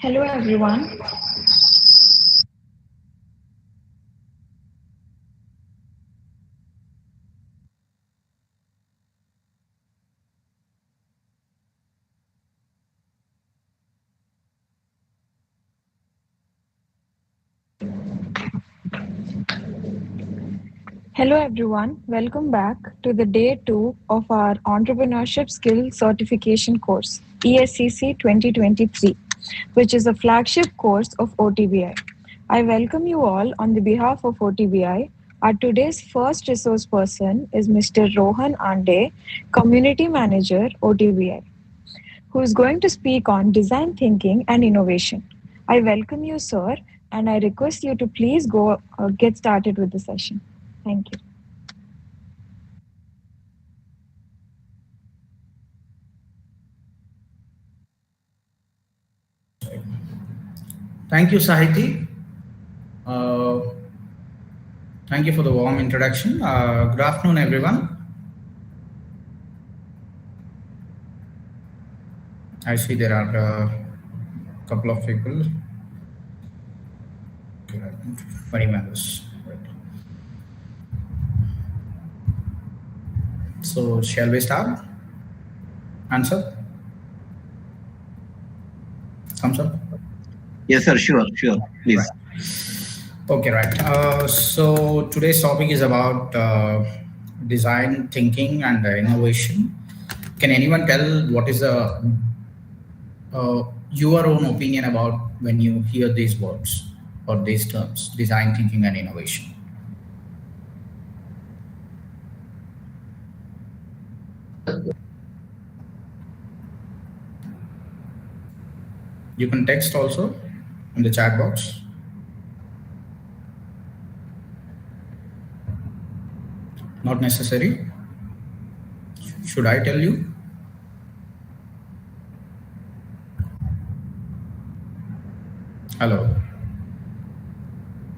Hello everyone. Hello everyone. Welcome back to the day 2 of our Entrepreneurship Skill Certification course, ESCC 2023, which is a flagship course of OTBI. I welcome you all on the behalf of OTBI. Our today's first resource person is Mr. Rohan Ande, Community Manager, OTBI, who is going to speak on design thinking and innovation. I welcome you, sir, and I request you to please get started with the session. Thank you. Thank you, Sahiti. Thank you for the warm introduction. Good afternoon, everyone. I see there are a couple of people. 20 members. Right. So, shall we start? Answer? Thumbs up? Yes, sir. Sure. Please. Right. Okay, right. So today's topic is about design thinking and innovation. Can anyone tell what is your own opinion about when you hear these words or these terms, design thinking and innovation? You can text also in the chat box. Not necessary. Should I tell you? Hello.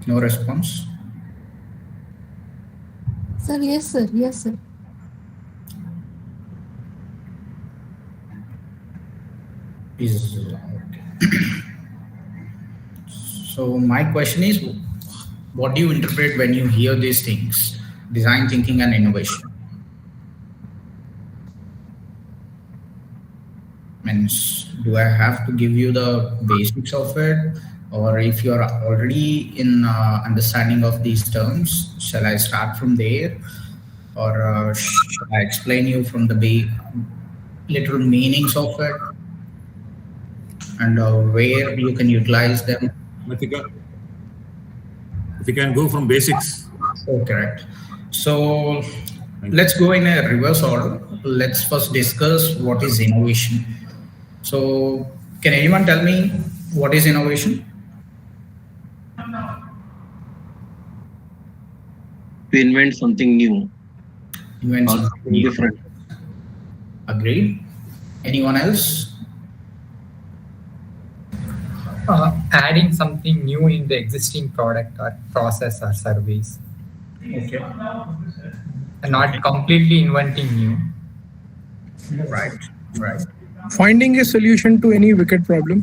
No response. Sir, yes, sir. Yes, sir. So my question is, what do you interpret when you hear these things, design thinking and innovation? Means, do I have to give you the basics of it, or if you are already in understanding of these terms, shall I start from there, or shall I explain you from the literal meanings of it and where you can utilize them? Matika, if you can go from basics. Oh, correct. So let's go in a reverse order. Let's first discuss what is innovation. So can anyone tell me what is innovation? To invent something new. Invent something new. Different. Agreed. Anyone else? Adding something new in the existing product or process or service. Okay. And not completely inventing new. Right. Finding a solution to any wicked problem.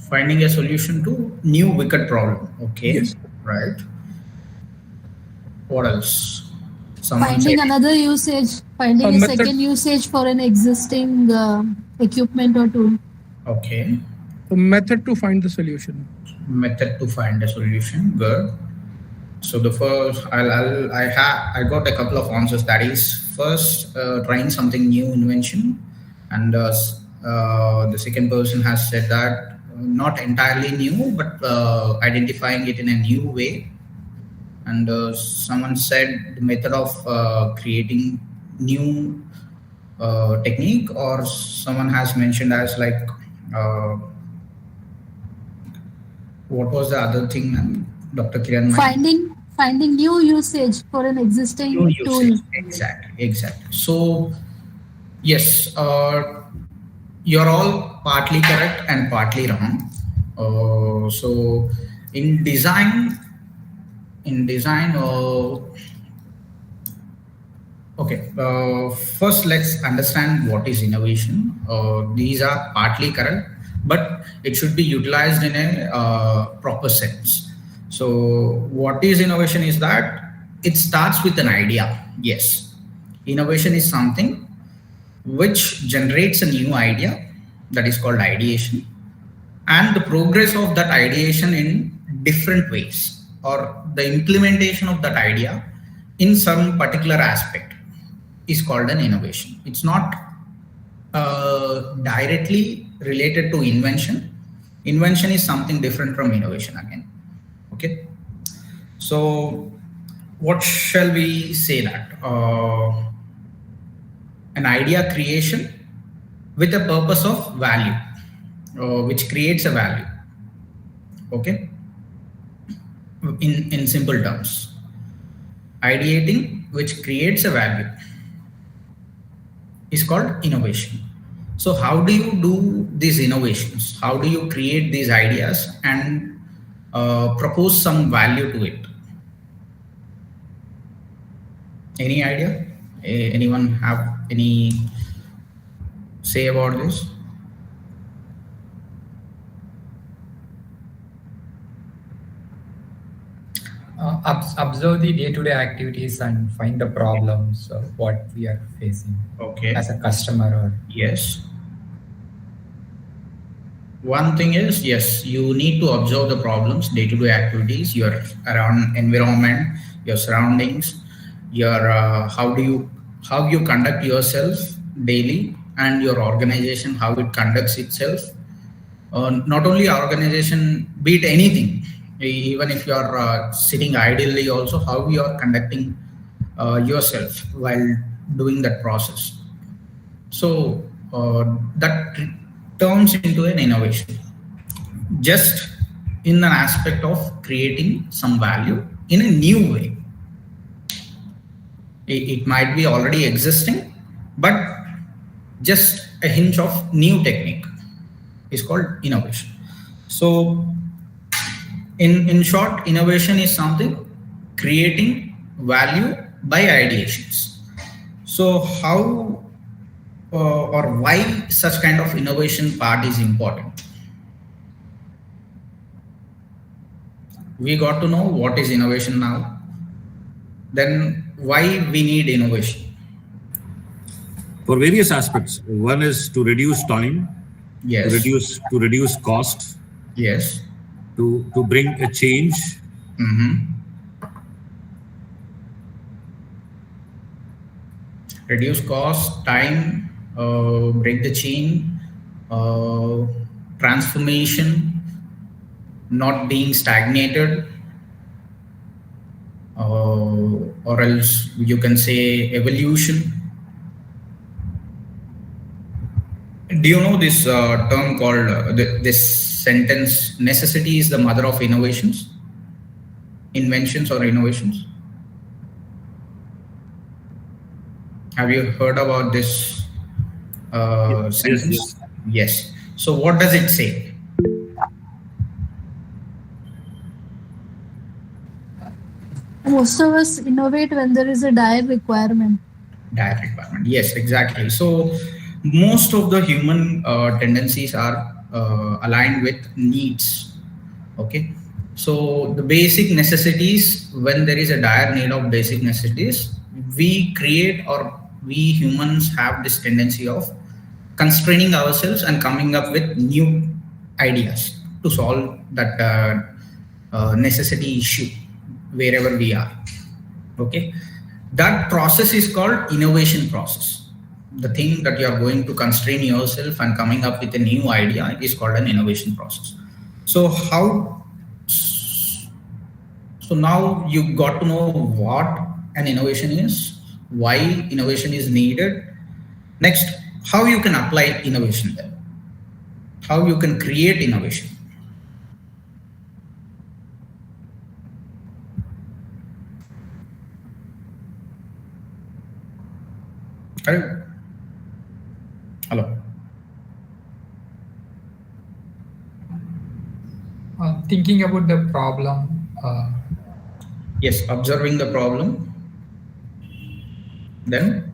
Finding a solution to new wicked problem. Okay. Yes. Right. What else? Finding another usage, finding a second usage for an existing equipment or tool. Okay. A method to find the solution. Method to find a solution. Good. So the first, I got a couple of answers. That is, first trying something new, invention, and the second person has said that not entirely new, but identifying it in a new way. And someone said the method of creating new technique, or someone has mentioned as like. What was the other thing, Dr. Kiran? Finding new usage for an existing tool. Exactly. So, yes, you're all partly correct and partly wrong. So, in design. Okay. First, let's understand what is innovation. These are partly correct. but it should be utilized in a proper sense. So what is innovation is that it starts with an idea. Yes, innovation is something which generates a new idea, that is called ideation, and the progress of that ideation in different ways, or the implementation of that idea in some particular aspect is called an innovation. It's not directly related to invention. Invention is something different from innovation again. Okay, so what shall we say that an idea creation with a purpose of value, which creates a value. Okay, in simple terms, ideating which creates a value is called innovation. So how do you do these innovations? How do you create these ideas and propose some value to it? Any idea? Anyone have any say about this? Observe the day-to-day activities and find the problems of what we are facing as a customer. Or yes, one thing is, yes, you need to observe the problems, day-to-day activities, your around environment, your surroundings, your how you conduct yourself daily, and your organization, how it conducts itself. Not only organization, be it anything, even if you are sitting idly, also how you are conducting yourself while doing that process. So that turns into an innovation, just in an aspect of creating some value in a new way. It might be already existing, but just a hinge of new technique is called innovation. So in short, innovation is something creating value by ideations. So how or why such kind of innovation part is important? We got to know what is innovation now. Then why we need innovation? For various aspects. One is to reduce time, yes, to reduce cost, yes, to bring a change. Reduce cost, time, break the chain, transformation, not being stagnated, or else you can say evolution. Do you know this term called this sentence, necessity is the mother of innovations, inventions or innovations? Have you heard about this sentence? Yes. So what does it say? Most of us innovate when there is a dire requirement. Dire requirement. Yes, exactly. So most of the human tendencies are aligned with needs. Okay. So the basic necessities, when there is a dire need of basic necessities, we create, or we humans have this tendency of constraining ourselves and coming up with new ideas to solve that necessity issue wherever we are. Okay, that process is called innovation process. The thing that you are going to constrain yourself and coming up with a new idea is called an innovation process. So now you got to know what an innovation is, why innovation is needed. Next, how you can apply innovation then, how you can create innovation. Hello. Thinking about the problem. Yes, observing the problem. Then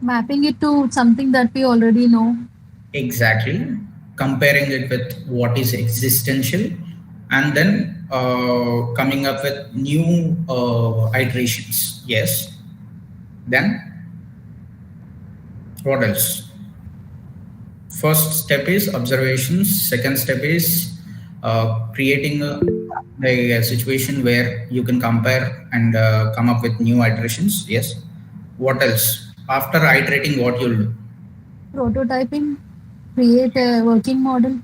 Mapping it to something that we already know. Exactly. Comparing it with what is existential, and then coming up with new iterations. Yes. Then what else? First step is observations. Second step is creating a situation where you can compare and come up with new iterations. Yes. What else? After iterating, what you'll do? Prototyping, create a working model.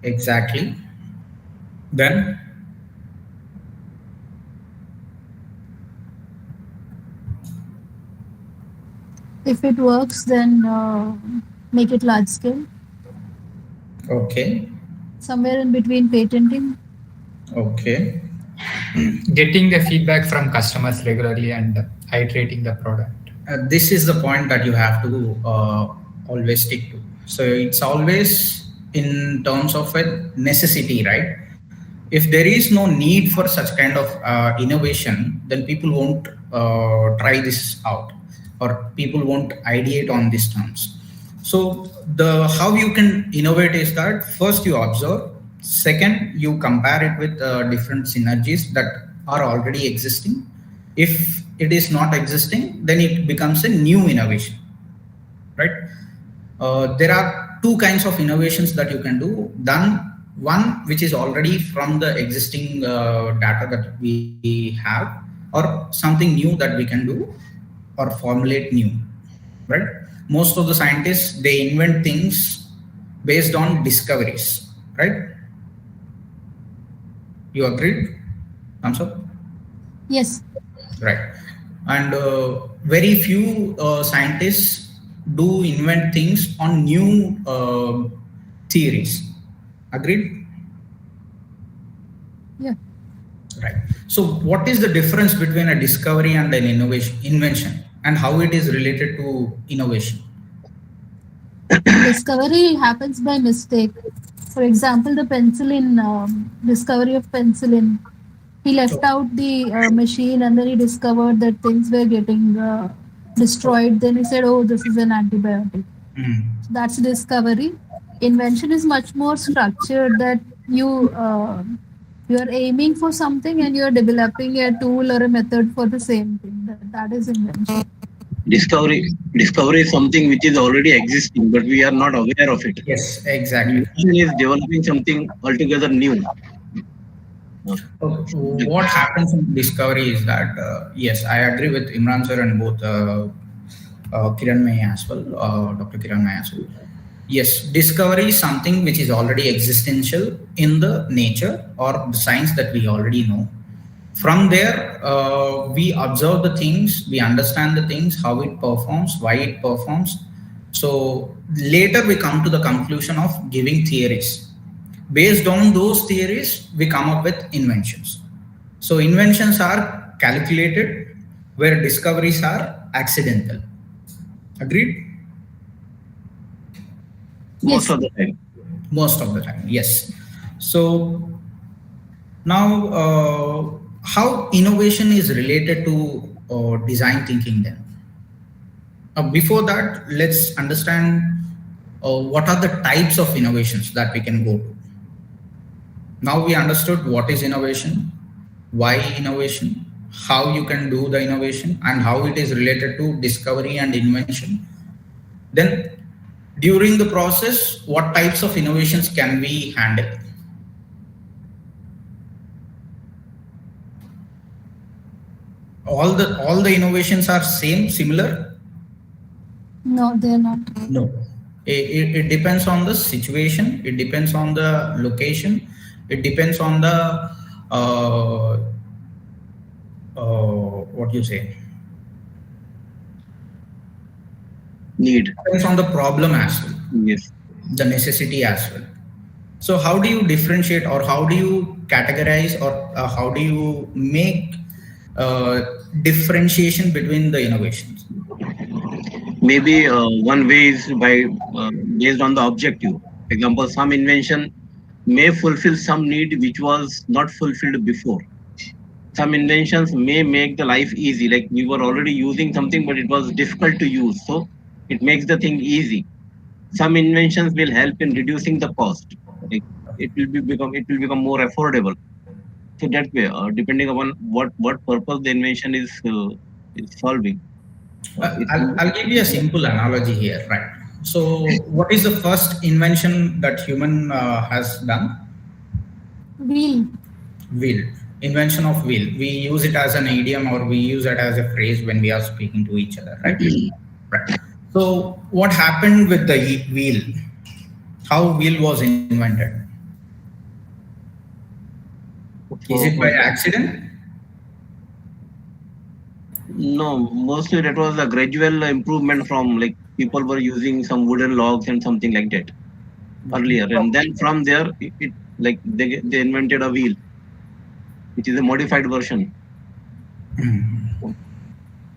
Exactly. Then If it works, then make it large scale. okay. Somewhere in between patenting. Okay. Getting the feedback from customers regularly and iterating the product. This is the point that you have to always stick to. So it's always in terms of a necessity, right? If there is no need for such kind of innovation, then people won't try this out, or people won't ideate on these terms. So the how you can innovate is that first you observe, second you compare it with different synergies that are already existing. If it is not existing, then it becomes a new innovation, right? There are two kinds of innovations that you can do. Done one which is already from the existing data that we have, or something new that we can do or formulate new, right? Most of the scientists, they invent things based on discoveries, right? You agreed? Thumbs up. Yes. Right. And very few scientists do invent things on new theories. Agreed? Yeah. Right. So what is the difference between a discovery and an invention, and how it is related to innovation? Discovery happens by mistake. For example, the penicillin, discovery of penicillin. He left out the machine and then he discovered that things were getting destroyed. Then he said, oh, this is an antibiotic. So that's discovery. Invention is much more structured, that you are aiming for something and you are developing a tool or a method for the same thing. That is invention. Discovery is something which is already existing, but we are not aware of it. Yes, exactly. Invention is developing something altogether new. What happens in discovery is that, yes, I agree with Imran sir and both Kiran May as well, Dr. Kiran May as well. Yes, discovery is something which is already existential in the nature or the science that we already know. From there, we observe the things, we understand the things, how it performs, why it performs. So later we come to the conclusion of giving theories. Based on those theories, we come up with inventions. So inventions are calculated, where discoveries are accidental. Agreed? Most of the time. Most of the time, yes. So now, how innovation is related to design thinking then? Before that, let's understand what are the types of innovations that we can go to. Now we understood what is innovation, why innovation, how you can do the innovation, and how it is related to discovery and invention. Then during the process, what types of innovations can we handle? All the innovations are similar? No, they're not. No. It depends on the situation. It depends on the location. It depends on the what you say? Need. Depends on the problem as well. Yes. The necessity as well. So how do you differentiate, or how do you categorize, or how do you make differentiation between the innovations? Maybe one way is by based on the objective. For example, some invention may fulfill some need which was not fulfilled before. Some inventions may make the life easy, like we were already using something, but it was difficult to use. So It makes the thing easy. Some inventions will help in reducing the cost. Like it will become more affordable. So that way, depending upon what purpose the invention is solving. I'll give you a simple analogy here, right? So, what is the first invention that human has done? Wheel. Wheel. Invention of wheel. We use it as an idiom or we use it as a phrase when we are speaking to each other, right? Right. So, what happened with the wheel? How wheel was invented? Is it by accident? No, mostly that was a gradual improvement from like people were using some wooden logs and something like that earlier, and then from there it like they invented a wheel, which is a modified version.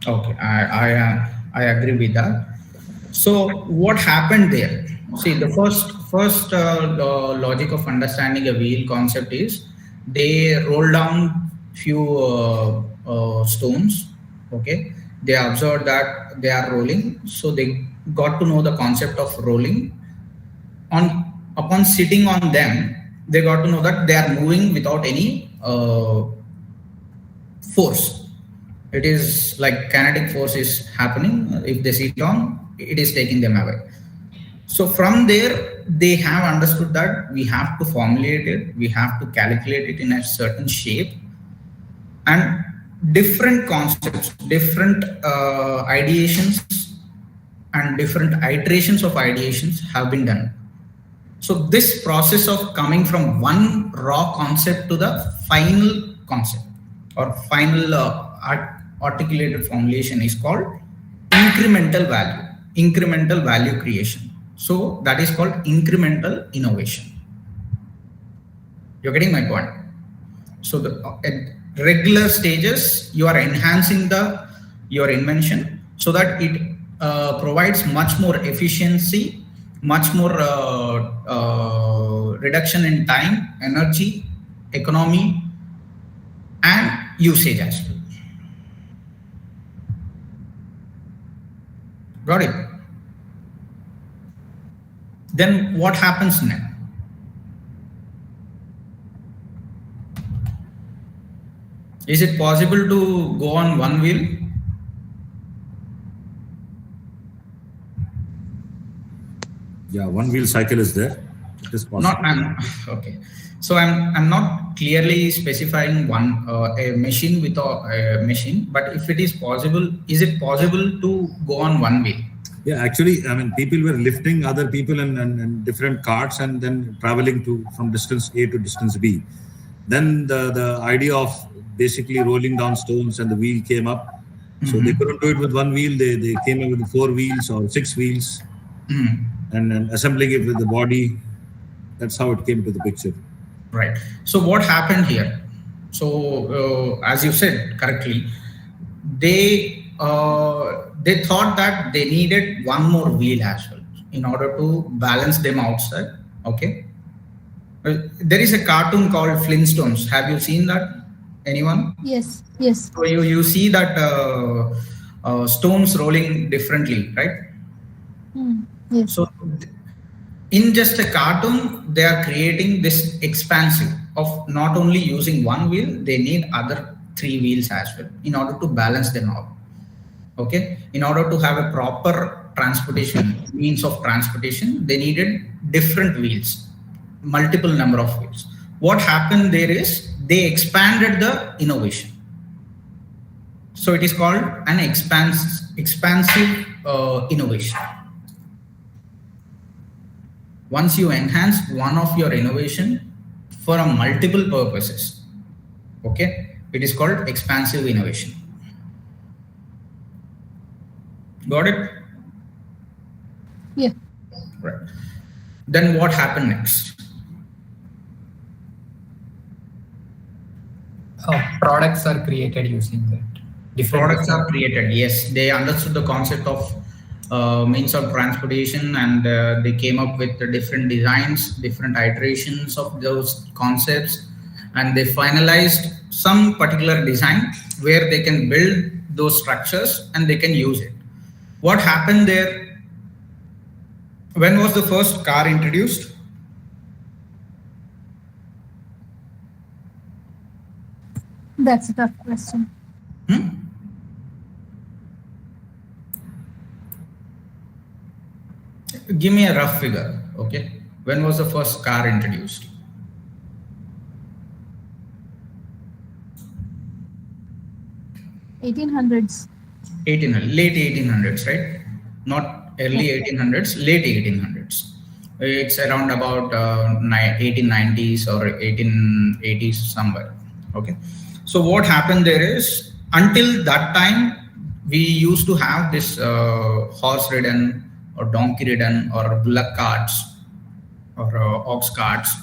Okay, I agree with that. So what happened there? See, the first logic of understanding a wheel concept is they roll down few stones. Okay, they observed that they are rolling, so they got to know the concept of rolling. Upon sitting on them, they got to know that they are moving without any force. It is like kinetic force is happening. If they sit on, it is taking them away. So from there, they have understood that we have to formulate it, we have to calculate it in a certain shape, and different concepts, different ideations, and different iterations of ideations have been done. So this process of coming from one raw concept to the final concept or final articulated formulation is called incremental value creation. So that is called incremental innovation. You're getting my point? So at regular stages, you are enhancing your invention so that it provides much more efficiency, much more reduction in time, energy, economy, and usage as well. Got it? Then what happens next? Is it possible to go on one wheel? Yeah, one wheel cycle is there. It is possible. Okay. So I'm not clearly specifying a machine with a machine, but if it is possible, is it possible to go on one wheel? Yeah, actually, I mean, people were lifting other people and different carts and then traveling from distance A to distance B. Then the idea of basically rolling down stones and the wheel came up. So they couldn't do it with one wheel. They came up with 4 wheels or 6 wheels and assembling it with the body. That's how it came to the picture. Right. So what happened here? So as you said correctly, they thought that they needed one more wheel as well in order to balance them outside. Okay. There is a cartoon called Flintstones. Have you seen that? Anyone? Yes. So you see that stones rolling differently, right? Yes. So in just a cartoon, they are creating this expansive of not only using one wheel, they need other 3 wheels as well in order to balance them out. Okay. In order to have a proper means of transportation, they needed different wheels, multiple number of wheels. What happened there is they expanded the innovation. So it is called an expansive innovation. Once you enhance one of your innovation for a multiple purposes, okay, it is called expansive innovation. Got it? Yeah. Right. Then what happened next? Products are created using that. Products are created. Yes, they understood the concept of means of transportation, and they came up with the different designs, different iterations of those concepts, and they finalized some particular design where they can build those structures and they can use it. What happened there? When was the first car introduced? That's a tough question. Give me a rough figure, okay? When was the first car introduced? 1800s. 1800, late 1800s, right? Not early 1800s, late 1800s. It's around about 1890s or 1880s somewhere, okay? So what happened there is, until that time, we used to have this horse-ridden or donkey-ridden or bullock carts or ox carts.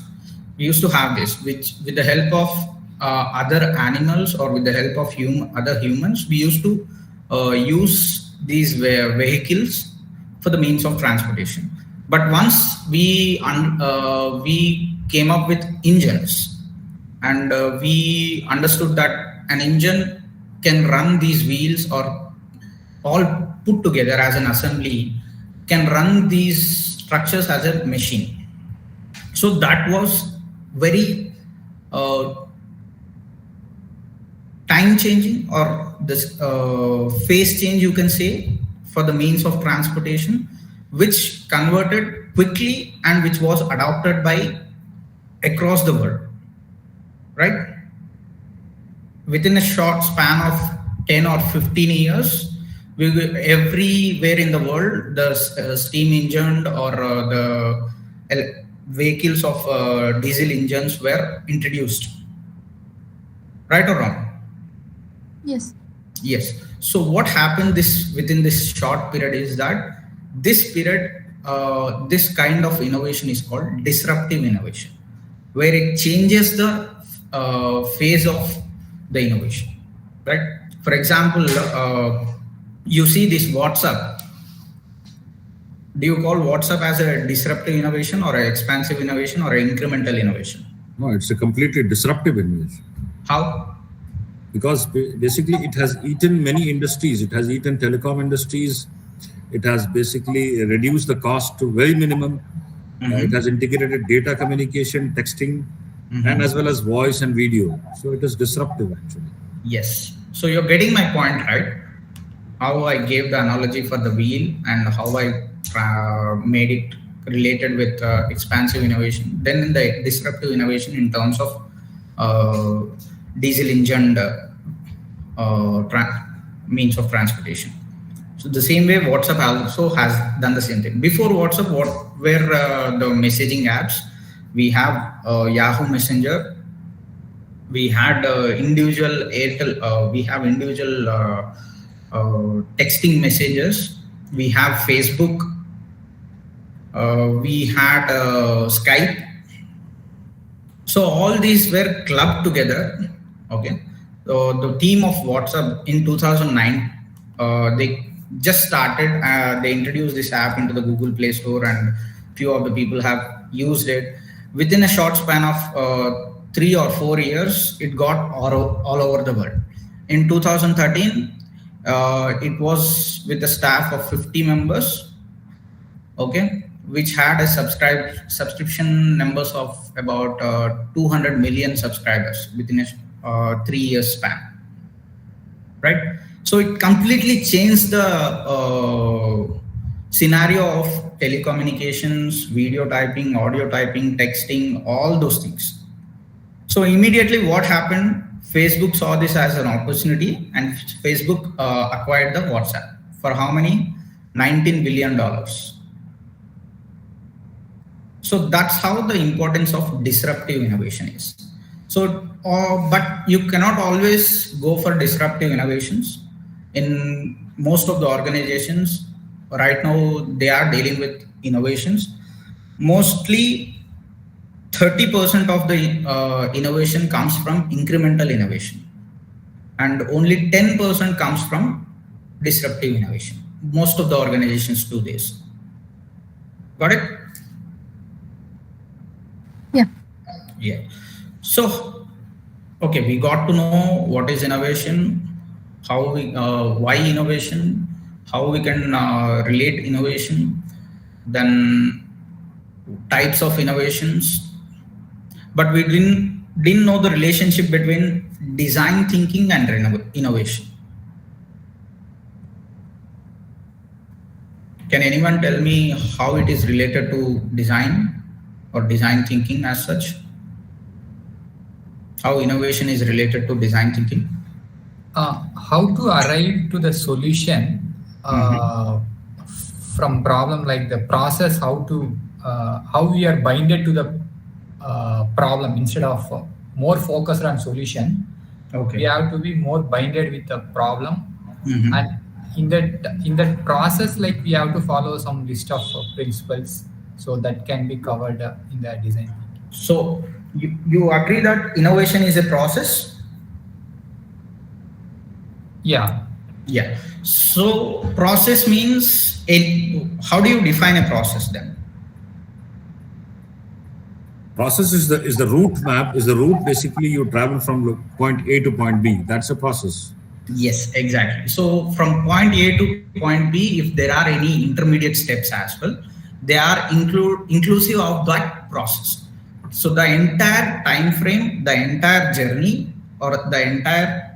We used to have this, which with the help of other animals or with the help of other humans, we used to use these vehicles for the means of transportation. But once we came up with engines, and we understood that an engine can run these wheels, or all put together as an assembly, can run these structures as a machine. So that was very time changing, or this phase change, you can say, for the means of transportation, which converted quickly and which was adopted by across the world, right? Within a short span of 10 or 15 years, everywhere in the world, the steam engine or the vehicles of diesel engines were introduced. Right or wrong? Yes. Yes. So what happened within this short period is that this kind of innovation is called disruptive innovation, where it changes the phase of the innovation, right? For example, you see this WhatsApp. Do you call WhatsApp as a disruptive innovation or an expansive innovation or an incremental innovation? No, it's a completely disruptive innovation. How? Because basically it has eaten many industries. It has eaten telecom industries. It has basically reduced the cost to very minimum. It has integrated data communication, texting, and as well as voice and video. So it is disruptive actually. Yes. So you're getting my point, right? How I gave the analogy for the wheel and how I made it related with expansive innovation. Then in the disruptive innovation in terms of diesel engined means of transportation. So the same way WhatsApp also has done the same thing. Before WhatsApp, what were the messaging apps? We have Yahoo Messenger. We had individual Airtel. We have individual texting messages. We have Facebook. We had Skype. So all these were clubbed together. Okay. So the team of WhatsApp in 2009, they just started. They introduced this app into the Google Play Store, and few of the people have used it. Within a short span of 3 or 4 years, it got all over the world. In 2013, it was with a staff of 50 members, okay, which had a subscription numbers of about 200 million subscribers within a 3 years span, right? So it completely changed the scenario of telecommunications, video typing, audio typing, texting, all those things. So immediately what happened? Facebook saw this as an opportunity, and Facebook acquired the WhatsApp for how many? $19 billion. So that's how the importance of disruptive innovation is. So, but you cannot always go for disruptive innovations. In most of the organizations right now, they are dealing with innovations. Mostly 30% of the innovation comes from incremental innovation, and only 10% comes from disruptive innovation. Most of the organizations do this. Got it? Yeah. Yeah. So, okay, we got to know what is innovation, how we, why innovation, how we can relate innovation. then types of innovations, but we didn't know the relationship between design thinking and innovation. Can anyone tell me how it is related to design or design thinking as such? How innovation is related to design thinking? How to arrive to the solution from problem, like the process, how we are binded to the problem instead of more focused on solution. Okay. We have to be more binded with the problem, and in that process, like we have to follow some list of principles, so that can be covered in the design. So you agree that innovation is a process? Yeah. Yeah. So process means how do you define a process then? Process is the route map, is the route basically you travel from point A to point B. That's a process. Yes, exactly. So from point A to point B, if there are any intermediate steps as well, they are inclusive of that process. So the entire time frame, the entire journey, or the entire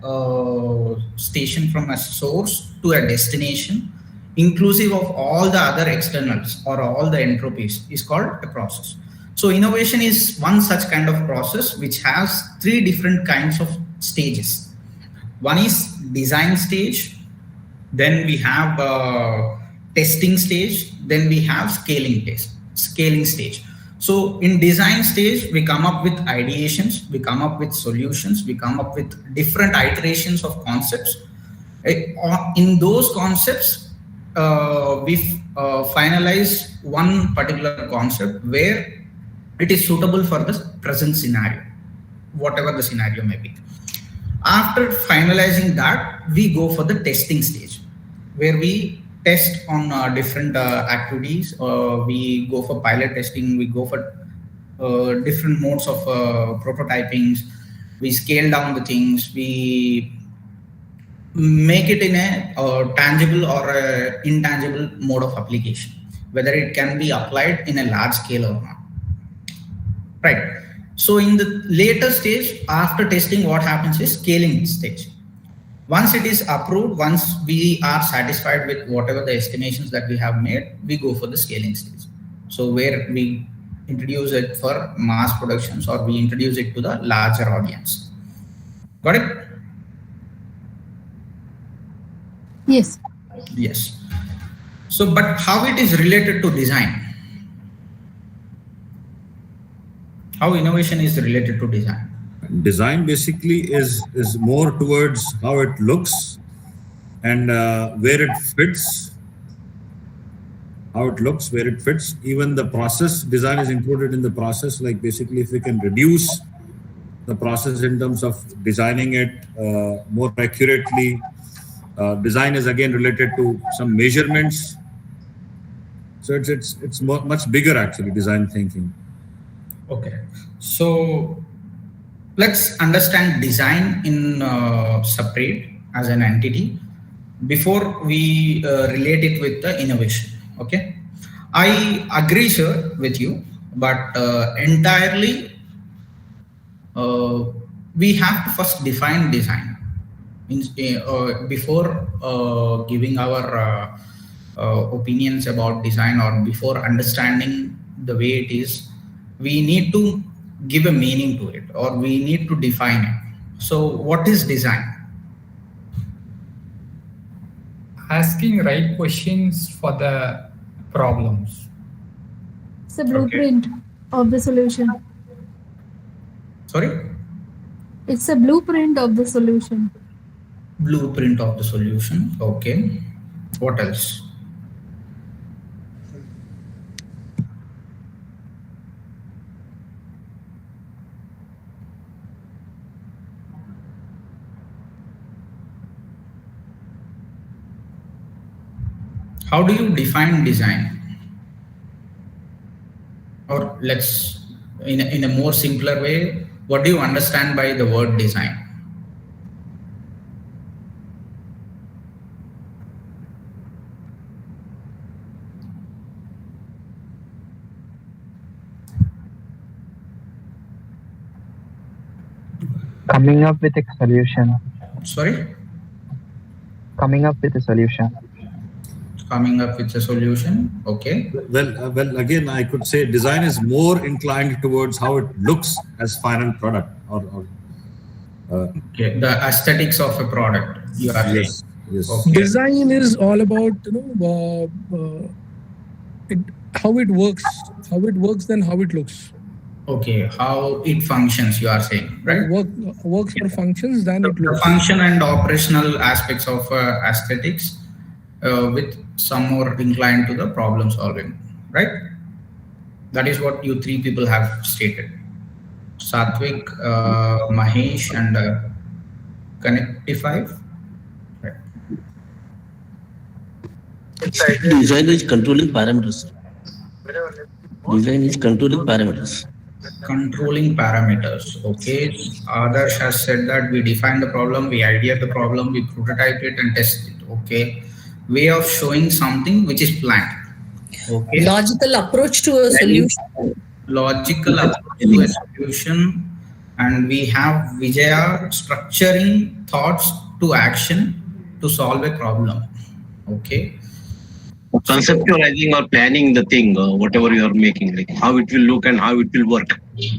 station from a source to a destination, inclusive of all the other externals or all the entropies, is called a process. So innovation is one such kind of process which has three different kinds of stages. One is design stage, then we have testing stage, then we have scaling stage. So in design stage, we come up with ideations, we come up with solutions, we come up with different iterations of concepts. In those concepts, we finalize one particular concept where it is suitable for the present scenario, whatever the scenario may be. After finalizing that, we go for the testing stage, where we test on different activities. We go for pilot testing, we go for different modes of prototypings, we scale down the things, we make it in a tangible or a intangible mode of application, whether it can be applied in a large scale or not. Right. So in the later stage, after testing, what happens is scaling stage. Once it is approved, once we are satisfied with whatever the estimations that we have made, we go for the scaling stage. So where we introduce it for mass productions, or we introduce it to the larger audience. Got it? Yes. Yes. So, but how it is related to design? How innovation is related to design? Design basically is more towards how it looks and where it fits. How it looks, where it fits. Even the process design is included in the process. Like basically, if we can reduce the process in terms of designing it more accurately. Design is again related to some measurements. So it's much bigger actually, design thinking. Okay, so let's understand design in separate as an entity before we relate it with the innovation. Okay, I agree, sir, with you, but entirely we have to first define design before giving our opinions about design, or before understanding the way it is. We need to give a meaning to it, or we need to define it. So what is design? Asking right questions for the problems. It's a blueprint of the solution. Sorry? It's a blueprint of the solution. Blueprint of the solution. Okay. What else? How do you define design? Or let's, in a more simpler way, what do you understand by the word design? Coming up with a solution. Sorry? Coming up with a solution. Coming up with a solution. Okay. Well, again, I could say design is more inclined towards how it looks as final product, or okay, the aesthetics of a product. You are yes, saying. yes. Okay. Design is all about how it works, then how it looks. Okay, how it functions, you are saying, right? Works or functions, then it The looks. function and operational aspects of aesthetics with some more inclined to the problem solving, right? That is what you three people have stated. Satvik, Mahesh, and Connectify. Right. Design is controlling parameters. Design is controlling parameters. Controlling parameters. Okay. Others has said that we define the problem, we idea the problem, we prototype it and test it. Okay. Way of showing something which is planned. Okay. Logical approach to a solution. Logical approach to a solution, and we have Vijaya structuring thoughts to action to solve a problem. Okay. Conceptualizing or planning the thing, whatever you are making, like how it will look and how it will work.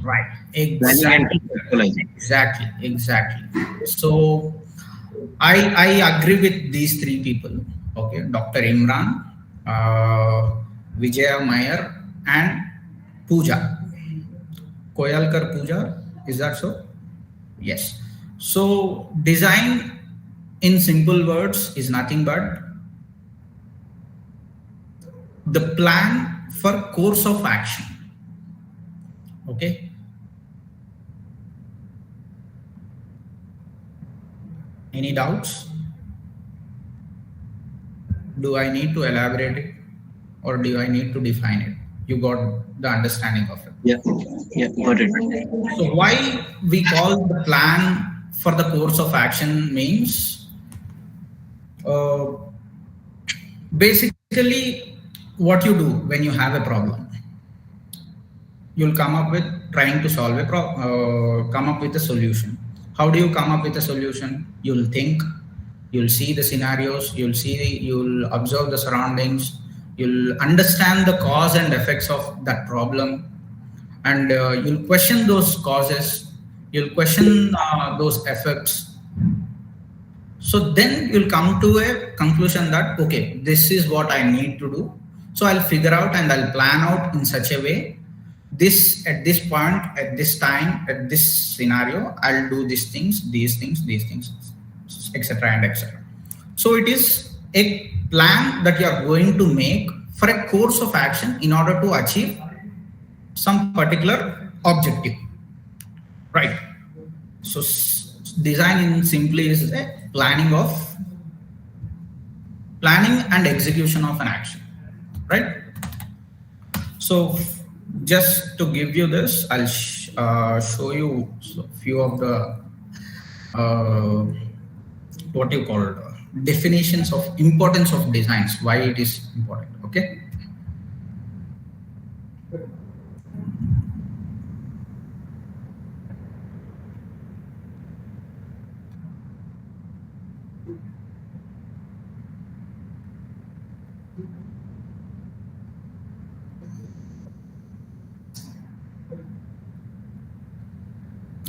Right. Exactly. Exactly. So I agree with these three people. Okay. Dr. Imran, Vijaya Mayer, and Pooja. Koyalkar Pooja. Is that so? Yes. So design in simple words is nothing but the plan for course of action. Okay. Any doubts? Do I need to elaborate it or do I need to define it? You got the understanding of it. Yeah, got it. So why we call the plan for the course of action means basically what you do when you have a problem. You'll come up with trying to solve come up with a solution. How do you come up with a solution? You'll think, you'll see the scenarios, you'll observe the surroundings, you'll understand the cause and effects of that problem, and you'll question those causes, you'll question those effects. So then you'll come to a conclusion that, okay, this is what I need to do. So I'll figure out and I'll plan out in such a way, this at this point, at this time, at this scenario, I'll do these things, etc. and etc. So it is a plan that you are going to make for a course of action in order to achieve some particular objective, right? So design in simply is a planning and execution of an action, right? So just to give you this, I'll show you a few of the what you call definitions of importance of designs, why it is important. Okay.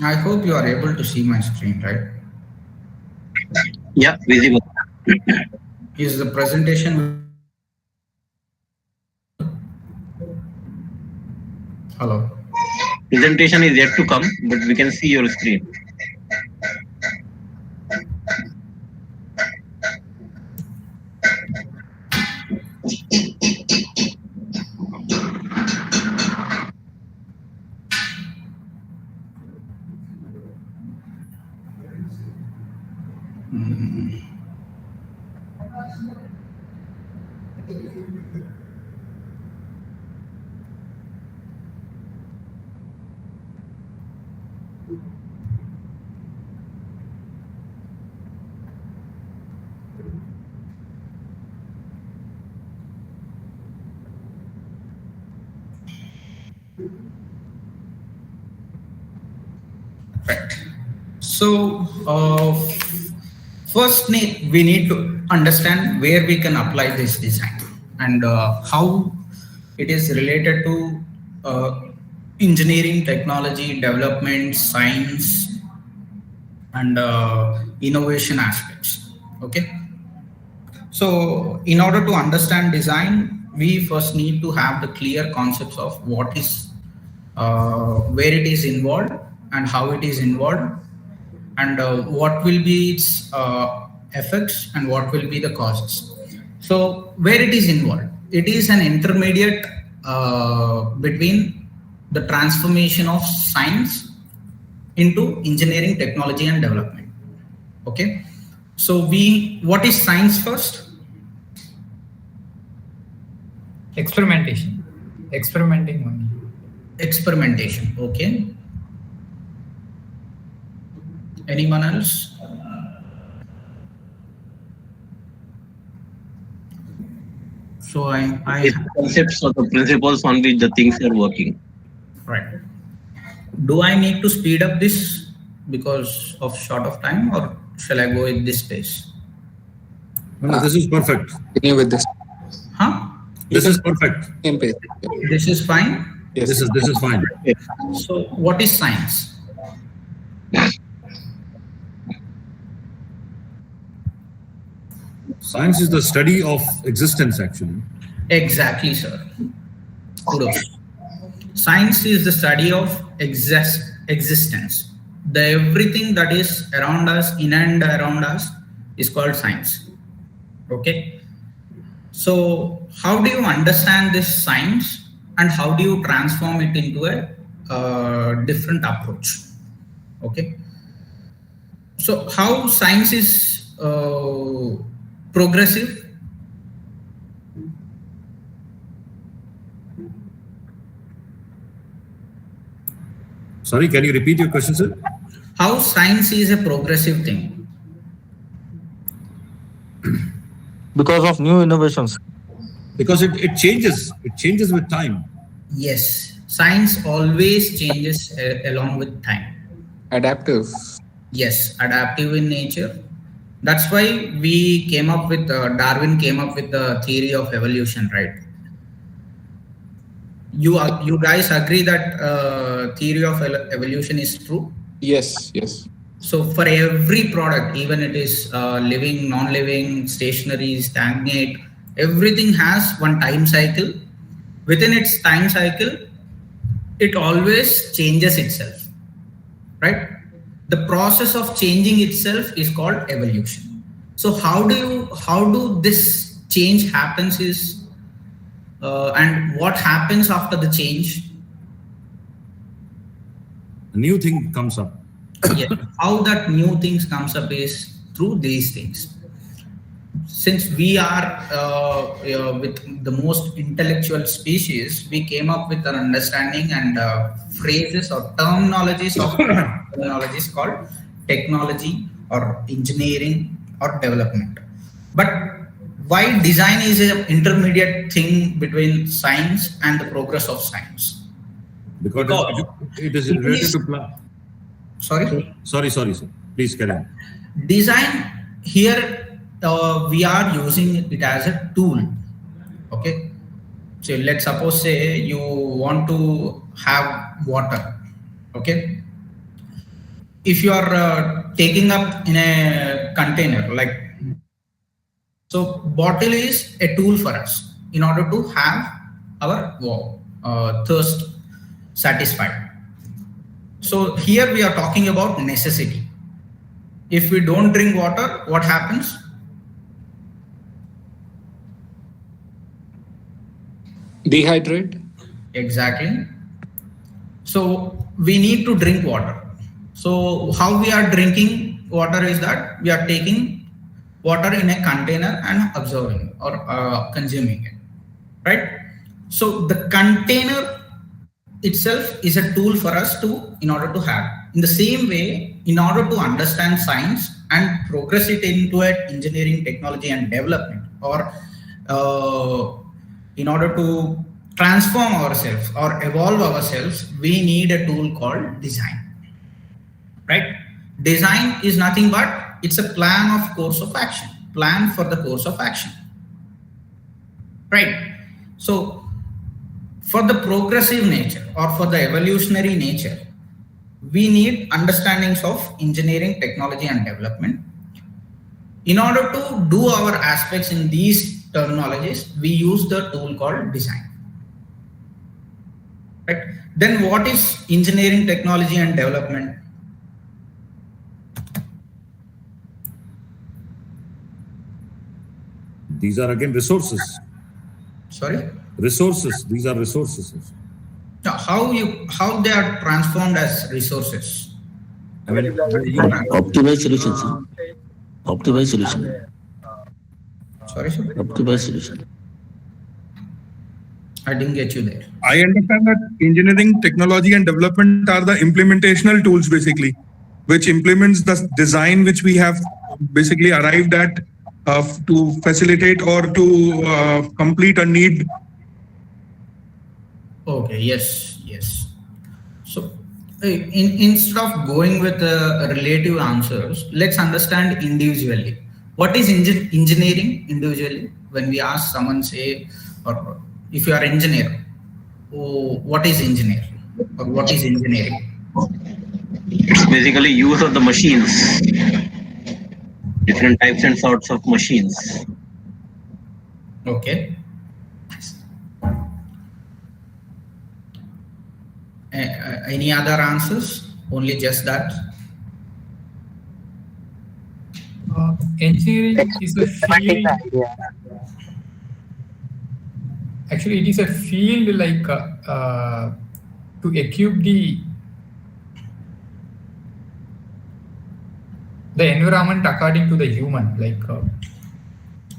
I hope you are able to see my screen, right? Yeah, visible. Is the presentation? Hello. Presentation is yet to come, but we can see your screen. So first we need to understand where we can apply this design and how it is related to engineering, technology, development, science, and innovation aspects. Okay. So in order to understand design, we first need to have the clear concepts of what is, where it is involved and how it is involved, and what will be its effects and what will be the causes. So where it is involved, it is an intermediate between the transformation of science into engineering, technology, and development. Okay. So what is science first? Experimentation. Experimenting only. Experimentation. Okay. Anyone else? So I concepts or the principles on which the things are working. Right. Do I need to speed up this because of short of time, or shall I go with this pace? No, this is perfect. Continue with this. Huh? This is perfect. Same pace. This is fine. Yes. This is fine. So what is science? Science is the study of existence, actually. Exactly, sir. Kudos. Science is the study of existence. Everything that is around us, in and around us, is called science. Okay. So how do you understand this science and how do you transform it into a different approach? Okay. So how science is progressive? Sorry, can you repeat your question, sir? How science is a progressive thing? Because of new innovations. Because it changes. It changes with time. Yes. Science always changes along with time. Adaptive. Yes, adaptive in nature. That's why we came up with, Darwin came up with the theory of evolution, right? You guys agree that theory of evolution is true? Yes, yes. So for every product, even it is living, non-living, stationary, stagnate, everything has one time cycle. Within its time cycle, it always changes itself, right? The process of changing itself is called evolution. So how do this change happens is, and what happens after the change? A new thing comes up. Yeah. How that new things comes up is through these things. Since we are with the most intellectual species, we came up with an understanding and phrases or terminologies called technology or engineering or development. But why design is an intermediate thing between science and the progress of science? Because it is related to plan. Sorry, sir. Please carry on. Design here, we are using it as a tool. Okay. So let's suppose say you want to have water. Okay. If you are taking up in a container, like, so bottle is a tool for us in order to have our thirst satisfied. So here we are talking about necessity. If we don't drink water, what happens? Dehydrate. Exactly. So we need to drink water. So how we are drinking water is that we are taking water in a container and absorbing or consuming it, right? So the container itself is a tool for us in order to have. In the same way, in order to understand science and progress it into engineering, technology, and development, or in order to transform ourselves or evolve ourselves, we need a tool called design, right? Design is nothing but it's a plan of course of action, plan for the course of action, right? So for the progressive nature or for the evolutionary nature, we need understandings of engineering, technology and development. In order to do our aspects in these terminologies, we use the tool called design. Right? Then what is engineering, technology and development? These are again resources. Sorry? Resources. These are resources. How they are transformed as resources? Optimized solutions. Optimized solution. Sorry, sir? Optimized solution. I didn't get you there. I understand that engineering, technology, and development are the implementational tools, basically, which implements the design which we have basically arrived at to facilitate or to complete a need. Okay, yes. So instead of going with relative answers, let's understand individually. What is engineering individually? When we ask someone, say, or if you are engineer, what is engineer? Or what is engineering? It's basically use of the machines, different types and sorts of machines. Okay. Any other answers? Only just that? Engineering is a field. Actually, it is a field like to equip the environment according to the human. Like,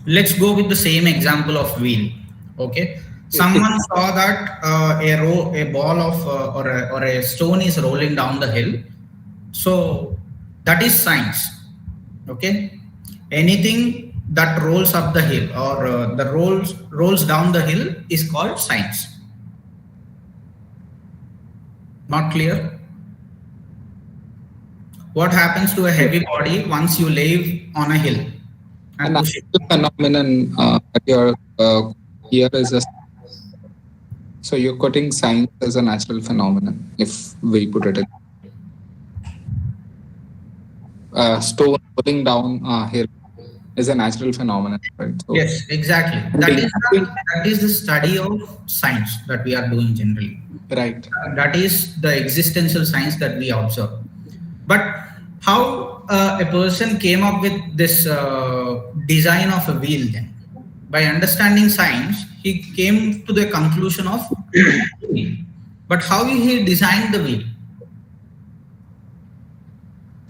let's go with the same example of wheel. Okay. Someone saw that a ball of or a stone is rolling down the hill. So that is science. Okay. Anything that rolls up the hill or the rolls down the hill is called science. Not clear? What happens to a heavy body once you lay on a hill? And a phenomenon here is a. So you're quoting science as a natural phenomenon, if we put it in. Stone rolling down hill is a natural phenomenon, right? So yes, exactly. That is the study of science that we are doing generally. Right. That is the existential science that we observe. But how a person came up with this design of a wheel then? By understanding science, he came to the conclusion of wheel. But how he designed the wheel?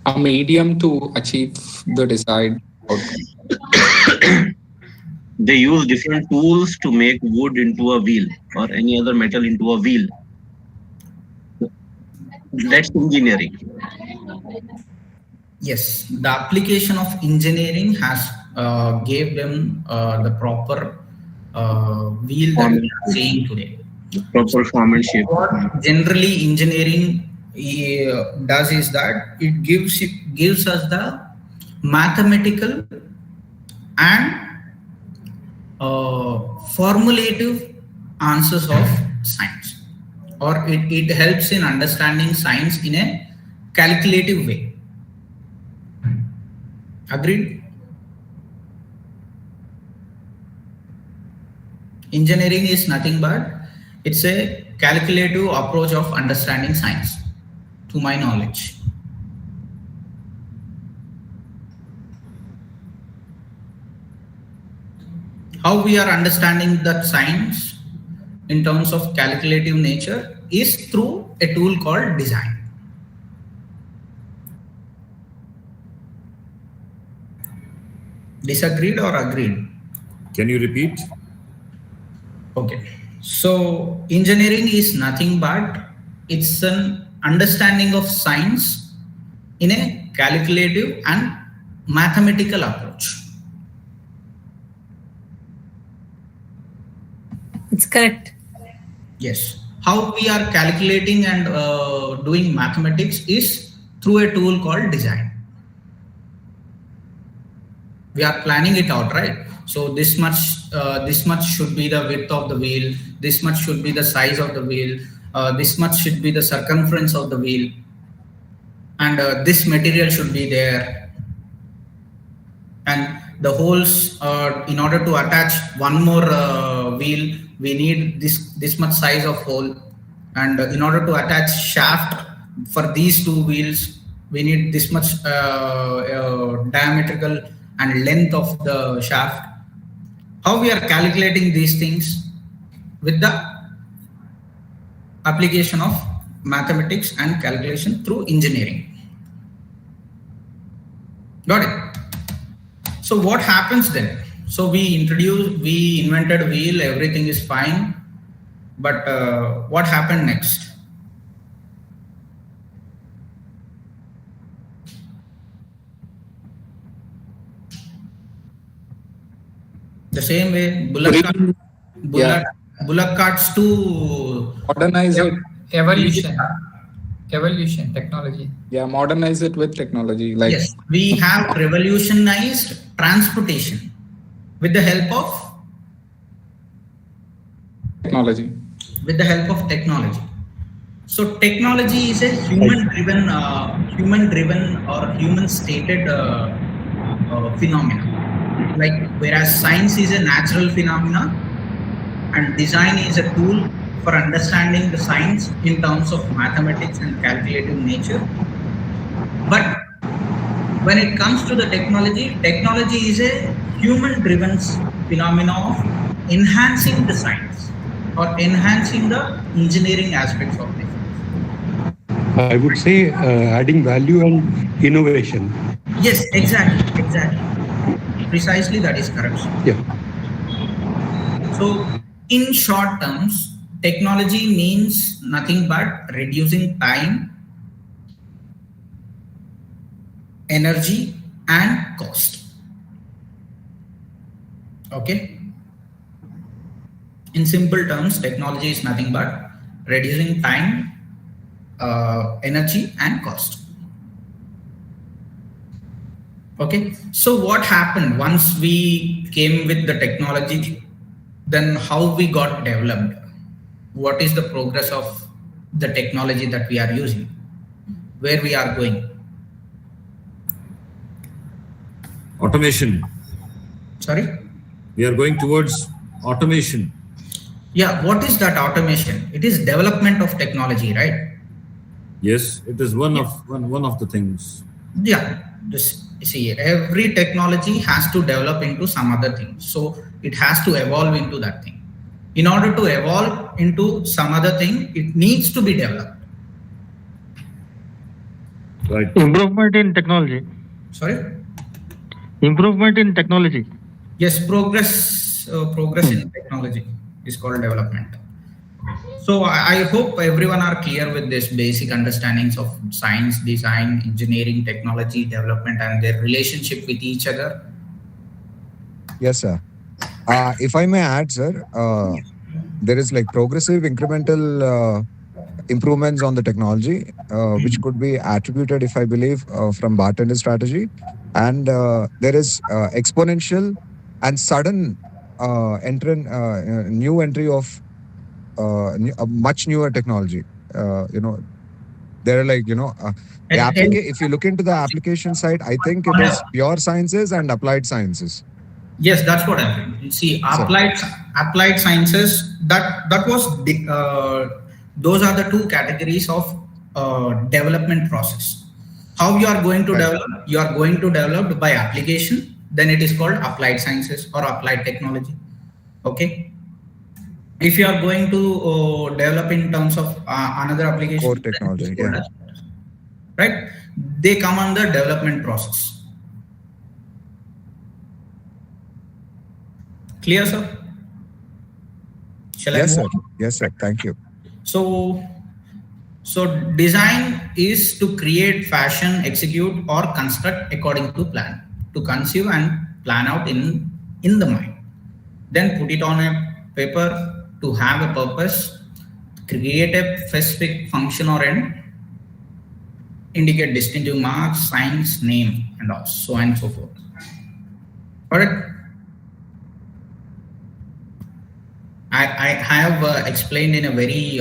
A medium to achieve the desired outcome. They use different tools to make wood into a wheel or any other metal into a wheel. That's engineering. Yes, the application of engineering has gave them the proper wheel that we are seeing today. Proper form and shape. What generally engineering does is that it gives us the mathematical and formulative answers of science, or it helps in understanding science in a calculative way. Agreed? Engineering is nothing but it's a calculative approach of understanding science, to my knowledge. How we are understanding that science in terms of calculative nature is through a tool called design. Disagreed or agreed? Can you repeat? Okay. So engineering is nothing but it's an understanding of science in a calculative and mathematical approach. It's correct. Yes. How we are calculating and doing mathematics is through a tool called design. We are planning it out, right? So this much should be the width of the wheel. This much should be the size of the wheel. This much should be the circumference of the wheel, and this material should be there. And the holes, in order to attach one more wheel, we need this much size of hole. And in order to attach shaft for these two wheels, we need this much diametrical and length of the shaft. How we are calculating these things? With the application of mathematics and calculation through engineering. Got it? So what happens then? So we invented wheel, everything is fine. But what happened next? The same way, bullock carts to modernize it. Evolution, technology. Yeah, modernize it with technology. Like yes, we have revolutionized transportation with the help of technology. With the help of technology. So technology is a human-driven or human-stated phenomena. Like whereas science is a natural phenomena, and design is a tool for understanding the science in terms of mathematics and calculative nature. But when it comes to the technology is a human-driven phenomena of enhancing the science or enhancing the engineering aspects of it. I would say adding value and innovation. Yes, exactly. Precisely, that is correct. Yeah. So, in short terms, technology means nothing but reducing time, energy, and cost. Okay. In simple terms, technology is nothing but reducing time, energy, and cost. Okay, so what happened once we came with the technology? Then how we got developed? What is the progress of the technology that we are using? Where we are going? Automation. Sorry? We are going towards automation. Yeah, what is that automation? It is development of technology, right? Yes, it is one of the things. Yeah, just see, every technology has to develop into some other thing. So it has to evolve into that thing. In order to evolve into some other thing, it needs to be developed. Right. Improvement in technology. Sorry? Improvement in technology. Yes, progress in technology is called development. So I hope everyone are clear with this basic understandings of science, design, engineering, technology, development, and their relationship with each other. Yes, sir. If I may add, sir, there is like progressive incremental improvements on the technology, which could be attributed, if I believe, from bartender strategy. And there is exponential and sudden new entry of a much newer technology. There are like, if you look into the application side, I think it is pure sciences and applied sciences. Yes, that's what I think. You see, applied sciences, that was those are the two categories of development process. How you are going to develop? You are going to develop by application. Then it is called applied sciences or applied technology. Okay. If you are going to develop in terms of another application, core technology, yeah. Right? They come under development process. Clear, sir? Shall I move on? Yes, sir. Thank you. So design is to create, fashion, execute, or construct according to plan, to conceive and plan out in the mind. Then put it on a paper to have a purpose, create a specific function or end. indicate distinctive marks, signs, name, and all, so on and so forth. Alright. I have explained in a very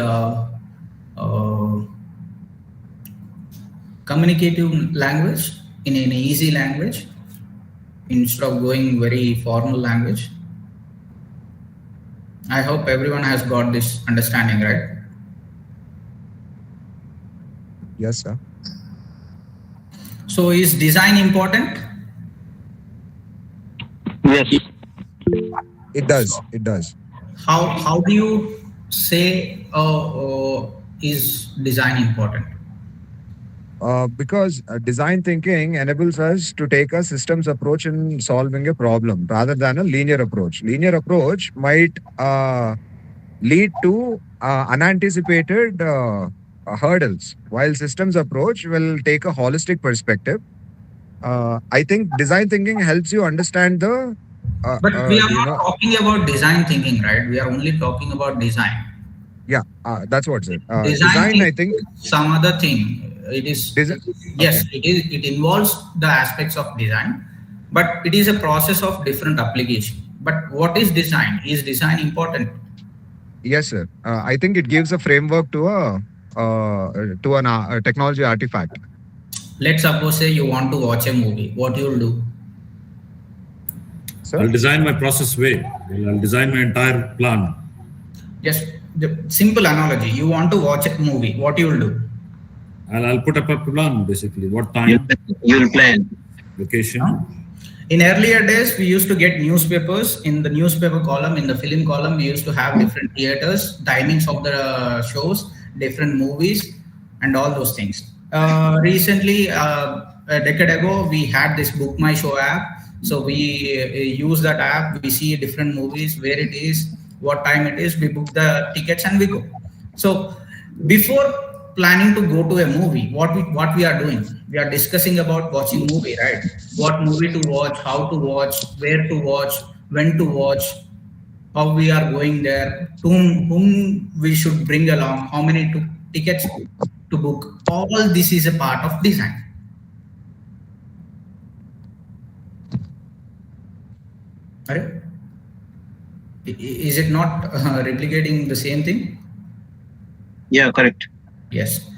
communicative language, in an easy language, instead of going very formal language. I hope everyone has got this understanding, right? Yes, sir. So is design important? Yes. It does. It does. How do you say is design important? Because design thinking enables us to take a systems approach in solving a problem rather than a linear approach. Linear approach might lead to unanticipated hurdles, while systems approach will take a holistic perspective. I think design thinking helps you understand the. But we are not talking about design thinking, right? We are only talking about design. Yeah, that's what's it. Design I think some other thing. It is yes, okay. it involves the aspects of design, but it is a process of different application. But what is design? Is design important? Yes, sir. I think it gives a framework to a technology artifact. Let's suppose say you want to watch a movie. What you will do? Sir? I'll design my process way. I'll design my entire plan. Just the simple analogy. You want to watch a movie. What you will do? I'll put up a plan, basically. What time? You'll plan. Location. In earlier days, we used to get newspapers. In the newspaper column, in the film column, we used to have different theaters, timings of the shows, different movies, and all those things. Recently, a decade ago, we had this Book My Show app. So we use that app. We see different movies, where it is, what time it is. We book the tickets and we go. So before planning to go to a movie, what we are doing, we are discussing about watching movie, right? What movie to watch, how to watch, where to watch, when to watch, how we are going there, whom we should bring along, how many tickets to book. All this is a part of design. Right? Is it not replicating the same thing? Yeah, correct. Yes.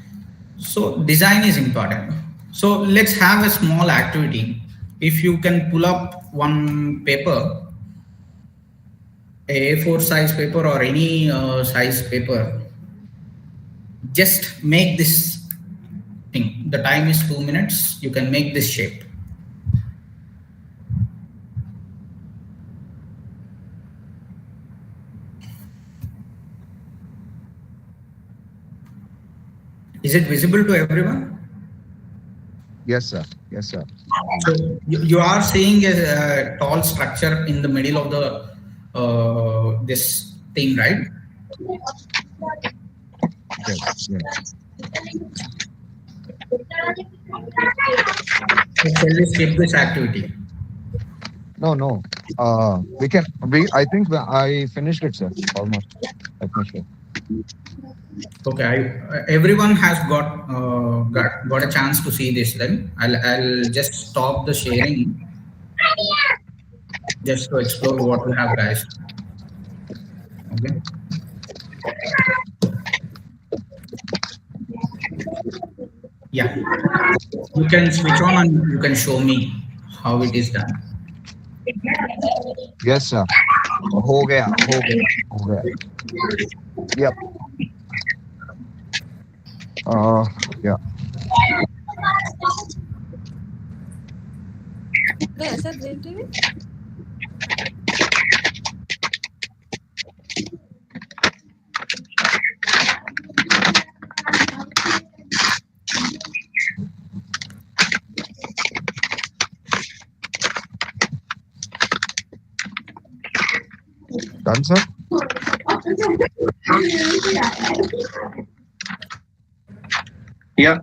So design is important. So let's have a small activity. If you can pull up one paper, a A4 size paper or any size paper, just make this thing. The time is 2 minutes. You can make this shape. Is it visible to everyone? Yes, sir. Yes, sir. So you are seeing a tall structure in the middle of the this thing, right? Yes. Yes. Shall we skip this activity? No. I think I finished it, sir. Almost. I finished it. Okay, everyone has got a chance to see this. Then I'll just stop the sharing, just to explore what we have, guys. Okay. Yeah, you can switch on and you can show me how it is done. Yes, sir. हो गया. Yep. Yeah. ऐसा green TV Done, sir? Yeah.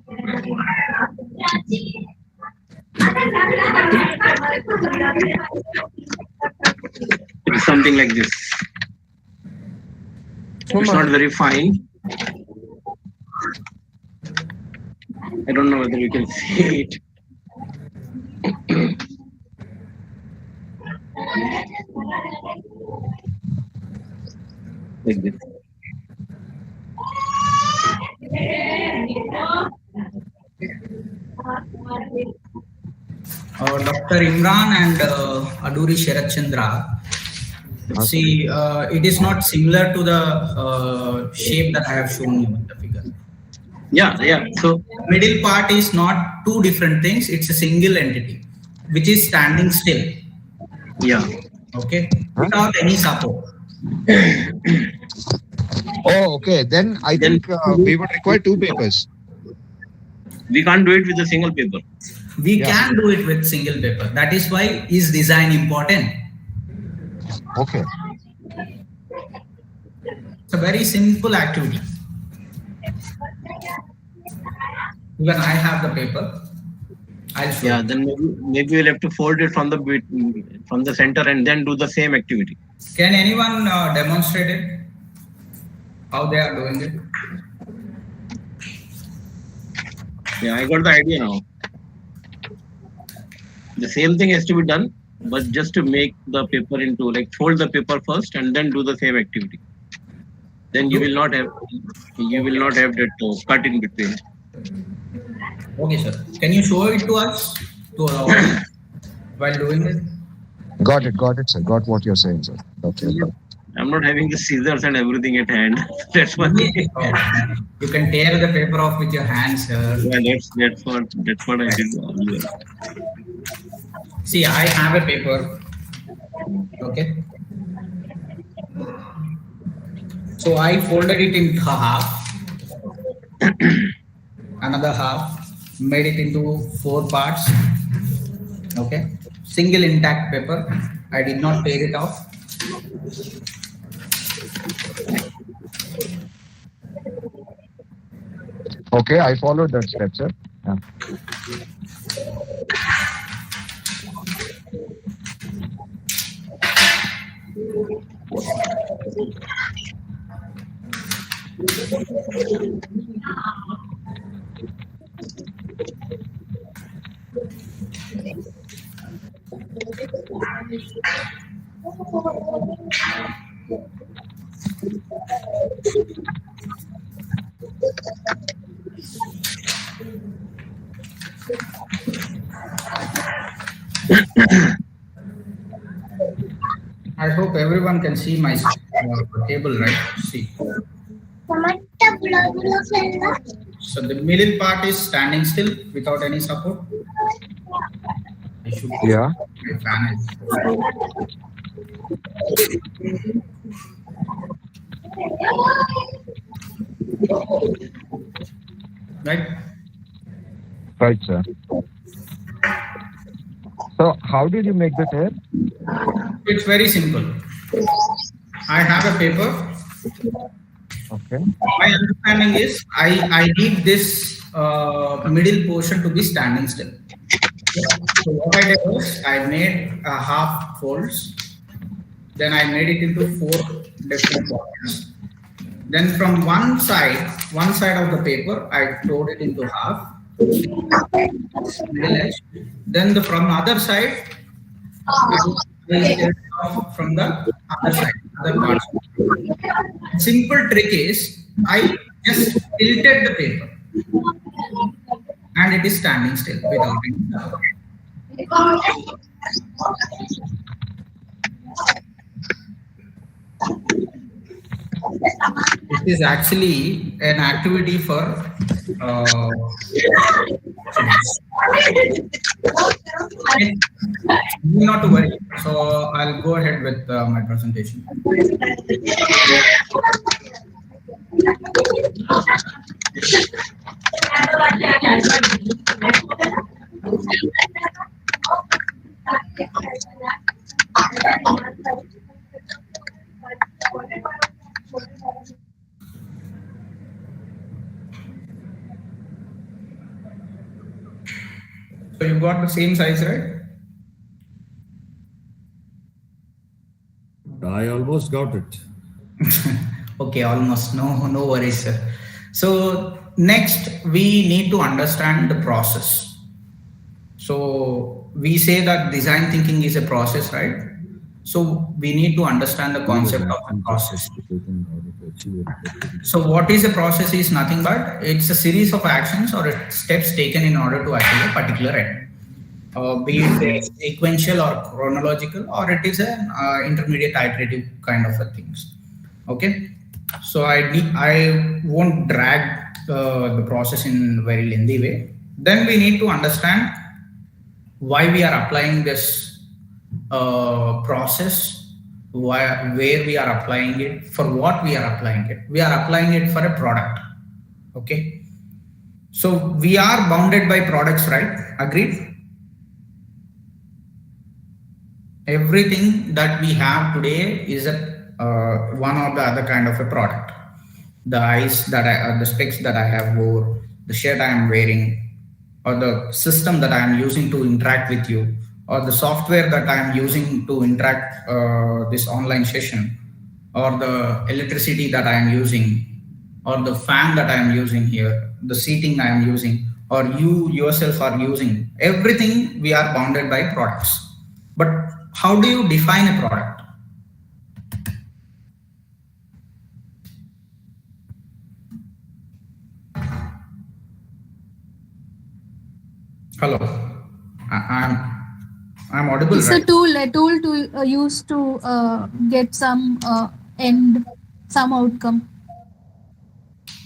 It's something like this. It's not very fine. I don't know whether you can see it. Like this. Dr. Imran and Aduri Sharat Chandra. See, it is not similar to the shape that I have shown you in the figure. Yeah. So middle part is not two different things. It's a single entity, which is standing still. Yeah. Okay. Without any support. Oh, okay. Then I think we would require two papers. We can't do it with a single paper. We can do it with single paper. That is why is design important. Okay. It's a very simple activity. Even I have the paper. I'll show. Yeah, then maybe we'll have to fold it from the center and then do the same activity. Can anyone demonstrate it? How they are doing it? Yeah, I got the idea now. The same thing has to be done, but just to make the paper into fold the paper first and then do the same activity. Then you will not have that cut in between. Okay, sir. Can you show it to us while doing it? Got it, sir. Got what you're saying, sir. Okay. I'm not having the scissors and everything at hand. That's why. You can tear the paper off with your hands, sir. Yeah, that's what I did earlier. See, I have a paper. Okay. So I folded it in half. Another half. Made it into 4 parts. Okay. Single intact paper. I did not tear it off. Okay, I followed that step, sir. Yeah. I hope everyone can see my table, right? See. So the middle part is standing still without any support. Yeah. Right? Right, sir. So how did you make the tear? It's very simple. I have a paper. Okay. My understanding is I need this middle portion to be standing still. So what I did was I made a half folds. Then I made it into 4 different portions. Then from one side of the paper, I tore it into half. Middle edge. Then from the other side, I tear it off from the other side, other parts. Simple trick is I just tilted the paper and it is standing still without any support. It is actually an activity for not to worry. So I'll go ahead with my presentation. So you've got the same size, right? I almost got it. Okay, almost. No worries, sir. So next we need to understand the process. So we say that design thinking is a process, right? So we need to understand the concept of the process. So what is a process is nothing but it's a series of actions or steps taken in order to achieve a particular end. Be it sequential or chronological, or it is an intermediate iterative kind of a things. Okay, so I won't drag the process in a very lengthy way. Then we need to understand why we are applying this process, where we are applying it, for what we are applying it. We are applying it for a product. Okay, so we are bounded by products, right? Agreed? Everything that we have today is one or the other kind of a product. The eyes that the specs that I have wore, the shirt I am wearing, or the system that I am using to interact with you, or the software that I am using to interact this online session, or the electricity that I am using, or the fan that I am using here, the seating I am using, or you yourself are using. Everything we are bounded by products. But how do you define a product? Hello, I'm audible. It's right? a tool to use to get some end, some outcome.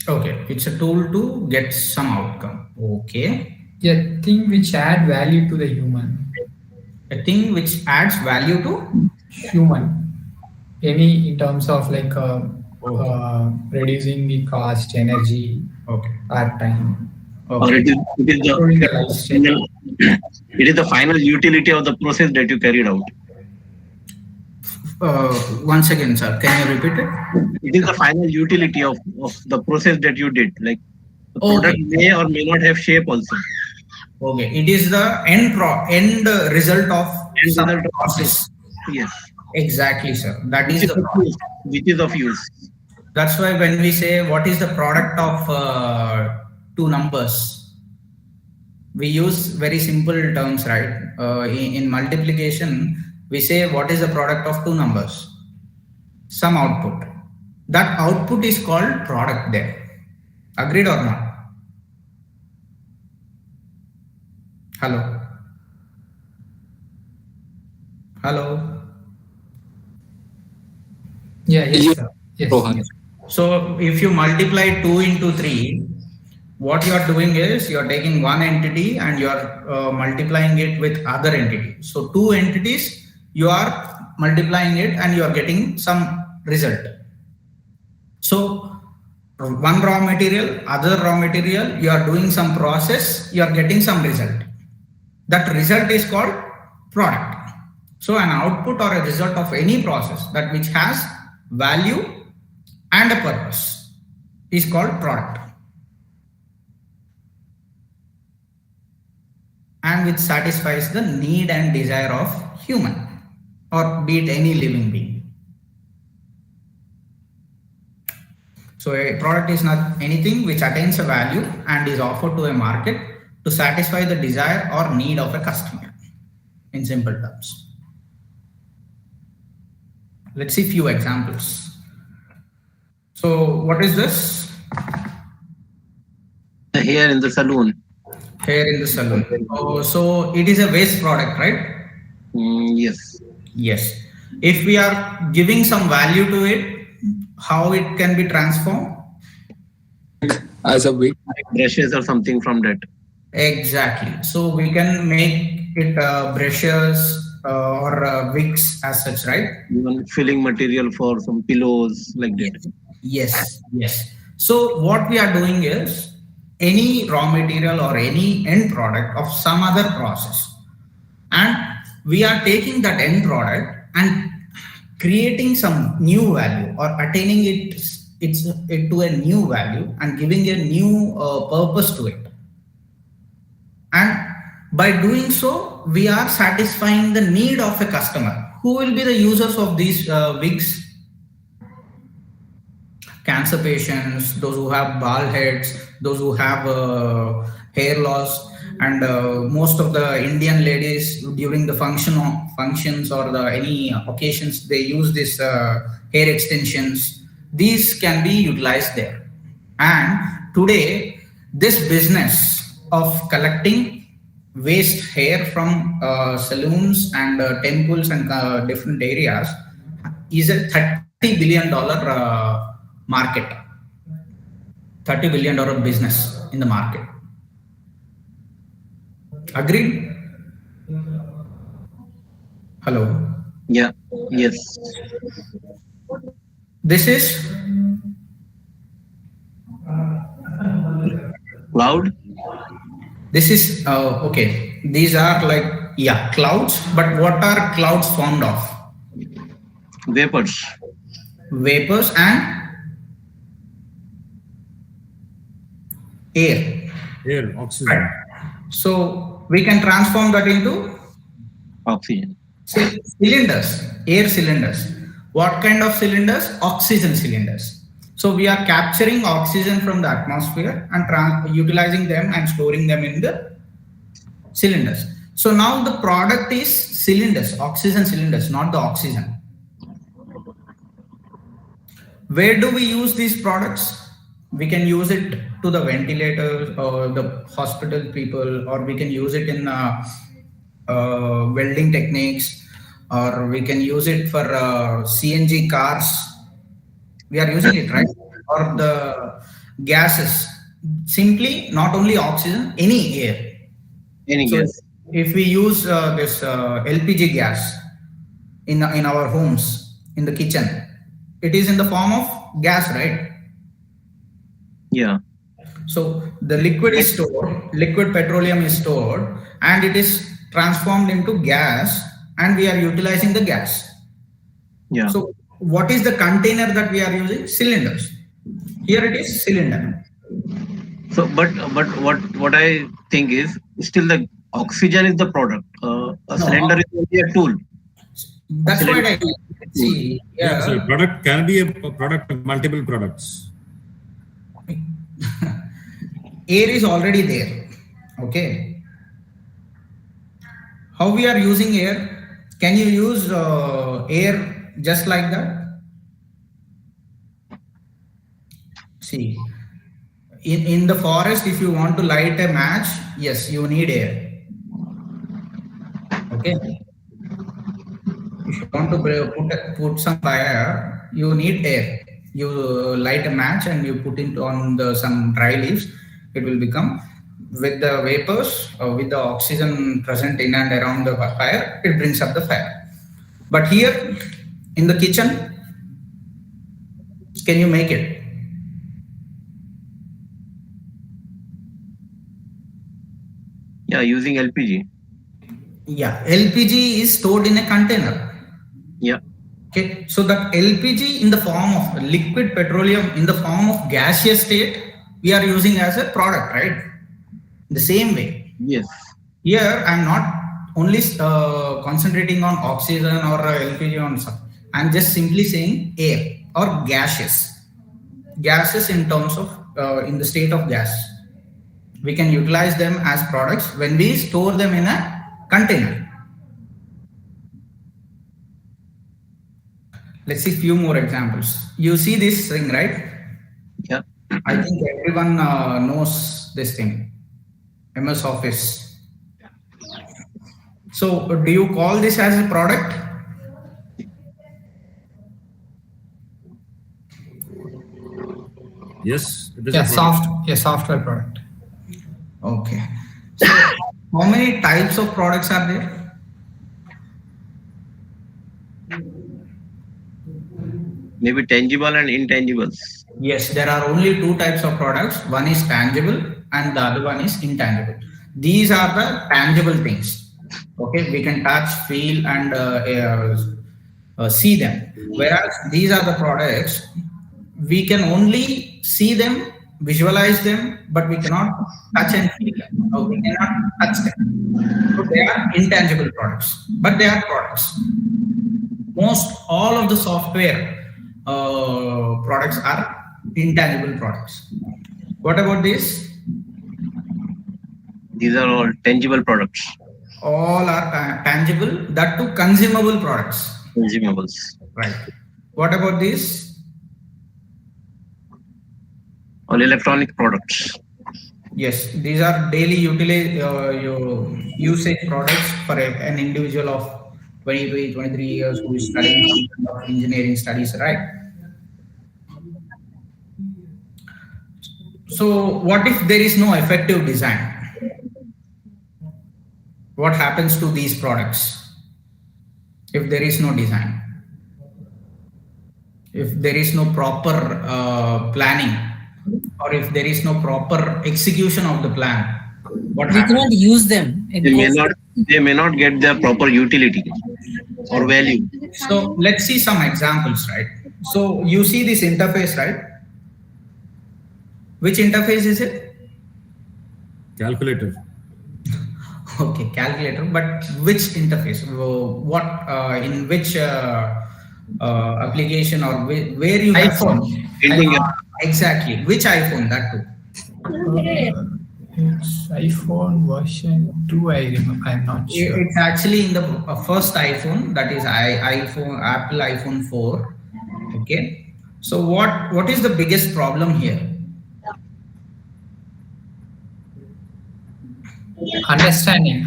Okay, it's a tool to get some outcome. Okay. A thing which add value to the human. A thing which adds value to human. Any in terms of like reducing the cost, energy, or time. Or it is the final utility of the process that you carried out. Once again, sir, can you repeat it? It is the final utility of the process that you did. Like the product may or may not have shape also. Okay, it is the end result of some process. Yes, exactly, sir. That is the which is of use. That's why when we say what is the product of two numbers, we use very simple terms, right? In multiplication, we say what is the product of two numbers? Some output. That output is called product there. Agreed or not? Hello? Hello? Yes, sir. Yes, Rohan. yes. So if you multiply 2 into 3, what you are doing is you are taking one entity and you are multiplying it with other entity. So two entities, you are multiplying it and you are getting some result. So one raw material, other raw material, you are doing some process, you are getting some result. That result is called product. So an output or a result of any process that which has value and a purpose is called product. And which satisfies the need and desire of human or be it any living being. So a product is not anything which attains a value and is offered to a market to satisfy the desire or need of a customer, in simple terms. Let's see few examples. So what is this? The hair in the salon. Hair in the salon. Oh, so it is a waste product, right? Yes. Yes. If we are giving some value to it, how it can be transformed? As a wig. Brushes or something from that. Exactly. So we can make it brushes or wigs as such, right? Even filling material for some pillows like that. Yes, yes. So what we are doing is any raw material or any end product of some other process, and we are taking that end product and creating some new value or attaining it to a new value and giving a new purpose to it. And by doing so, we are satisfying the need of a customer. Who will be the users of these wigs? Cancer patients, those who have bald heads, those who have hair loss, and most of the Indian ladies during the functions or any occasions, they use this hair extensions. These can be utilized there. And today, this business of collecting waste hair from saloons and temples and different areas is a $30 billion market. $30 billion business in the market. Agreed? Hello? Yeah, yes. This is cloud. This is okay. These are like, yeah, clouds. But what are clouds formed of? Vapors. Vapors and air. Air, oxygen. Right. So we can transform that into oxygen. Cylinders, air cylinders. What kind of cylinders? Oxygen cylinders. So we are capturing oxygen from the atmosphere and utilizing them and storing them in the cylinders. So now the product is cylinders, oxygen cylinders, not the oxygen. Where do we use these products? We can use it to the ventilators or the hospital people, or we can use it in welding techniques, or we can use it for CNG cars. We are using it, right? Or the gases. Simply, not only oxygen, any air. Any gas. If we use this LPG gas in our homes, in the kitchen, it is in the form of gas, right? Yeah. So the liquid is stored, liquid petroleum is stored, and it is transformed into gas, and we are utilizing the gas. Yeah. So what is the container that we are using? Cylinders. Here it is cylinder. So, but what I think is still the oxygen is the product. A cylinder is only a tool. That's what I see. Yeah. So product can be a product of multiple products. Air is already there. Okay. How we are using air? Can you use air just like that? See, in the forest, if you want to light a match, yes, you need air. Okay. If you want to put some fire, you need air. You light a match and you put it on some dry leaves. It will become, with the vapors or with the oxygen present in and around the fire, it brings up the fire. But here in the kitchen, can you make it? Yeah, using LPG. Yeah, LPG is stored in a container. Yeah. Okay, so that LPG in the form of liquid petroleum, in the form of gaseous state, we are using as a product, right? The same way. Yes. Here, I'm not only concentrating on oxygen or LPG on something. I'm just simply saying air or gases. Gases in terms of, in the state of gas. We can utilize them as products when we store them in a container. Let's see few more examples. You see this thing, right? Yeah. I think everyone knows this thing. MS Office. So do you call this as a product? Yes. It is Yeah, a software product. Okay. So how many types of products are there? Maybe tangible and intangibles. Yes, there are only two types of products. One is tangible and the other one is intangible. These are the tangible things. Okay, we can touch, feel, and see them. Whereas these are the products, we can only see them, visualize them, but we cannot touch and feel them, or we cannot touch them. So they are intangible products, but they are products. All of the software products are intangible products. What about this? These are all tangible products. All are tangible, that too consumable products. Consumables. Right. What about this? All electronic products. Yes, these are daily usage products for an individual of 23 years who is studying some kind of engineering studies, right? So what if there is no effective design? What happens to these products if there is no design? If there is no proper planning, or if there is no proper execution of the plan, what we happens? cannot use them. They may not get their proper utility or value. So let's see some examples, right? So you see this interface, right? Which interface is it? Calculator. Okay, calculator. But which interface? What in which application, or where you have iPhone. Exactly. Which iPhone? That too. It's iPhone version 2. I remember. I'm not sure. It's actually in the first iPhone. That is Apple iPhone 4. Okay. So what is the biggest problem here? Understanding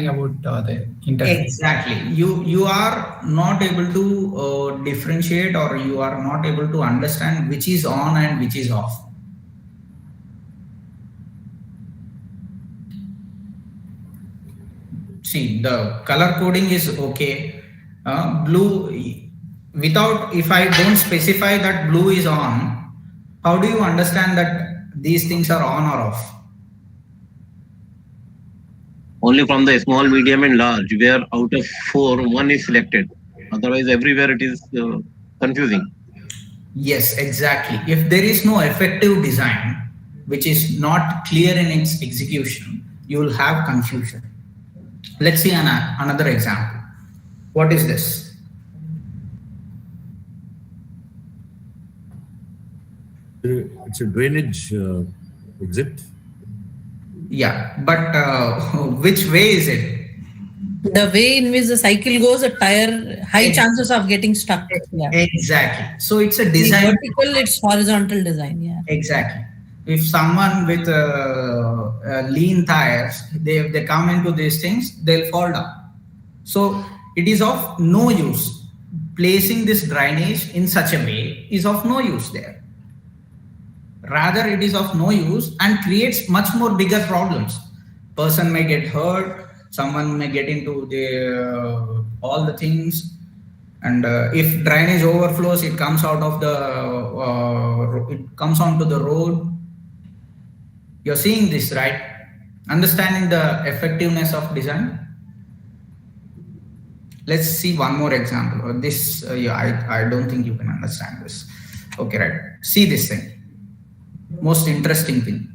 about the interface. Exactly. You are not able to differentiate, or you are not able to understand which is on and which is off. See, the color coding is okay. Blue, if I don't specify that blue is on, how do you understand that these things are on or off? Only from the small, medium, and large, where out of 4, 1 is selected. Otherwise, everywhere it is confusing. Yes, exactly. If there is no effective design, which is not clear in its execution, you will have confusion. Let's see another example. What is this? It's a drainage exit. Yeah, but which way is it? The way in which the cycle goes, a tire, high chances of getting stuck. Yeah. Exactly. So it's a design. Vertical, it's horizontal design. Yeah. Exactly. If someone with lean tires, they come into these things, they'll fall down. So it is of no use. Placing this drainage in such a way is of no use there. Rather, it is of no use and creates much more bigger problems. Person may get hurt, someone may get into all the things, and if drainage overflows, it comes out of it comes onto the road. You're seeing this, right? Understanding the effectiveness of design. Let's see one more example. This, I don't think you can understand this. Okay, right. See this thing. Most interesting thing.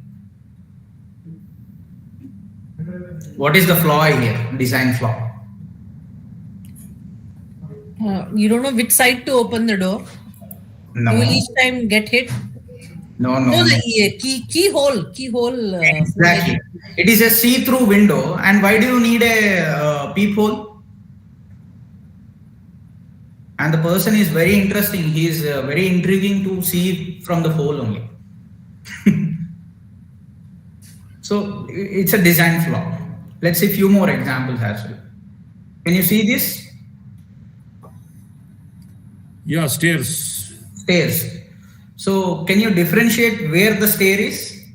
What is the flaw here? Design flaw. You don't know which side to open the door. No. You will each time get hit. No. The keyhole. Exactly. It is a see-through window, and why do you need a peephole? And the person is very interesting. He is very intriguing to see from the hole only. So it's a design flaw. Let's see a few more examples as well. Can you see this? Yeah, stairs. Stairs. So can you differentiate where the stair is?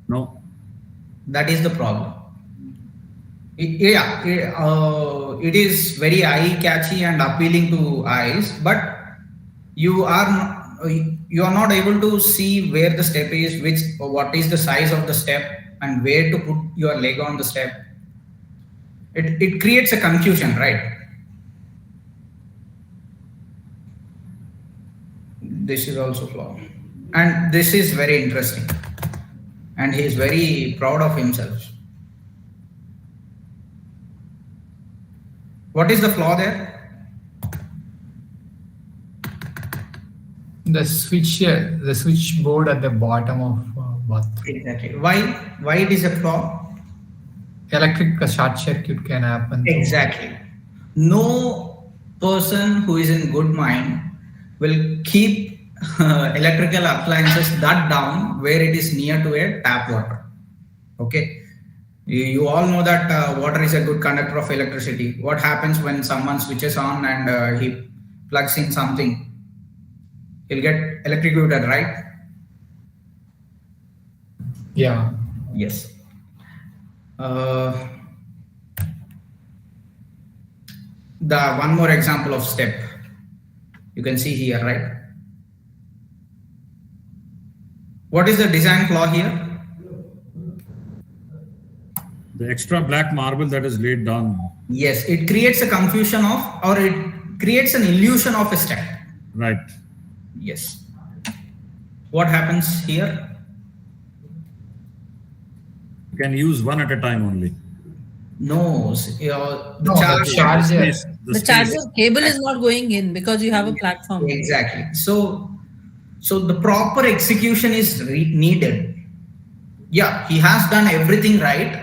No. That is the problem. It is very eye-catchy and appealing to eyes, but you are not able to see where the step is, what is the size of the step, and where to put your leg on the step. It creates a confusion, right? This is also flawed. And this is very interesting. And he is very proud of himself. What is the flaw there? The switchboard at the bottom of bathroom. Exactly. Why it is a flaw? Electric short circuit can happen. Exactly. No person who is in good mind will keep electrical appliances that down where it is near to a tap water. Okay. You all know that water is a good conductor of electricity. What happens when someone switches on and he plugs in something? He'll get electrocuted, right? Yeah. Yes. The one more example of step. You can see here, right? What is the design flaw here? The extra black marble that is laid down. Yes, it creates a confusion of, or it creates an illusion of a step. Right. Yes. What happens here? You can use one at a time only. No, The charger cable is not going in because you have a platform. Exactly. So the proper execution is needed. Yeah, he has done everything right,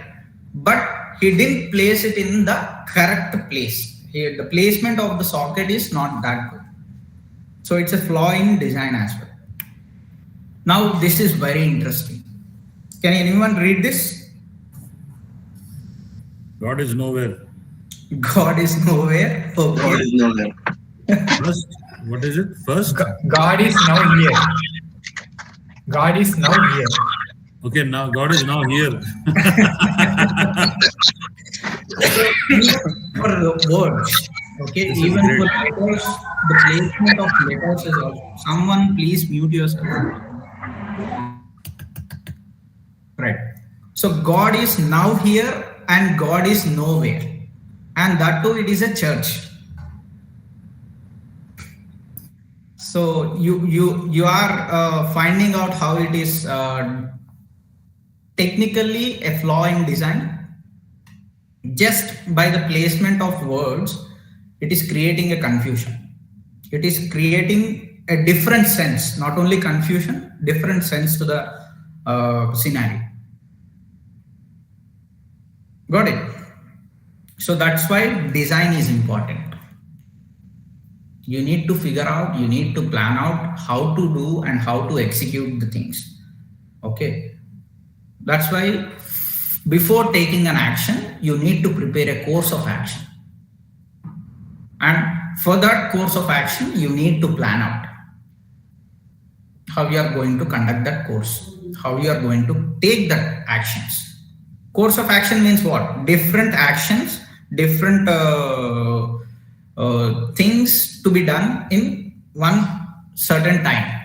but he didn't place it in the correct place. The placement of the socket is not that good. So it's a flaw in design as well. Now this is very interesting. Can anyone read this? God is nowhere. God is nowhere. Okay. God is nowhere. First, what is it? First? God is now here. God is now here. Okay, now God is now here. For words, okay, This even for great. letters, the placement of letters is also. Someone please mute yourself. Right. So God is now here and God is nowhere, and that too it is a church. So you are finding out how it is technically a flaw in design. Just by the placement of words, it is creating a confusion. It is creating a different sense, not only confusion, different sense to the scenario. Got it? So that's why design is important. You need to figure out, you need to plan out how to do and how to execute the things. Okay. That's why before taking an action, you need to prepare a course of action. And for that course of action, you need to plan out how you are going to conduct that course, how you are going to take that actions. Course of action means what? Different actions, different things to be done in one certain time,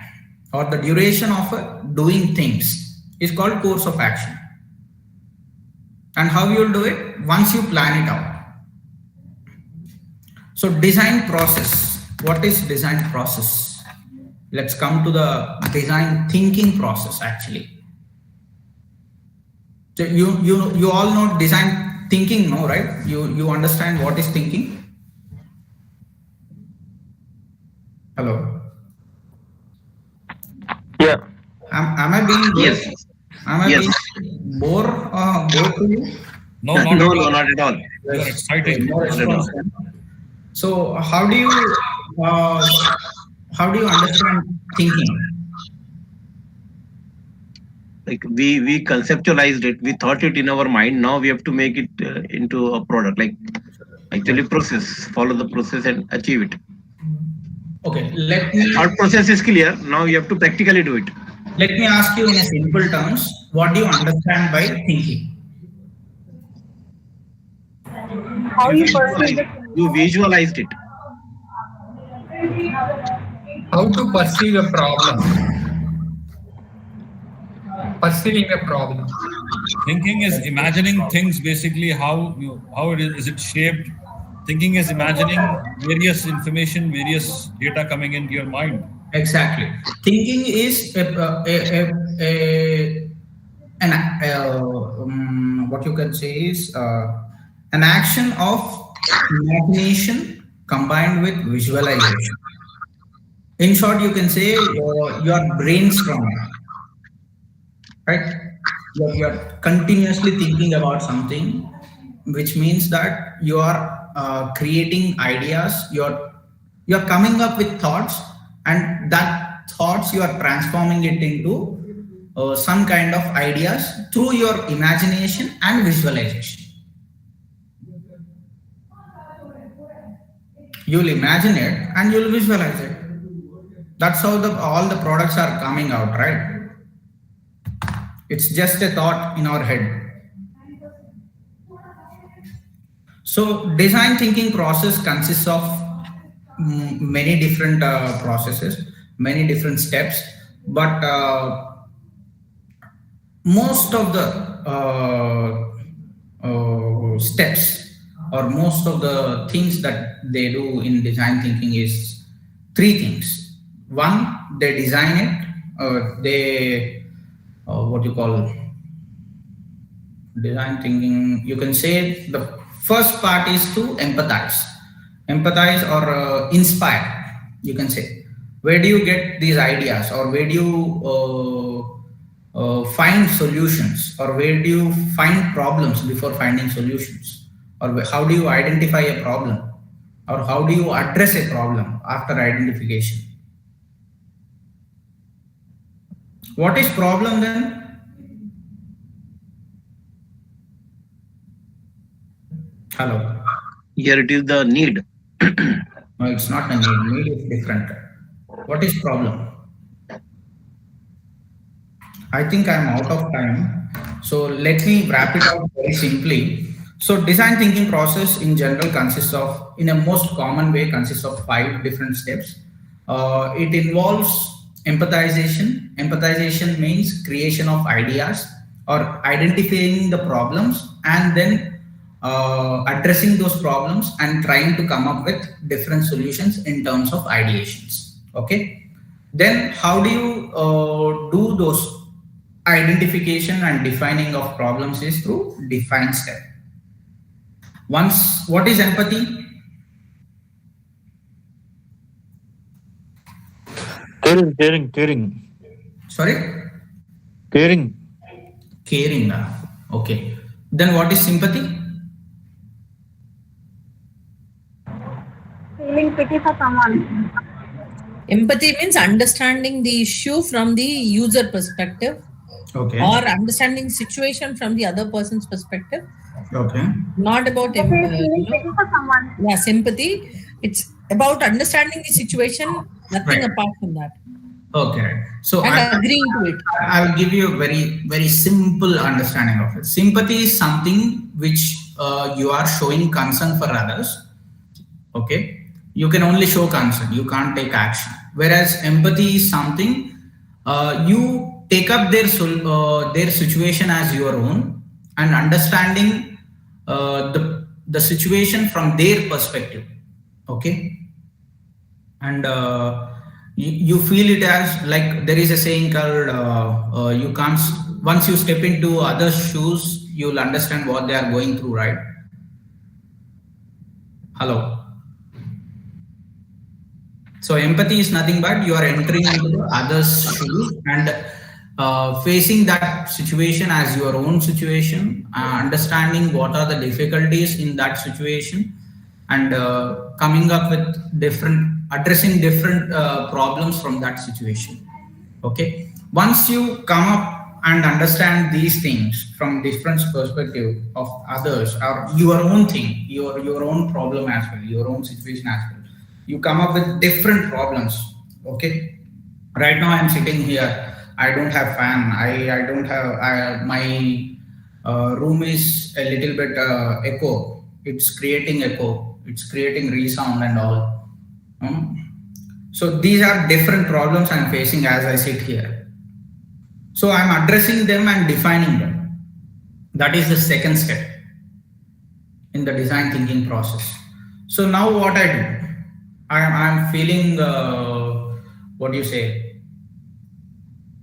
or the duration of doing things is called course of action. And how you will do it? Once you plan it out. So design process. What is design process? Let's come to the design thinking process actually. So you all know design thinking, no, right? You understand what is thinking? Hello. Yeah. Am I being Yes. Am I Yes. being bore to you? No, No, not at all. You're exciting. Not at all. So how do you understand thinking? Like we conceptualized it, we thought it in our mind. Now we have to make it into a product. Like actually process, follow the process and achieve it. Okay, let me. Our process is clear. Now you have to practically do it. Let me ask you in a simple terms, what do you understand by thinking? How you perceive it. You visualized it. How to perceive a problem. Perceiving a problem. Thinking is imagining things, basically how it is it shaped. Thinking is imagining various information, various data coming into your mind. Exactly. Thinking is what you can say is an action of imagination combined with visualization. In short, you can say your brainstorm, right? You're continuously thinking about something, which means that you are creating ideas. You're coming up with thoughts, and that thoughts you are transforming it into some kind of ideas through your imagination and visualization. You'll imagine it and you'll visualize it. That's how all the products are coming out, right? It's just a thought in our head. So design thinking process consists of many different processes, many different steps, but most of the steps or most of the things that they do in design thinking is three things. One, they design it, what you call design thinking. You can say the first part is to empathize or inspire. You can say, where do you get these ideas, or where do you find solutions, or where do you find problems before finding solutions, or how do you identify a problem, or how do you address a problem after identification? What is problem then? Hello. Here it is the need. No, it's not a need. Need is different. What is problem? I think I'm out of time. So let me wrap it up very simply. So design thinking process in general consists of, in a most common way, consists of 5 different steps. It involves empathization. Empathization means creation of ideas or identifying the problems and then addressing those problems and trying to come up with different solutions in terms of ideations. Okay. Then how do you do those identification and defining of problems is through define step. Once, what is empathy? Caring. Sorry? Caring. Okay. Then what is sympathy? Feeling pity for someone. Empathy means understanding the issue from the user perspective. Okay. Or understanding situation from the other person's perspective. Okay. Not about Feeling pity for someone. Yeah, sympathy. It's about understanding the situation, nothing apart from that. Okay. So and agreeing to it. I will give you a very, very simple understanding of it. Sympathy is something which you are showing concern for others. Okay. You can only show concern. You can't take action. Whereas empathy is something you take up their situation as your own and understanding the situation from their perspective. Okay. And you feel it as, like, there is a saying called you can't, once you step into others' shoes, you'll understand what they are going through, right? Hello. So empathy is nothing but you are entering into others' shoes and facing that situation as your own situation, understanding what are the difficulties in that situation, and coming up with addressing different problems from that situation. Okay. Once you come up and understand these things from different perspective of others or your own thing, your own problem as well, your own situation as well, you come up with different problems. Okay. Right now I'm sitting here. I don't have fan. I don't have, my room is a little bit echo. It's creating echo. It's creating resound and all. So these are different problems I'm facing as I sit here. So I'm addressing them and defining them. That is the second step in the design thinking process. So now what I do, I'm feeling, what do you say,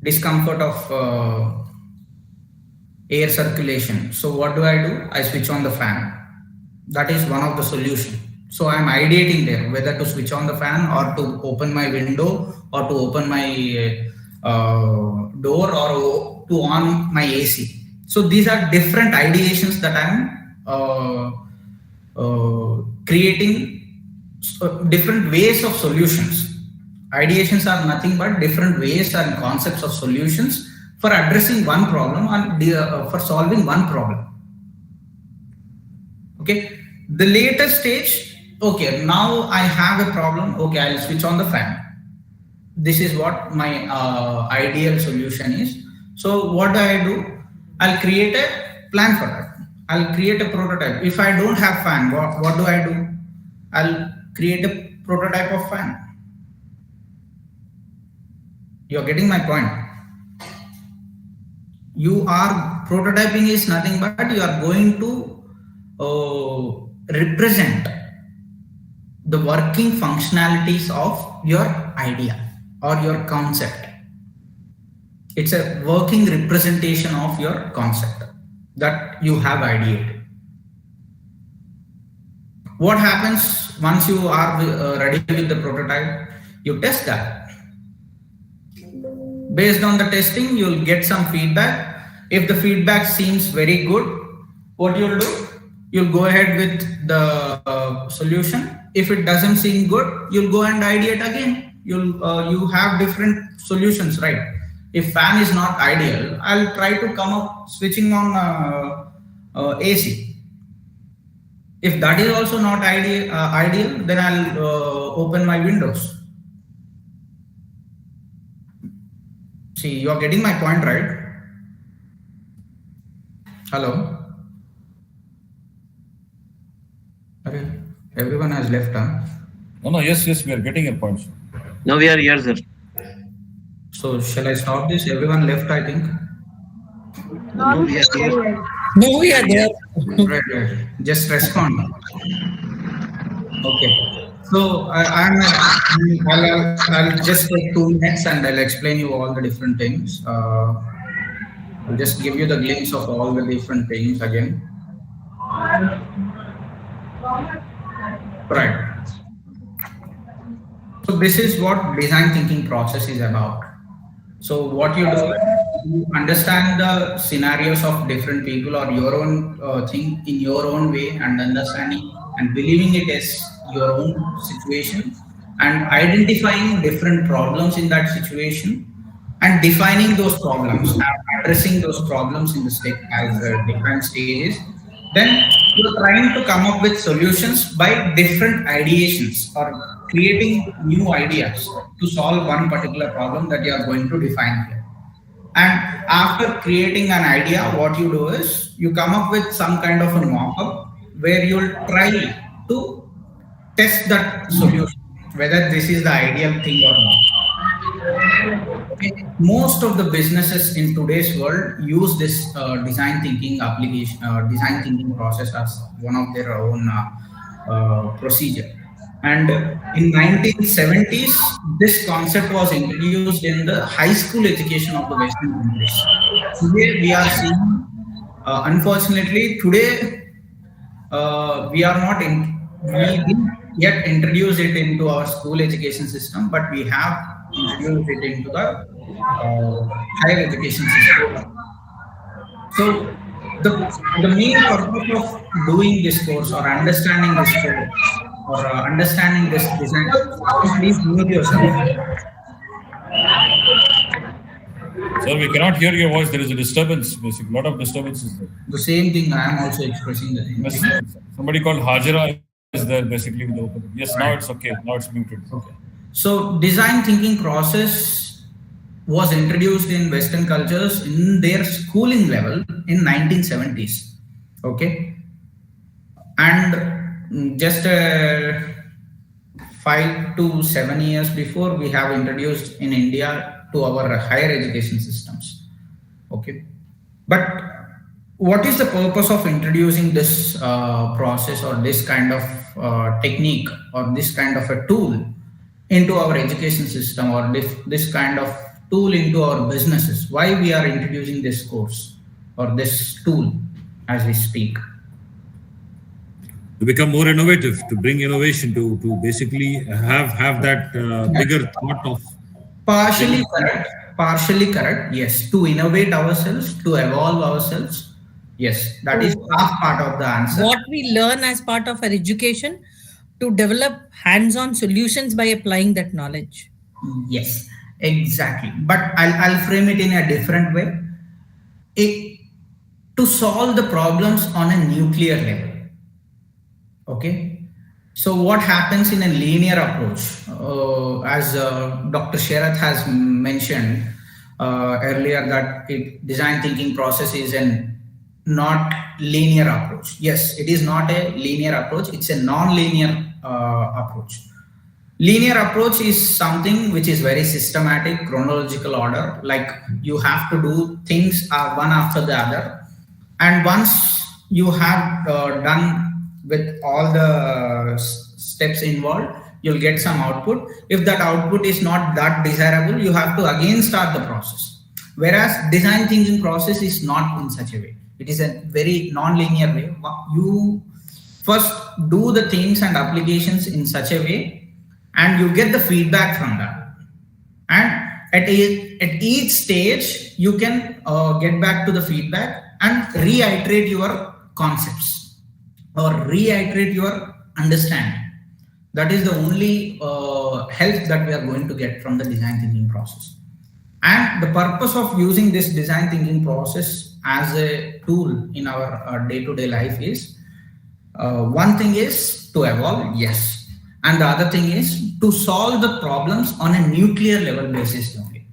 discomfort of air circulation. So what do? I switch on the fan. That is one of the solutions. So I'm ideating there whether to switch on the fan or to open my window or to open my door or to on my AC. So these are different ideations that I'm creating different ways of solutions. Ideations are nothing but different ways and concepts of solutions for addressing one problem and for solving one problem. Okay, the later stage, okay, now I have a problem, okay, I'll switch on the fan. This is what my ideal solution is. So what do? I'll create a plan for that. I'll create a prototype. If I don't have fan, what do? I'll create a prototype of fan. You're getting my point. You are prototyping is nothing but you are going to represent the working functionalities of your idea or your concept. It's a working representation of your concept that you have ideated. What happens once you are ready with the prototype? You test that. Based on the testing, you'll get some feedback. If the feedback seems very good, what you'll do? You'll go ahead with the solution. If it doesn't seem good, you'll go and ideate again. You have different solutions, right? If fan is not ideal, I'll try to come up switching on AC. If that is also not ideal, then I'll open my windows. See, you are getting my point, right? Hello? Okay. Everyone has left, huh? No, yes, we are getting your points. Now we are here, sir. So, shall I stop this? Everyone left, I think. No, we are here. No, we are there. Right. Just respond. Okay. So I'll just take 2 minutes and I'll explain you all the different things. I'll just give you the glimpse of all the different things again. Right. So this is what design thinking process is about. So what you do, you understand the scenarios of different people or your own thing in your own way and understanding and believing it as your own situation and identifying different problems in that situation and defining those problems and addressing those problems in the different stages. Then you're trying to come up with solutions by different ideations or creating new ideas to solve one particular problem that you are going to define here. And after creating an idea, what you do is you come up with some kind of a mock-up where you'll try to test that solution, whether this is the ideal thing or not. Okay. Most of the businesses in today's world use this design thinking application, design thinking process as one of their own procedure. And in 1970s, this concept was introduced in the high school education of the Western countries. Today we are seeing, unfortunately, today we are not we didn't yet introduce it into our school education system, but we have introduced it into the higher education system. So the main purpose of doing this course or understanding this course or understanding this design, please mute yourself. Sir, we cannot hear your voice. There is a disturbance, basically. A lot of disturbances there. The same thing I am also expressing the same thing. Somebody called Hajira is there basically with the open. Yes, right. Now it's okay. Now it's muted. Okay. So design thinking process was introduced in Western cultures in their schooling level in 1970s. Okay. And just 5 to 7 years before, we have introduced in India to our higher education systems. Okay. But what is the purpose of introducing this process or this kind of technique or this kind of a tool into our education system or this kind of tool into our businesses? Why we are introducing this course or this tool as we speak? to become more innovative, to bring innovation, to basically have that bigger thought of. Partially correct. Partially correct. Yes. To innovate ourselves, to evolve ourselves. Yes, that is half part of the answer. What we learn as part of our education to develop hands-on solutions by applying that knowledge. Yes, exactly. But I'll frame it in a different way. To solve the problems on a nuclear level. Okay. So what happens in a linear approach, as Dr. Sherath has mentioned earlier, that design thinking process is an not linear approach. Yes, it is not a linear approach. It's a non-linear approach. Linear approach is something which is very systematic, chronological order. Like you have to do things one after the other. And once you have done with all the steps involved, you'll get some output. If that output is not that desirable, you have to again start the process. Whereas design thinking process is not in such a way. It is a very non-linear way. You first do the things and applications in such a way, and you get the feedback from that. And at each stage, you can get back to the feedback and reiterate your concepts or reiterate your understanding. That is the only help that we are going to get from the design thinking process. And the purpose of using this design thinking process as a tool in our day-to-day life is, one thing is to evolve, yes. And the other thing is to solve the problems on a nuclear level basis only.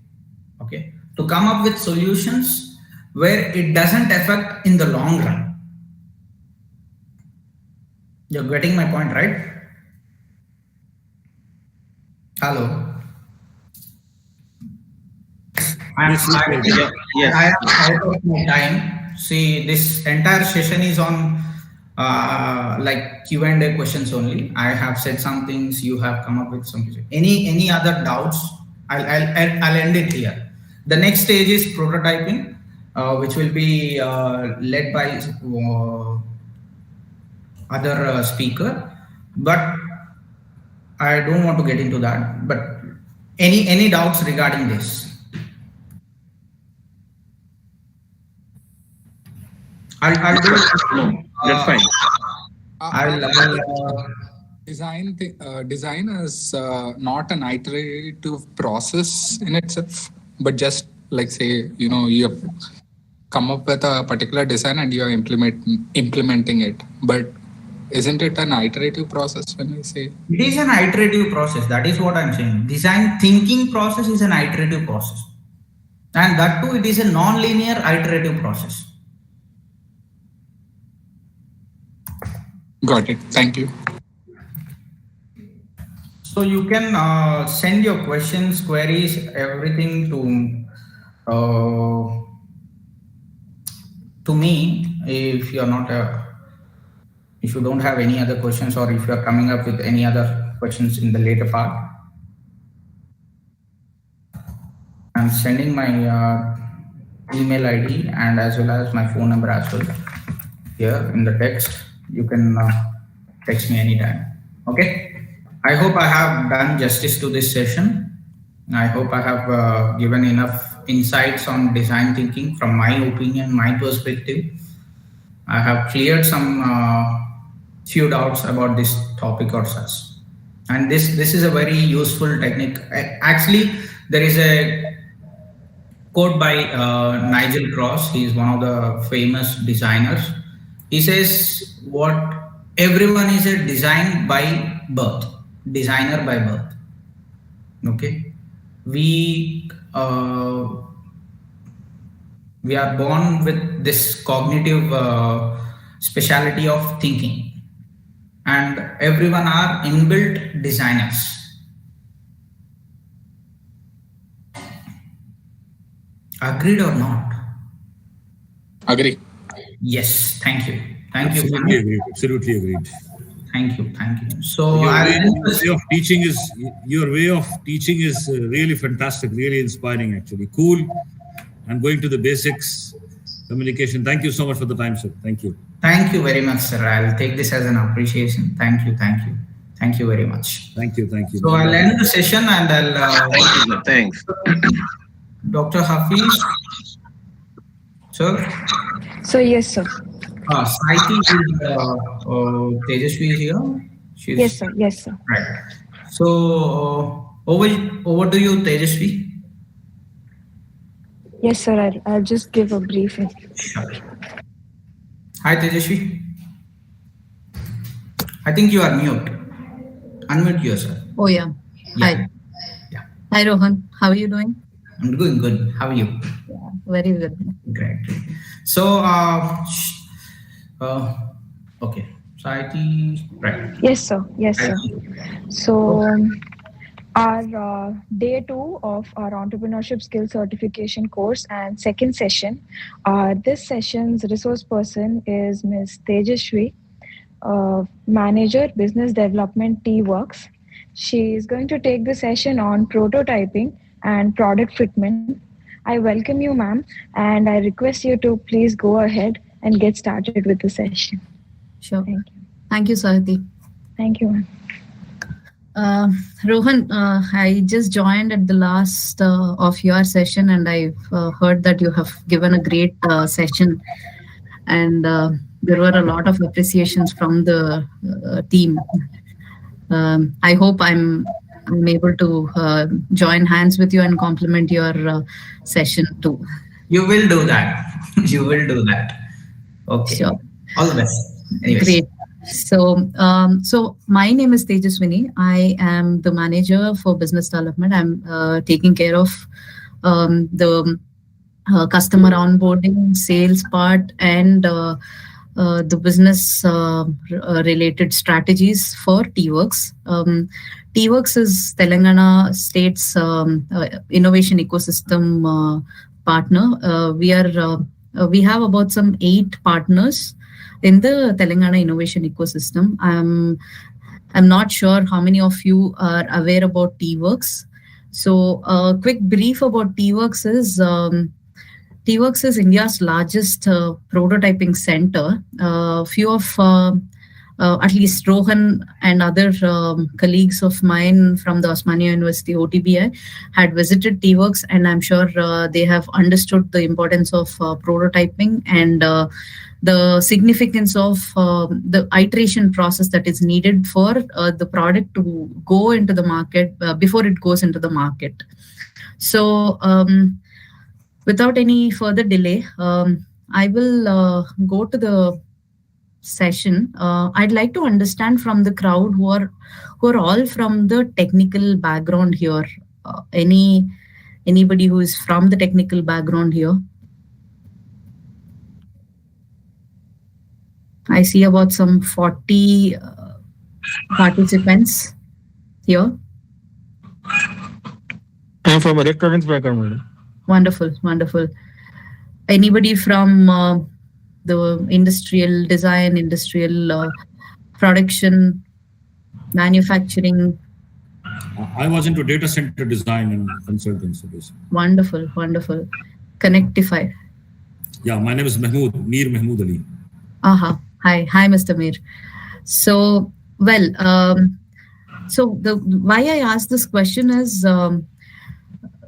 Okay. To come up with solutions where it doesn't affect in the long run. You're getting my point, right? Hello. I am out of my time. See, this entire session is on like Q&A questions only. I have said some things, you have come up with some. Any other doubts? I'll end it here. The next stage is prototyping, which will be led by other speaker, but I don't want to get into that. But any doubts regarding this? I'll do it. No, that's fine. Design is not an iterative process in itself, but just like say, you have come up with a particular design and you are implementing it. But isn't it an iterative process when we say? It is an iterative process. That is what I'm saying. Design thinking process is an iterative process. And that too, it is a non-linear iterative process. Got it. Thank you. So you can send your questions, queries, everything to me if you're not if you don't have any other questions, or if you're coming up with any other questions in the later part. I'm sending my email ID and as well as my phone number as well here in the text. You can text me anytime. Okay. I hope I have done justice to this session. I hope I have given enough insights on design thinking from my opinion, my perspective. I have cleared some few doubts about this topic or such. And this is a very useful technique. Actually, there is a quote by Nigel Cross. He is one of the famous designers. He says, everyone is a designer by birth. Okay, we are born with this cognitive speciality of thinking, and everyone are inbuilt designers. Agreed or not? Agree. Yes, thank you. Thank you. Absolutely agreed. Absolutely agreed. Thank you. So your way of teaching is really fantastic, really inspiring, actually. Cool, and going to the basics, communication. Thank you so much for the time, sir. Thank you. Thank you very much, sir. I'll take this as an appreciation. Thank you. Thank you very much. Thank you. So I'll end the session and I'll... Thanks. Dr. Hafiz, sir? So yes, sir. Saiti is Tejaswi is here? Yes, sir. Right. So over to you, Tejaswi. Yes, sir. I'll just give a briefing. Sure. Hi, Tejaswi. I think you are mute. Unmute yourself. Oh, yeah. Hi. Yeah. Hi, Rohan. How are you doing? I'm doing good. How are you? Yeah, very good. Great. So, okay. Saiti, right. Yes, sir. So, our day 2 of our entrepreneurship skill certification course and second session. This session's resource person is Ms. Tejaswini, Manager Business Development T-Works. She is going to take the session on prototyping and product fitment. I welcome you, ma'am, and I request you to please go ahead and get started with the session. Sure. Thank you, Saiti. Thank you, ma'am. Rohan, I just joined at the last of your session, and I've heard that you have given a great session, and there were a lot of appreciations from the team. I hope I'm able to join hands with you and compliment your session too. You will do that. You will do that. Okay. Sure. All the best. Anyways. Great. So my name is Tejaswini. I am the manager for business development. I'm taking care of the customer onboarding, sales part, and the business related strategies for T-Works. T-Works is Telangana State's innovation ecosystem partner. We have about some 8 partners in the Telangana innovation ecosystem. I'm not sure how many of you are aware about T-Works. So a quick brief about T-Works is T-Works is India's largest prototyping center. Few of at least Rohan and other colleagues of mine from the Osmania University OTBI had visited T-Works, and I'm sure they have understood the importance of prototyping and the significance of the iteration process that is needed for the product to go into the market before it goes into the market. So without any further delay, I will go to the session. I'd like to understand from the crowd who are all from the technical background here. Anybody who is from the technical background here? I see about some 40 participants here. I'm from electronics background, madam. Wonderful. Anybody from the industrial design, industrial production, manufacturing? I was into data center design and consultancy. Wonderful. Connectify. Yeah, my name is Mahmood Ali. Aha. Hi, Mr. Mir. So, well, why I asked this question is,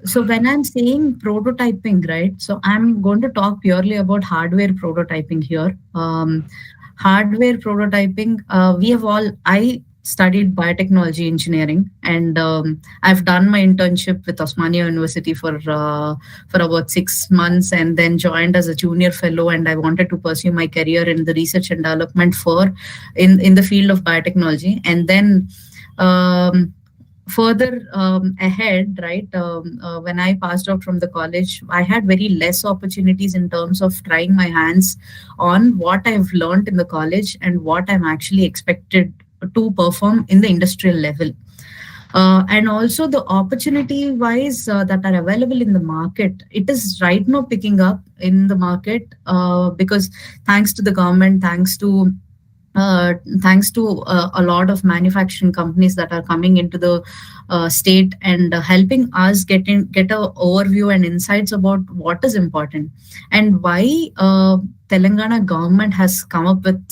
so when I'm saying prototyping, right? So I'm going to talk purely about hardware prototyping here. Hardware prototyping, I studied biotechnology engineering, and I've done my internship with Osmania University for about 6 months, and then joined as a junior fellow, and I wanted to pursue my career in the research and development in the field of biotechnology. And then further ahead, right, when I passed out from the college, I had very less opportunities in terms of trying my hands on what I've learned in the college and what I'm actually expected to perform in the industrial level. And also the opportunity wise that are available in the market, it is right now picking up in the market because thanks to the government, thanks to thanks to a lot of manufacturing companies that are coming into the state and helping us get a overview and insights about what is important and why Telangana government has come up with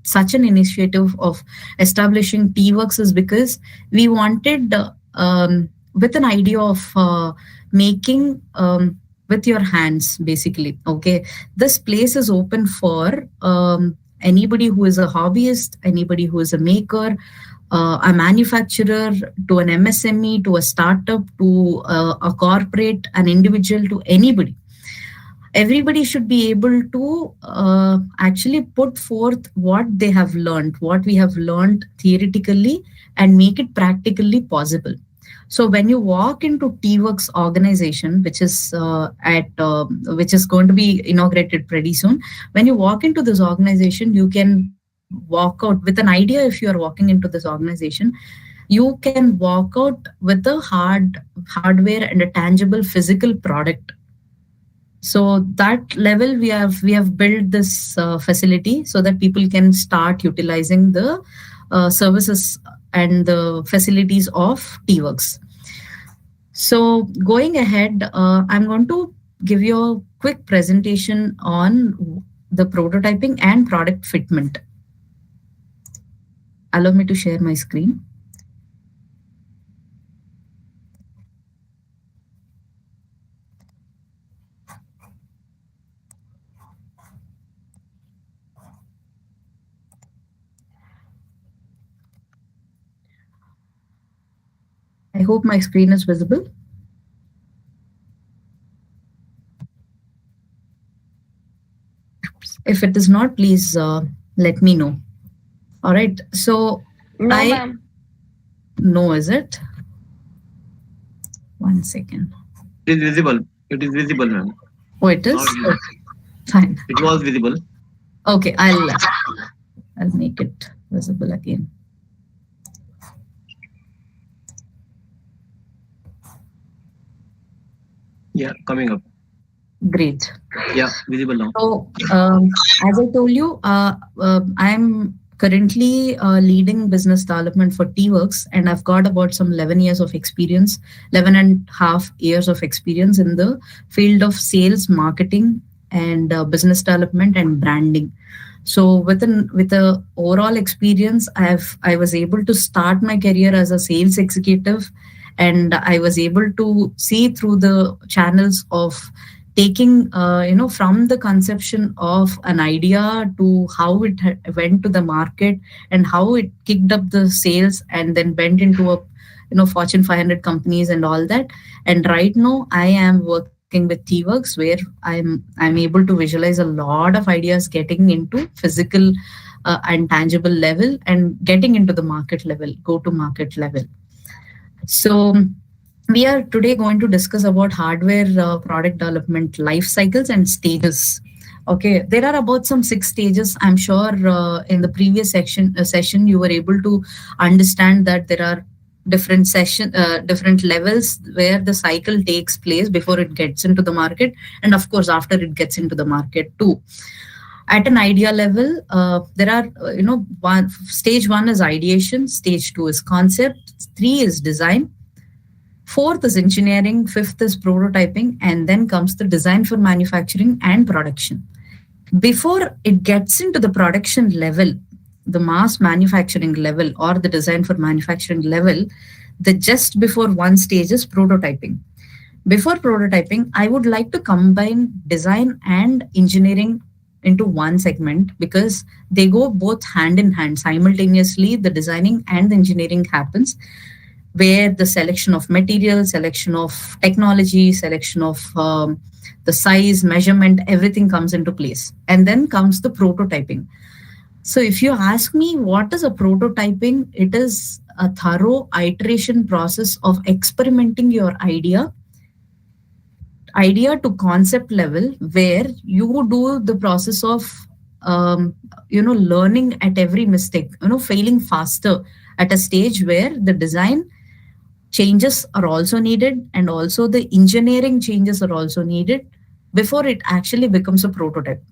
such an initiative of establishing T-Works is because we wanted with an idea of making with your hands, basically. Okay, this place is open for anybody who is a hobbyist, anybody who is a maker, a manufacturer, to an MSME, to a startup, to a corporate, an individual, to anybody. Everybody should be able to actually put forth what they have learned, what we have learned theoretically, and make it practically possible. So when you walk into T-Works organization, which is going to be inaugurated pretty soon, when you walk into this organization, you can walk out with an idea. If you are walking into this organization, you can walk out with a hardware and a tangible physical product. So that level we have built this facility so that people can start utilizing the services and the facilities of T-Works. So going ahead, I'm going to give you a quick presentation on the prototyping and product fitment. Allow me to share my screen. I hope my screen is visible. If it is not, please let me know. All right. So No, ma'am. No, is it? 1 second. It is visible. It is visible, ma'am. Oh, it is? Okay. Fine. It was visible. Okay, I'll make it visible again. Yeah, coming up. Great. Yeah, visible now. So, as I told you, I'm currently leading business development for T-Works, and I've got about some 11 years of experience, 11 and a half years of experience in the field of sales, marketing, and business development and branding. So with the overall experience, I was able to start my career as a sales executive, and I was able to see through the channels of taking from the conception of an idea to how it went to the market and how it kicked up the sales and then went into a Fortune 500 companies and all that. And right now I am working with T-Works, where I'm able to visualize a lot of ideas getting into physical and tangible level and getting into the market level, go to market level. So we are today going to discuss about hardware product development life cycles and stages. Okay, there are about some 6 stages. I'm sure in the previous session you were able to understand that there are different levels where the cycle takes place before it gets into the market, and of course after it gets into the market too. At an idea level, there are stage 1 is ideation, stage 2 is concept, 3 is design, 4th is engineering, 5th is prototyping, and then comes the design for manufacturing and production. Before it gets into the production level, the mass manufacturing level or the design for manufacturing level, the just before one stage is prototyping. Before prototyping, I would like to combine design and engineering into one segment because they go both hand in hand. Simultaneously, the designing and the engineering happens, where the selection of material, selection of technology, selection of the size, measurement, everything comes into place. And then comes the prototyping. So if you ask me what is a prototyping, it is a thorough iteration process of experimenting your idea to concept level, where you do the process of learning at every mistake, failing faster at a stage where the design changes are also needed and also the engineering changes are also needed before it actually becomes a prototype.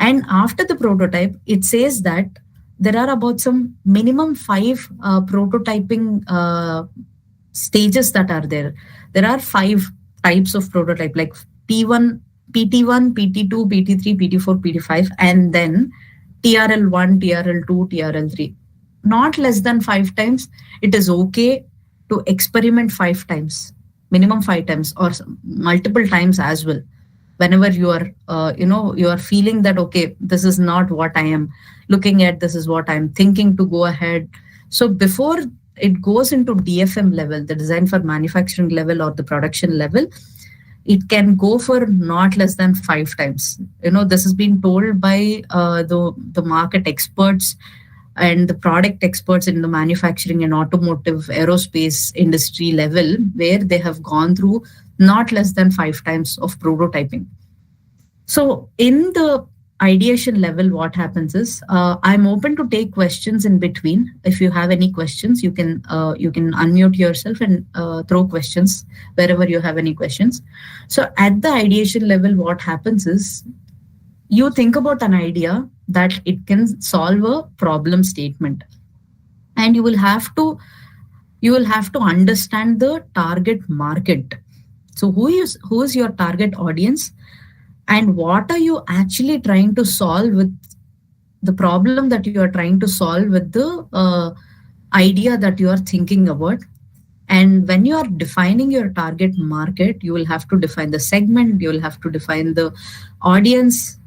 And after the prototype, it says that there are about some minimum 5 prototyping stages that are there. There are 5 types of prototype, like P1, PT1, PT2, PT3, PT4, PT5, and then TRL1, TRL2, TRL3. Not less than 5 times. It is okay to experiment 5 times, minimum 5 times, or multiple times as well. Whenever you are, you are feeling that, okay, this is not what I am looking at, this is what I'm thinking to go ahead. So before it goes into DFM level, the design for manufacturing level or the production level, it can go for not less than 5 times. This has been told by the market experts and the product experts in the manufacturing and automotive aerospace industry level, where they have gone through not less than 5 times of prototyping. So in the ideation level, what happens is, I'm open to take questions in between. If you have any questions, you can unmute yourself and throw questions wherever you have any questions. So at the ideation level, what happens is, you think about an idea that it can solve a problem statement, and you will have to understand the target market. So who is your target audience, and what are you actually trying to solve with the problem that you are trying to solve with the idea that you are thinking about. And when you are defining your target market, you will have to define the segment, you will have to define the audience,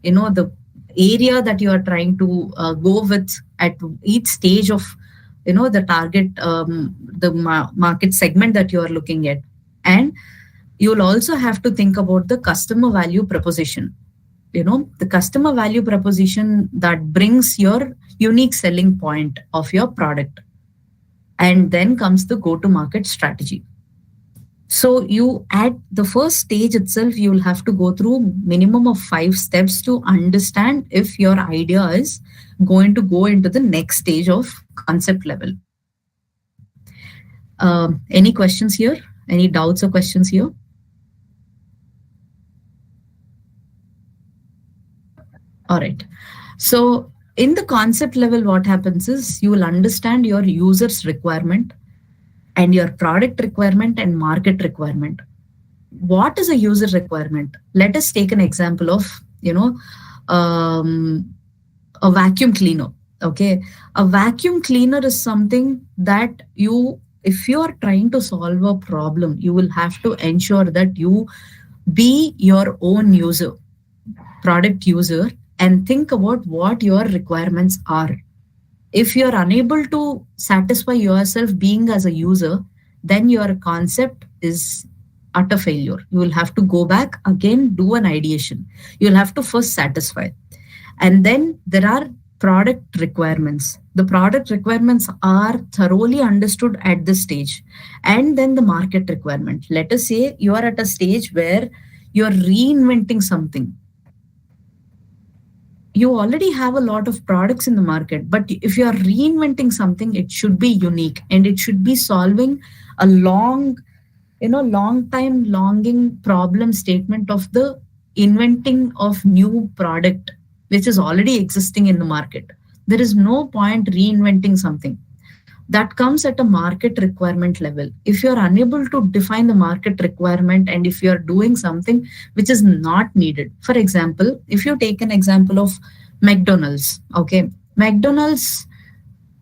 the area that you are trying to go with at each stage of, the target, the market segment that you are looking at. And you will also have to think about the customer value proposition. The customer value proposition that brings your unique selling point of your product. And then comes the go-to-market strategy. So you, at the first stage itself, you will have to go through minimum of 5 steps to understand if your idea is going to go into the next stage of concept level. Any questions here? Any doubts or questions here? All right. So in the concept level, what happens is, you will understand your user's requirement and your product requirement and market requirement. What is a user requirement? Let us take an example of, a vacuum cleaner. Okay. A vacuum cleaner is something that if you are trying to solve a problem, you will have to ensure that you be your own user, product user, and think about what your requirements are. If you're unable to satisfy yourself being as a user, then your concept is utter failure. You will have to go back again, do an ideation. You'll have to first satisfy. And then there are product requirements. The product requirements are thoroughly understood at this stage. And then the market requirement. Let us say you are at a stage where you're reinventing something. You already have a lot of products in the market, but if you are reinventing something, it should be unique and it should be solving a long time longing problem statement of the inventing of new product, which is already existing in the market. There is no point reinventing something. That comes at a market requirement level. If you're unable to define the market requirement and if you're doing something which is not needed. For example, if you take an example of McDonald's, okay, McDonald's,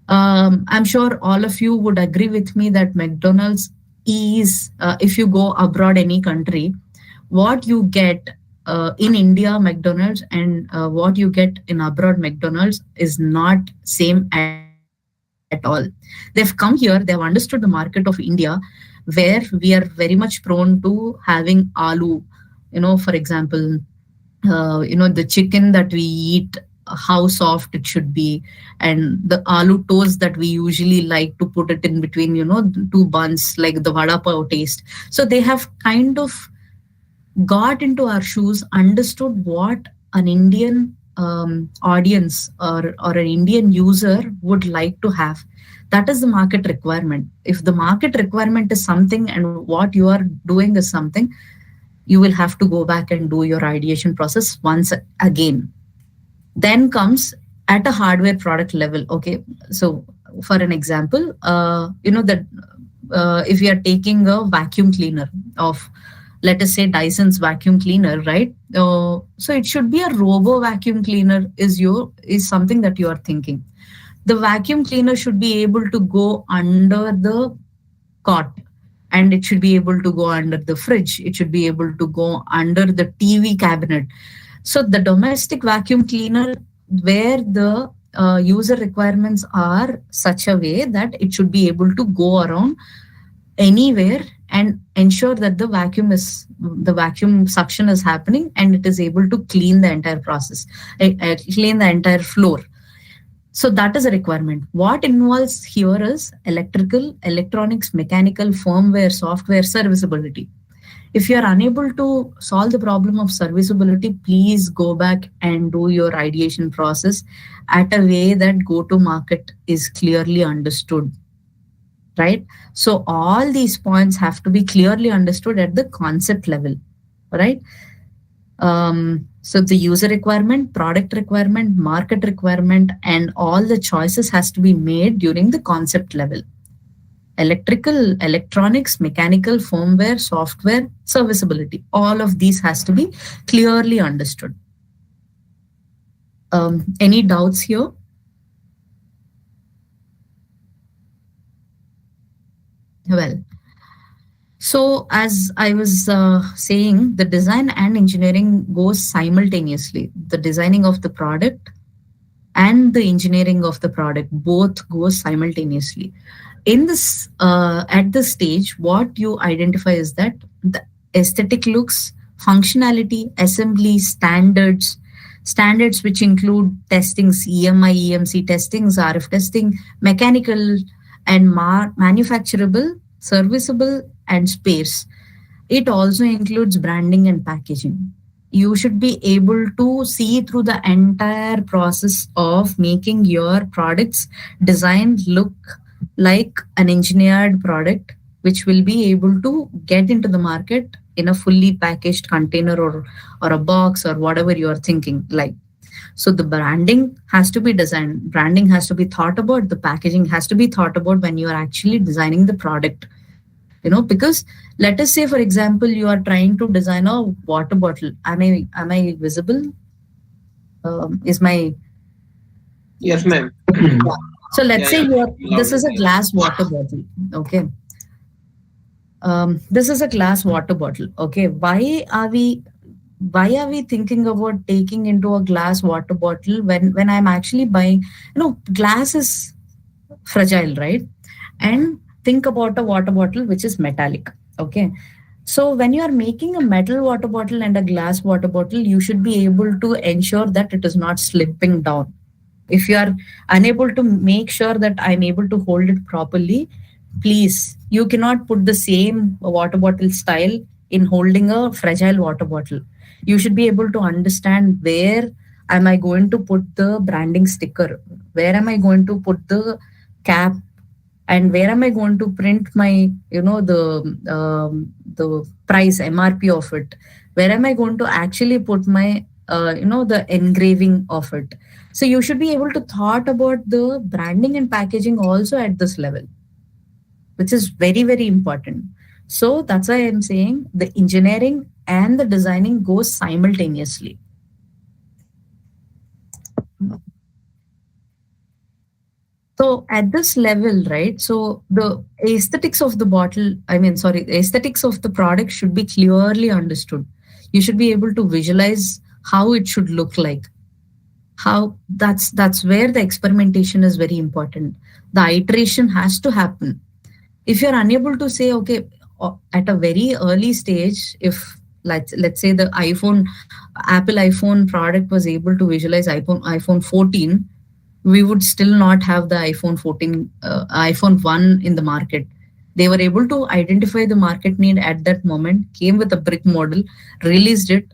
I'm sure all of you would agree with me that McDonald's is, if you go abroad any country, what you get in India McDonald's and what you get in abroad McDonald's is not same at all. They've come here, they've understood the market of India, where we are very much prone to having aloo, for example, the chicken that we eat, how soft it should be, and the aloo toast that we usually like to put it in between, 2 buns, like the vada pav taste. So they have kind of got into our shoes, understood what an Indian audience or an Indian user would like to have. That is the market requirement. If the market requirement is something and what you are doing is something, you will have to go back and do your ideation process once again. Then comes at a hardware product level. Okay, so for an example, that if you are taking a vacuum cleaner of, let us say, Dyson's vacuum cleaner, right? So it should be a robo vacuum cleaner is something that you are thinking. The vacuum cleaner should be able to go under the cot, and it should be able to go under the fridge. It should be able to go under the TV cabinet. So the domestic vacuum cleaner, where the user requirements are such a way that it should be able to go around anywhere and ensure that the vacuum suction is happening and it is able to clean the entire process, clean the entire floor. So that is a requirement. What involves here is electrical, electronics, mechanical, firmware, software, serviceability. If you are unable to solve the problem of serviceability, please go back and do your ideation process at a way that go-to-market is clearly understood, right? So all these points have to be clearly understood at the concept level, right? So the user requirement, product requirement, market requirement, and all the choices has to be made during the concept level. Electrical, electronics, mechanical, firmware, software, serviceability. All of these has to be clearly understood. Any doubts here? Well, so as I was saying, the design and engineering goes simultaneously. The designing of the product and the engineering of the product both goes simultaneously. In this, at this stage, what you identify is that the aesthetic looks, functionality, assembly, standards which include testings, EMI, EMC testings, RF testing, mechanical and manufacturable, serviceable, and spares. It also includes branding and packaging. You should be able to see through the entire process of making your products design look like an engineered product, which will be able to get into the market in a fully packaged container or a box or whatever you are thinking like. So the branding has to be designed, branding has to be thought about, the packaging has to be thought about when you are actually designing the product. Because let us say, for example, you are trying to design a water bottle. Am I visible? Is my... Yes, ma'am. So let's say this is a glass water bottle. Okay. This is a glass water bottle. Okay. Why are we thinking about taking into a glass water bottle when I'm actually buying? Glass is fragile, right? And think about a water bottle which is metallic. Okay. So when you are making a metal water bottle and a glass water bottle, you should be able to ensure that it is not slipping down. If you are unable to make sure that I'm able to hold it properly, please, you cannot put the same water bottle style in holding a fragile water bottle. You should be able to understand where am I going to put the branding sticker, where am I going to put the cap, and where am I going to print my, the price MRP of it? Where am I going to actually put my, the engraving of it? So you should be able to thought about the branding and packaging also at this level, which is very, very important. So that's why I'm saying the engineering and the designing goes simultaneously. So at this level, right, so the aesthetics of the aesthetics of the product should be clearly understood. You should be able to visualize how it should look like. That's where the experimentation is very important. The iteration has to happen. If you're unable to say, okay, at a very early stage, if let's say the Apple iPhone product was able to visualize iPhone 14, we would still not have the iPhone 1 in the market. They were able to identify the market need at that moment, came with a brick model, released it,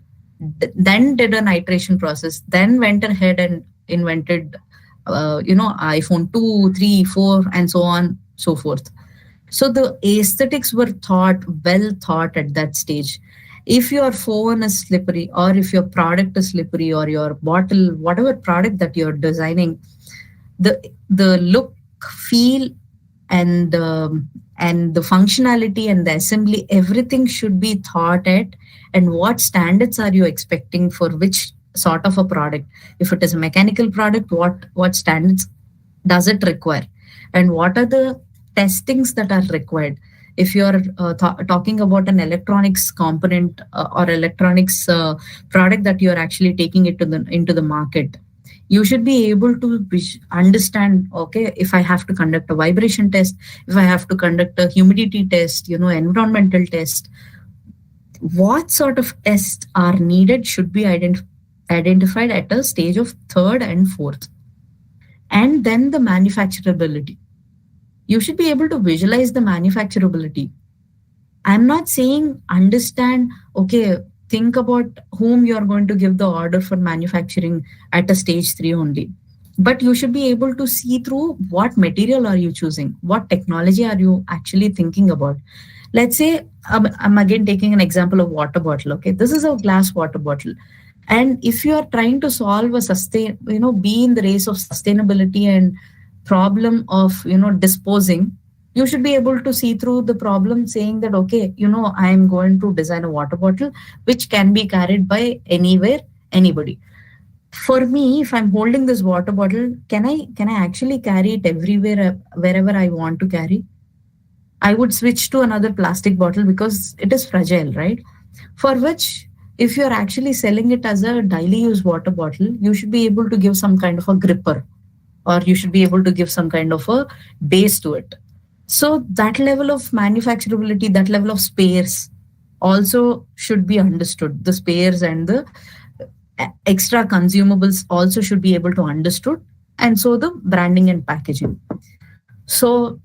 then did an iteration process, then went ahead and invented, iPhone 2, 3, 4, and so on, so forth. So the aesthetics were well thought at that stage. If your phone is slippery, or if your product is slippery, or your bottle, whatever product that you're designing, the look, feel, and and the functionality and the assembly, everything should be thought at, and what standards are you expecting for which sort of a product. If it is a mechanical product, what standards does it require, and what are the testings that are required. If you're talking about an electronics component or electronics product that you're actually taking it to into the market, you should be able to understand, okay, if I have to conduct a vibration test, if I have to conduct a humidity test, environmental test, what sort of tests are needed should be identified at a stage of third and fourth. And then the manufacturability. You should be able to visualize the manufacturability. I'm not saying understand, okay, think about whom you're going to give the order for manufacturing at a stage 3 only. But you should be able to see through what material are you choosing, what technology are you actually thinking about. Let's say, I'm again taking an example of water bottle. Okay, this is a glass water bottle. And if you are trying to solve be in the race of sustainability and problem of, disposing, you should be able to see through the problem, saying that, okay, I am going to design a water bottle which can be carried by anywhere, anybody. For me, if I'm holding this water bottle, can I actually carry it everywhere, wherever I want to carry? I would switch to another plastic bottle because it is fragile, right? For which, if you're actually selling it as a daily use water bottle, you should be able to give some kind of a gripper, or you should be able to give some kind of a base to it. So that level of manufacturability, that level of spares also should be understood. The spares and the extra consumables also should be able to understood. And so the branding and packaging. So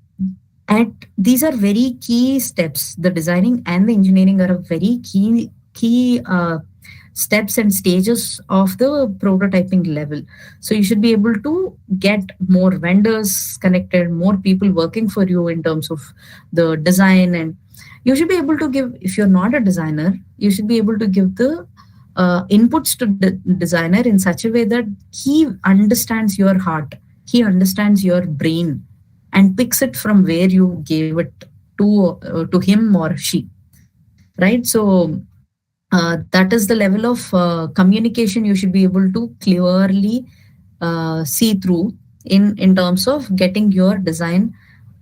these are very key steps. The designing and the engineering are a very key steps and stages of the prototyping level. So you should be able to get more vendors connected, more people working for you in terms of the design. And you should be able to give, if you're not a designer, you should be able to give the inputs to the designer in such a way that he understands your heart, he understands your brain, and picks it from where you gave it to him or she, right? So that is the level of communication you should be able to clearly see through in terms of getting your design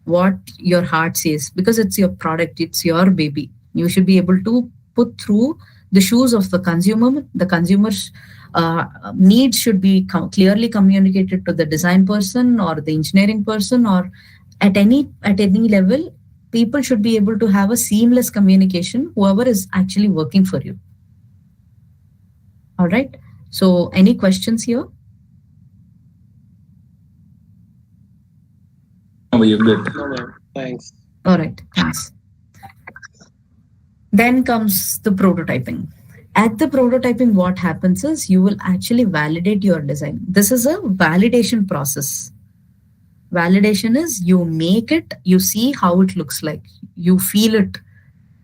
what your heart says, because it's your product, it's your baby. You should be able to put through the shoes of the consumer. The consumer's needs should be clearly communicated to the design person or the engineering person, or at any level. People should be able to have a seamless communication, whoever is actually working for you. All right. So any questions here? No, you're good. Thanks. All right. Thanks. Then comes the prototyping. At the prototyping, what happens is you will actually validate your design. This is a validation process. Validation is you make it, you see how it looks like, you feel it,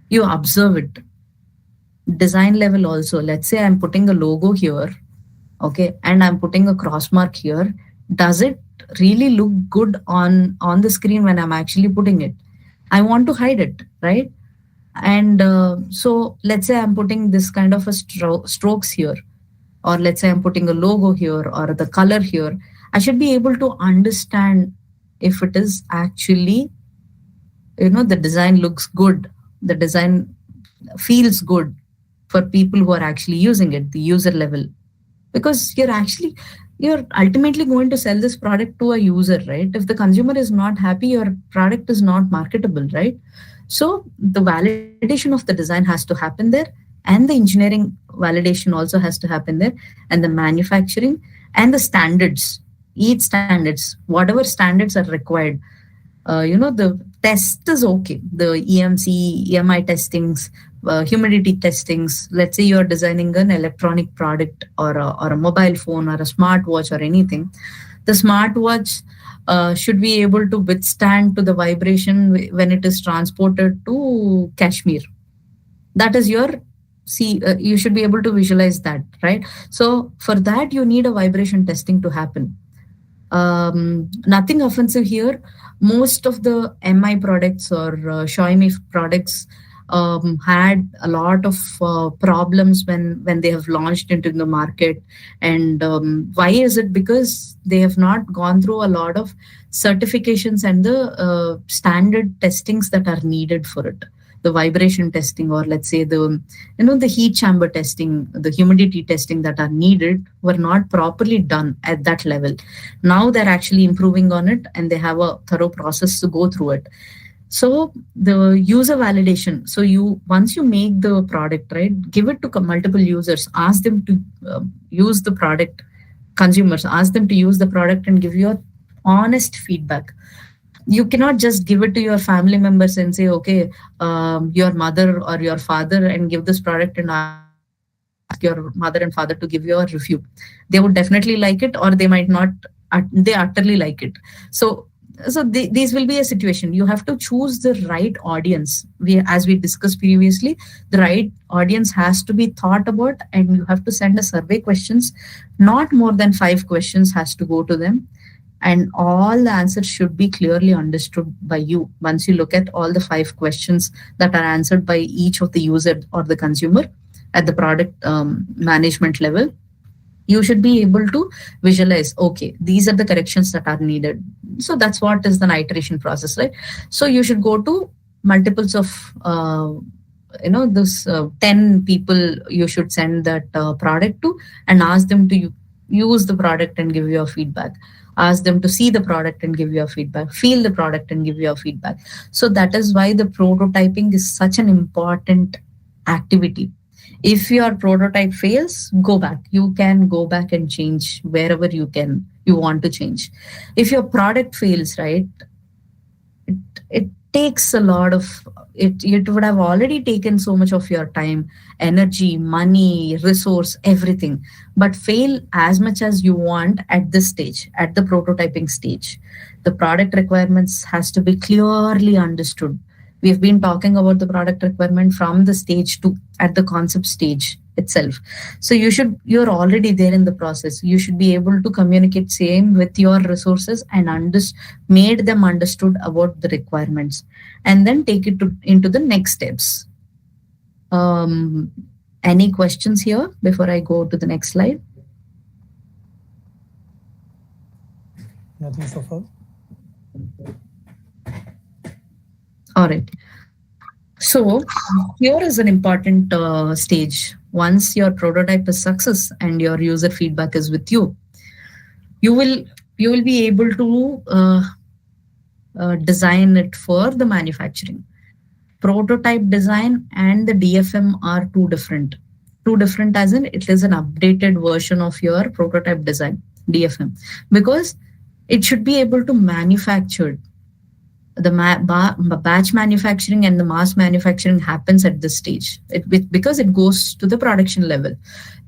you observe it. Design level also, let's say I'm putting a logo here, okay, and I'm putting a cross mark here. Does it really look good on the screen when I'm actually putting it? I want to hide it, right? And so let's say I'm putting this kind of a strokes here, or let's say I'm putting a logo here or the color here. I should be able to understand if it is actually, the design looks good, the design feels good for people who are actually using it, the user level. Because you're ultimately going to sell this product to a user, right? If the consumer is not happy, your product is not marketable, right? So the validation of the design has to happen there, and the engineering validation also has to happen there, and the manufacturing and the standards, each standards, whatever standards are required. The test is okay. The EMI testings, humidity testings. Let's say you're designing an electronic product or a mobile phone or a smartwatch or anything. The smartwatch should be able to withstand to the vibration when it is transported to Kashmir. That is your see, you should be able to visualize that, right? So for that, you need a vibration testing to happen. Nothing offensive here. Most of the MI products or Xiaomi products had a lot of problems when they have launched into the market. And why is it? Because they have not gone through a lot of certifications and the standard testings that are needed for it. The vibration testing, or let's say the heat chamber testing, the humidity testing that are needed were not properly done at that level. Now they're actually improving on it, and they have a thorough process to go through it. So the user validation. So once you make the product, right, give it to multiple users, ask them to use the product. Consumers, ask them to use the product and give you honest feedback. You cannot just give it to your family members and say, okay, your mother or your father, and give this product and ask your mother and father to give you a review. They would definitely like it, or they might not. They utterly like it. So these will be a situation. You have to choose the right audience. As we discussed previously, the right audience has to be thought about, and you have to send a survey questions. Not more than 5 questions has to go to them. And all the answers should be clearly understood by you. Once you look at all the 5 questions that are answered by each of the user or the consumer at the product management level, you should be able to visualize, okay, these are the corrections that are needed. So that's what is the iteration process, right? So you should go to multiples of, 10 people you should send that product to, and ask them to use the product and give you a feedback. Ask them to see the product and give you a feedback, feel the product and give you a feedback. So that is why the prototyping is such an important activity. If your prototype fails, go back. You can go back and change wherever you want to change. If your product fails, right, it takes a lot of, it would have already taken so much of your time, energy, money, resource, everything, but fail as much as you want at this stage, at the prototyping stage. The product requirements has to be clearly understood. We've been talking about the product requirement from the stage 2 at the concept stage itself. So you're already there in the process. You should be able to communicate same with your resources and made them understood about the requirements, and then take it into the next steps. Any questions here before I go to the next slide? Nothing so far. All right. So here is an important stage. Once your prototype is success and your user feedback is with you, you will be able to design it for the manufacturing. Prototype design and the DFM are two different. Two different as in it is an updated version of your prototype design, DFM, because it should be able to manufacture. The batch manufacturing and the mass manufacturing happens at this stage because it goes to the production level.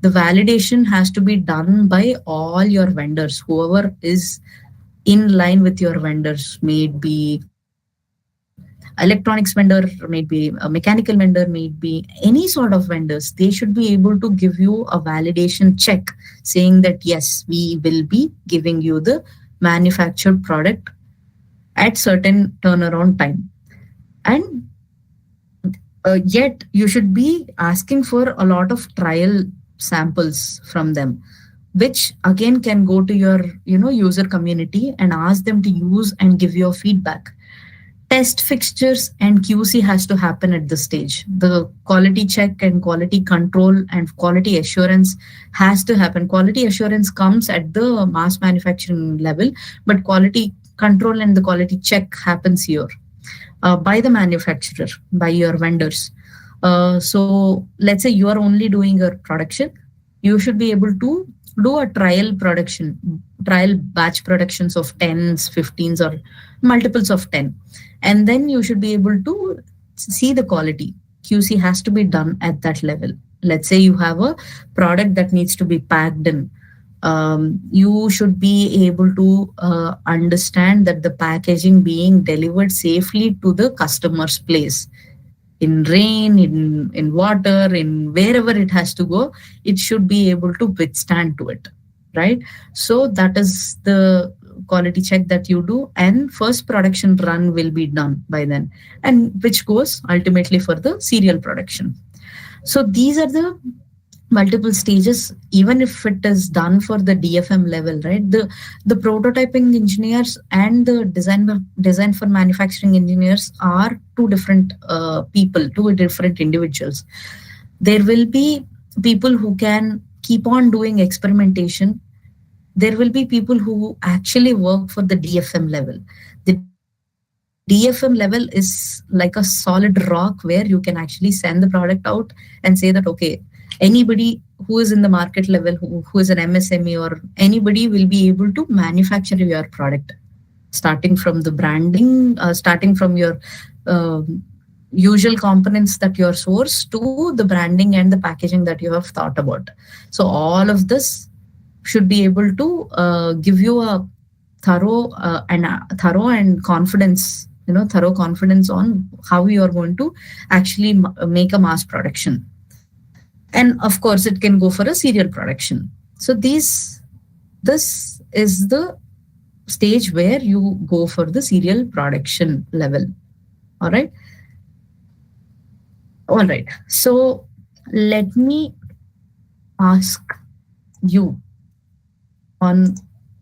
The validation has to be done by all your vendors, whoever is in line with your vendors, may it be electronics vendor, may it be a mechanical vendor, may it be any sort of vendors. They should be able to give you a validation check saying that, yes, we will be giving you the manufactured product at certain turnaround time. And yet you should be asking for a lot of trial samples from them, which again can go to your user community and ask them to use and give you a feedback. Test fixtures and QC has to happen at this stage. The quality check and quality control and quality assurance has to happen. Quality assurance comes at the mass manufacturing level, but quality control and the quality check happens here by the manufacturer, by your vendors. So let's say you are only doing your production. You should be able to do a trial batch productions of 10s, 15s, or multiples of 10. And then you should be able to see the quality. QC has to be done at that level. Let's say you have a product that needs to be packed in. You should be able to understand that the packaging being delivered safely to the customer's place. in rain, in water, in wherever it has to go, it should be able to withstand to it, right? So that is the quality check that you do, and first production run will be done by then, and which goes ultimately for the serial production. So these are the multiple stages, even if it is done for the DFM level, right? The prototyping engineers and the design for manufacturing engineers are two different people, two different individuals. There will be people who can keep on doing experimentation. There will be people who actually work for the DFM level. The DFM level is like a solid rock where you can actually send the product out and say that, okay, anybody who is in the market level, who is an MSME or anybody will be able to manufacture your product, starting from the branding, starting from your usual components that you are sourced to the branding and the packaging that you have thought about. So all of this should be able to give you a thorough and confidence, thorough confidence on how you are going to actually make a mass production. And of course, it can go for a serial production. So this is the stage where you go for the serial production level. All right. All right. So let me ask you on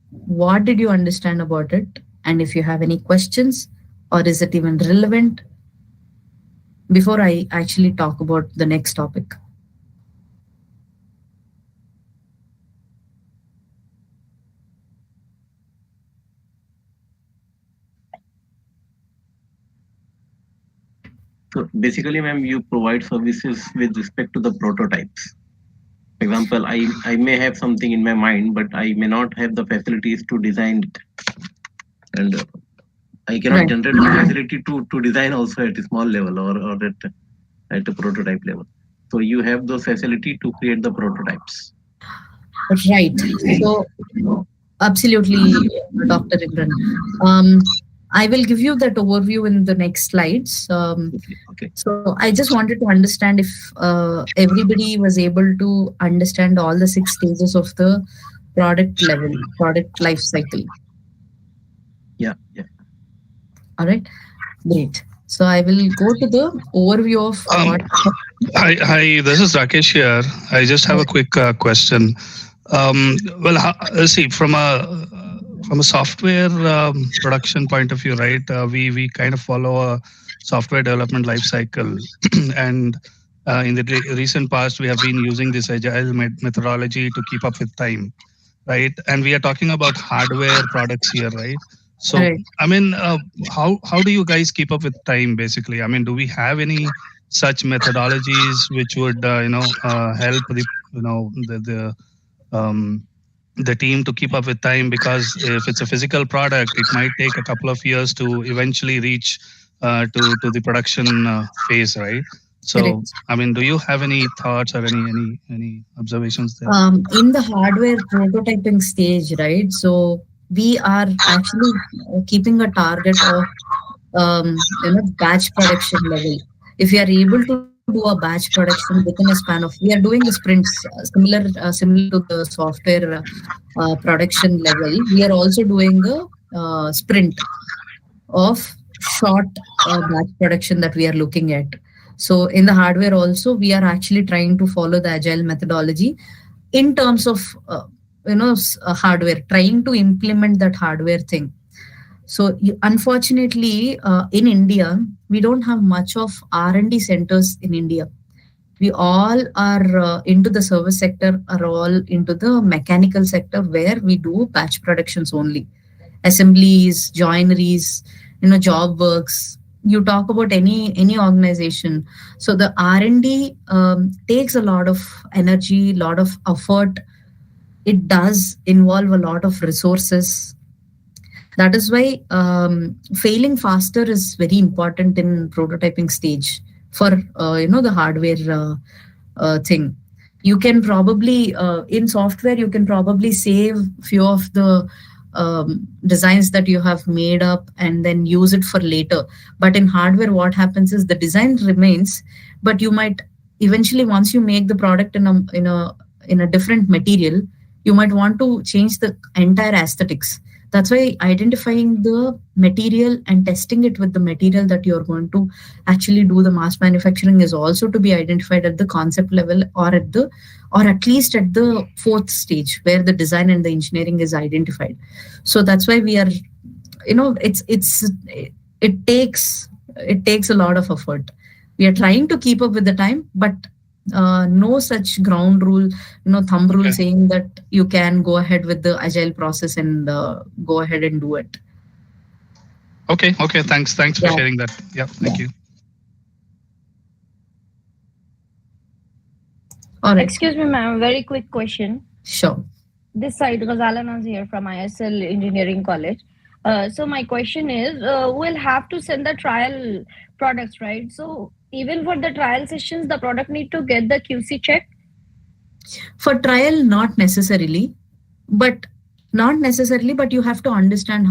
what did you understand about it, and if you have any questions, or is it even relevant, before I actually talk about the next topic. So basically, ma'am, you provide services with respect to the prototypes. For example, I may have something in my mind, but I may not have the facilities to design it. And I cannot generate the facility to design also at a small level or at a prototype level. So you have those facility to create the prototypes. Right. So absolutely, Dr. Imran. I will give you that overview in the next slides. Okay. So I just wanted to understand if everybody was able to understand all the 6 stages of the product level, product life cycle. Yeah. All right. Great. So I will go to the overview of what. Hi, this is Rakesh here. I just have a quick question. Let's see, from a software production point of view, right? We kind of follow a software development life cycle, and in the recent past, we have been using this agile methodology to keep up with time, right? And we are talking about hardware products here, right? So, I mean, how do you guys keep up with time, basically? I mean, do we have any such methodologies which would help the team to keep up with time? Because if it's a physical product, it might take a couple of years to eventually reach to the production phase, right? So, I mean, do you have any thoughts or any observations there? In the hardware prototyping stage, right? So we are actually keeping a target of batch production level. If we are able to do a batch production within a span of, we are doing the sprints similar to the software production level. We are also doing a sprint of short batch production that we are looking at. So in the hardware also, we are actually trying to follow the agile methodology in terms of hardware, trying to implement that hardware thing. So unfortunately, in India, we don't have much of R&D centers in India. We all are into the service sector, are all into the mechanical sector where we do batch productions only. Assemblies, joineries, job works. You talk about any organization. So the R&D takes a lot of energy, lot of effort. It does involve a lot of resources. That is why failing faster is very important in prototyping stage for the hardware thing. You can probably in software you can probably save few of the designs that you have made up and then use it for later. But in hardware, what happens is the design remains, but you might eventually, once you make the product in a different material, you might want to change the entire aesthetics. That's why identifying the material and testing it with the material that you're going to actually do the mass manufacturing is also to be identified at the concept level, or at least at the fourth stage where the design and the engineering is identified. So that's why we are, it takes a lot of effort. We are trying to keep up with the time, but no such ground rule, thumb rule saying that you can go ahead with the agile process and go ahead and do it. Okay. Thanks for sharing that. Yeah, thank you. All right. Excuse me, ma'am. Very quick question. Sure. This side, Ghazala Naz here from ISL Engineering College. So my question is, we'll have to send the trial products, right? So even for the trial sessions, the product need to get the QC check? For trial, not necessarily, but you have to understand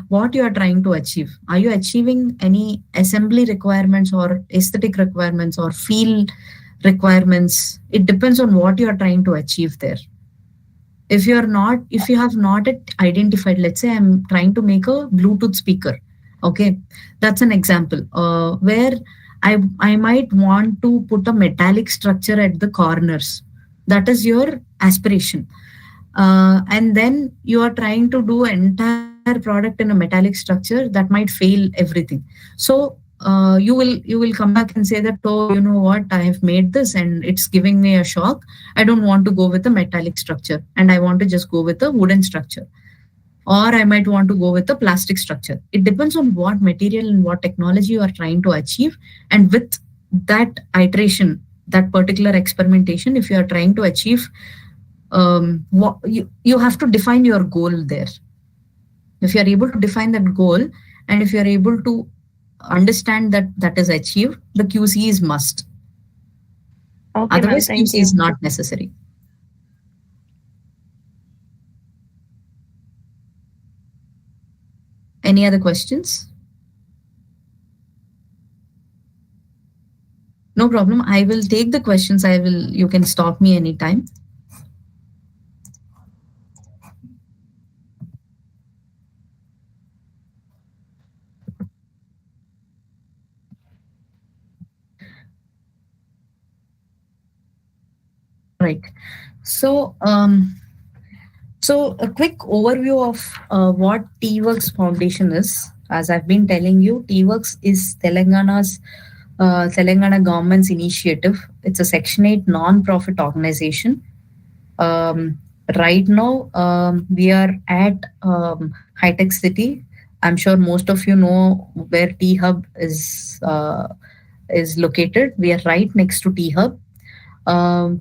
what you are trying to achieve. Are you achieving any assembly requirements or aesthetic requirements or feel requirements? It depends on what you are trying to achieve there. If you have not identified, let's say I'm trying to make a Bluetooth speaker. Okay, that's an example where I might want to put a metallic structure at the corners. That is your aspiration. And then you are trying to do an entire product in a metallic structure that might fail everything. So you will come back and say that, oh, you know what, I have made this and it's giving me a shock. I don't want to go with a metallic structure and I want to just go with a wooden structure. Or I might want to go with a plastic structure. It depends on what material and what technology you are trying to achieve. And with that iteration, that particular experimentation, if you are trying to achieve, you have to define your goal there. If you are able to define that goal, and if you are able to understand that is achieved, the QC is must. Okay, otherwise, QC is not necessary. Any other questions? No problem. I will take the questions. You can stop me anytime. Right. So a quick overview of what TWorks Foundation is. As I've been telling you, TWorks is Telangana government's initiative. It's a Section 8 non-profit organization. Right now, we are at High-Tech City. I'm sure most of you know where T-Hub is located. We are right next to T-Hub.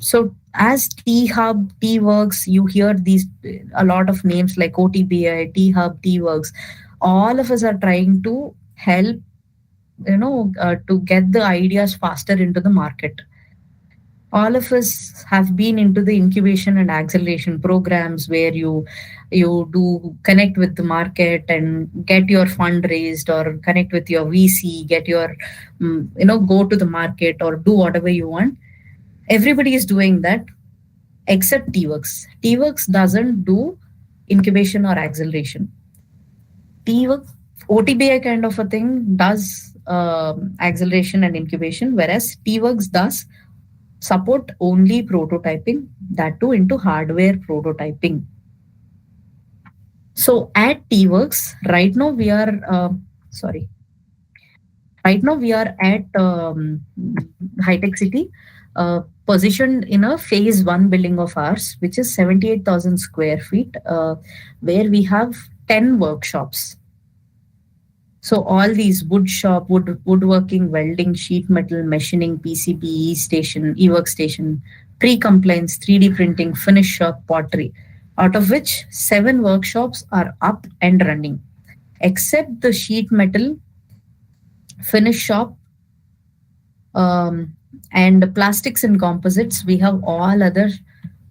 So as T-Hub, T-Works, you hear a lot of names like OTBI, T-Hub, T-Works. All of us are trying to help, to get the ideas faster into the market. All of us have been into the incubation and acceleration programs where you do connect with the market and get your fund raised, or connect with your VC, get your, go to the market or do whatever you want. Everybody is doing that except TWorks. TWorks doesn't do incubation or acceleration. TWorks, OTBI kind of a thing, does acceleration and incubation, whereas TWorks does support only prototyping, that too into hardware prototyping. So at TWorks, right now we are at High-Tech City, positioned in a phase 1 building of ours, which is 78,000 square feet, where we have 10 workshops. So all these woodworking, welding, sheet metal, machining, PCB, e-work station, pre-compliance, 3D printing, finish shop, pottery, out of which 7 workshops are up and running. Except the sheet metal, finish shop, and plastics and composites, we have all other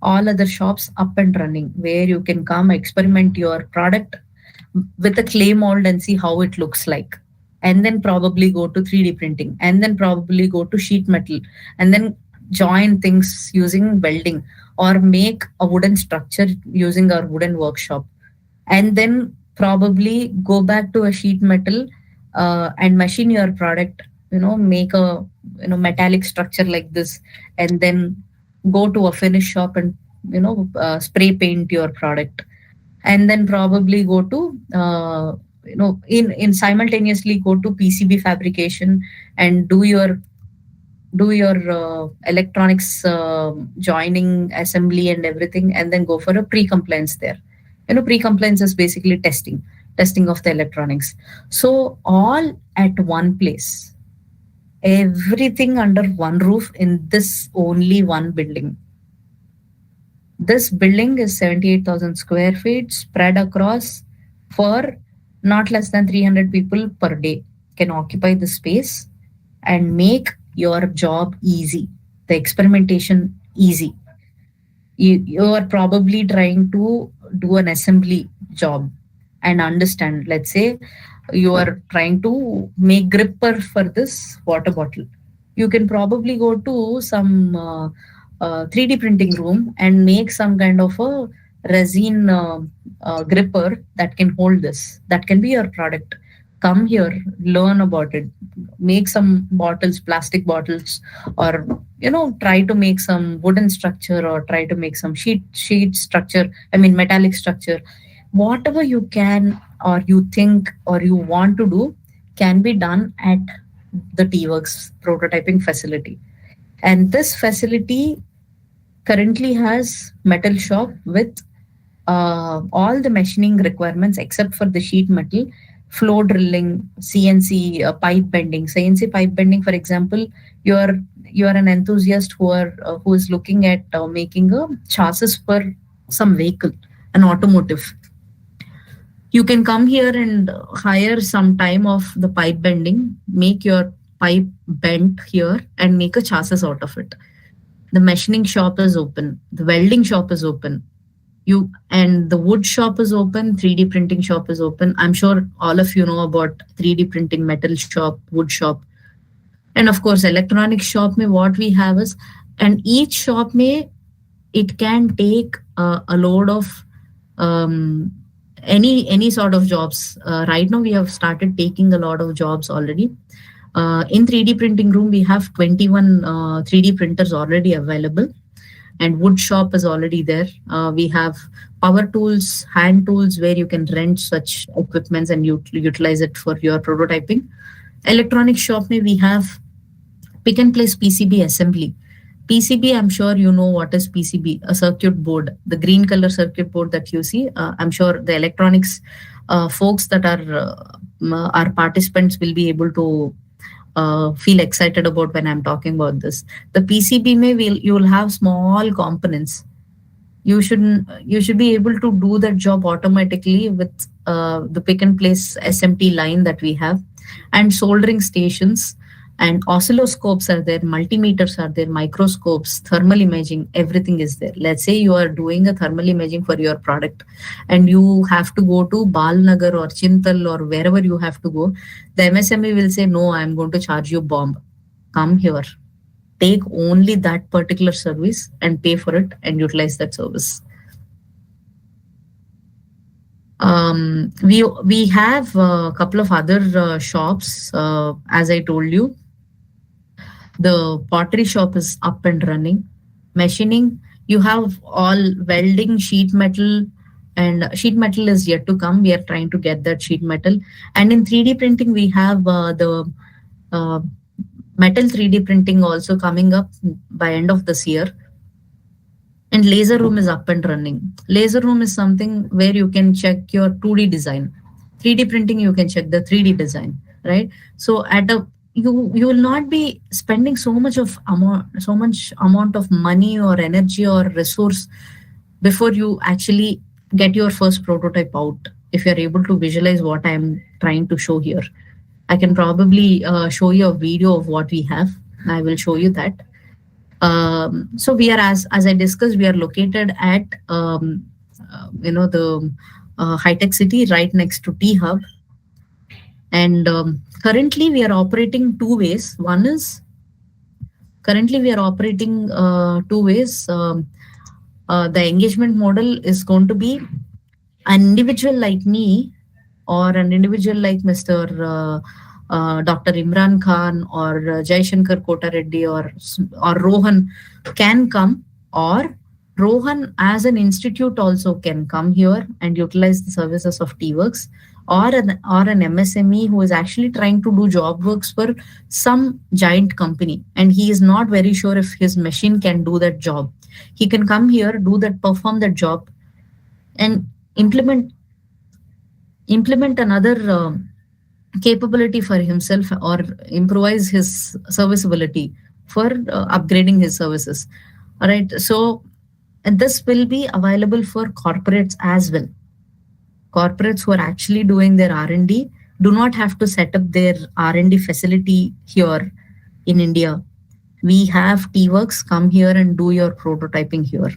all other shops up and running, where you can come experiment your product with a clay mold and see how it looks like, and then probably go to 3D printing, and then probably go to sheet metal, and then join things using welding, or make a wooden structure using our wooden workshop, and then probably go back to a sheet metal and machine your product, make a metallic structure like this, and then go to a finish shop and spray paint your product, and then probably go to in simultaneously go to PCB fabrication and do your electronics joining, assembly and everything, and then go for a pre-compliance there. Pre-compliance is basically testing of the electronics. So all at one place, everything under one roof in this only one building. This building is 78,000 square feet spread across for not less than 300 people per day can occupy the space and make your job easy, the experimentation easy. You are probably trying to do an assembly job and understand, let's say you are trying to make gripper for this water bottle. You can probably go to some 3D printing room and make some kind of a resin gripper that can hold this. That can be your product. Come here, learn about it, make some bottles, plastic bottles, or try to make some wooden structure, or try to make some sheet structure, metallic structure. Whatever you can, or you think, or you want to do, can be done at the T-Works prototyping facility. And this facility currently has metal shop with all the machining requirements except for the sheet metal, flow drilling, CNC pipe bending. CNC pipe bending, for example, you are an enthusiast who is looking at making a chassis for some vehicle, an automotive. You can come here and hire some time of the pipe bending, make your pipe bent here and make a chassis out of it. The machining shop is open, the welding shop is open, and the wood shop is open, 3D printing shop is open. I'm sure all of you know about 3D printing, metal shop, wood shop. And of course, electronic shop mein what we have is, and each shop may, it can take a load of any sort of jobs. Right now, we have started taking a lot of jobs already. In 3D printing room, we have 21 3D printers already available, and wood shop is already there. We have power tools, hand tools, where you can rent such equipments and utilize it for your prototyping. Electronic shop, we have pick and place PCB assembly. PCB, I'm sure you know what is PCB, a circuit board, the green color circuit board that you see. I'm sure the electronics folks that are our participants will be able to feel excited about when I'm talking about this. The PCB you will have small components. You should be able to do that job automatically with the pick and place SMT line that we have, and soldering stations and oscilloscopes are there, multimeters are there, microscopes, thermal imaging, everything is there. Let's say you are doing a thermal imaging for your product and you have to go to Balnagar or Chintal or wherever you have to go. The MSME will say, no, I'm going to charge you bomb. Come here, take only that particular service and pay for it and utilize that service. We have a couple of other shops, as I told you. The pottery shop is up and running. Machining, you have all welding, sheet metal, and sheet metal is yet to come. We are trying to get that sheet metal. And in 3D printing, we have the metal 3D printing also coming up by end of this year. And laser room is up and running. Laser room is something where you can check your 2D design. 3D printing, you can check the 3D design, right? So you will not be spending so much amount of money or energy or resource before you actually get your first prototype out. If you're able to visualize what I'm trying to show here, I can probably show you a video of what we have. I will show you that. So we are, as I discussed, we are located at the high tech city right next to T Hub, and currently we are operating two ways. One is currently we are operating two ways. The engagement model is going to be an individual like me or an individual like Mr. Dr. Imran Khan or Jaishankar Kota Reddy or Rohan can come, or Rohan as an institute also can come here and utilize the services of TWorks, or an MSME who is actually trying to do job works for some giant company and he is not very sure if his machine can do that job. He can come here, perform that job, and implement another capability for himself or improvise his serviceability for upgrading his services. All right. So, and this will be available for corporates as well. Corporates who are actually doing their R&D do not have to set up their R&D facility here in India. We have TWorks come here and do your prototyping here.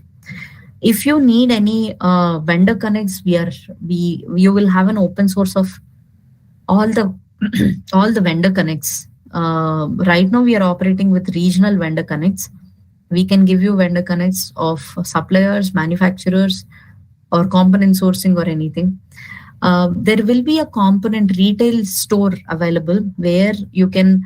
If you need any vendor connects, you will have an open source of all the vendor connects. Right now we are operating with regional vendor connects. We can give you vendor connects of suppliers, manufacturers, or component sourcing or anything. There will be a component retail store available where you can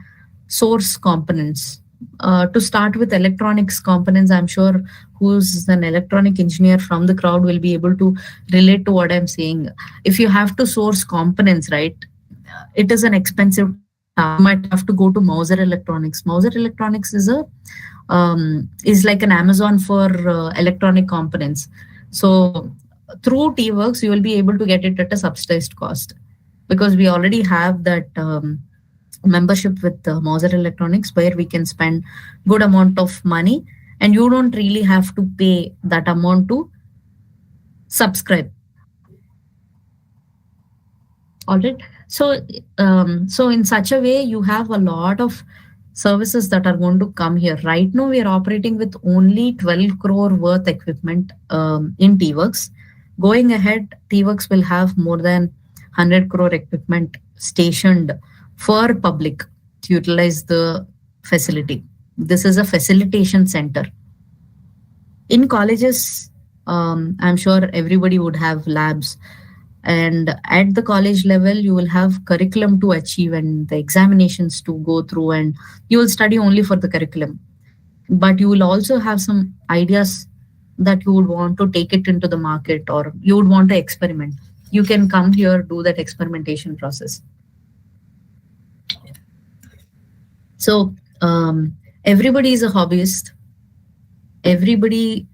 source components. To start with electronics components, I'm sure who's an electronic engineer from the crowd will be able to relate to what I'm saying. If you have to source components, right, it is an expensive task. You might have to go to Mouser Electronics. Mouser Electronics is like an Amazon for electronic components. So through TWorks, you will be able to get it at a subsidized cost because we already have that membership with Mouser Electronics where we can spend good amount of money and you don't really have to pay that amount to subscribe. All right. So in such a way, you have a lot of services that are going to come here. Right now, we are operating with only 12 crore worth equipment in TWorks. Going ahead, TWorks will have more than 100 crore equipment stationed for public to utilize the facility. This is a facilitation center. In colleges, I'm sure everybody would have labs. And at the college level, you will have curriculum to achieve and the examinations to go through, and you will study only for the curriculum. But you will also have some ideas that you would want to take it into the market or you would want to experiment. You can come here, do that experimentation process. So everybody is a hobbyist. Everybody.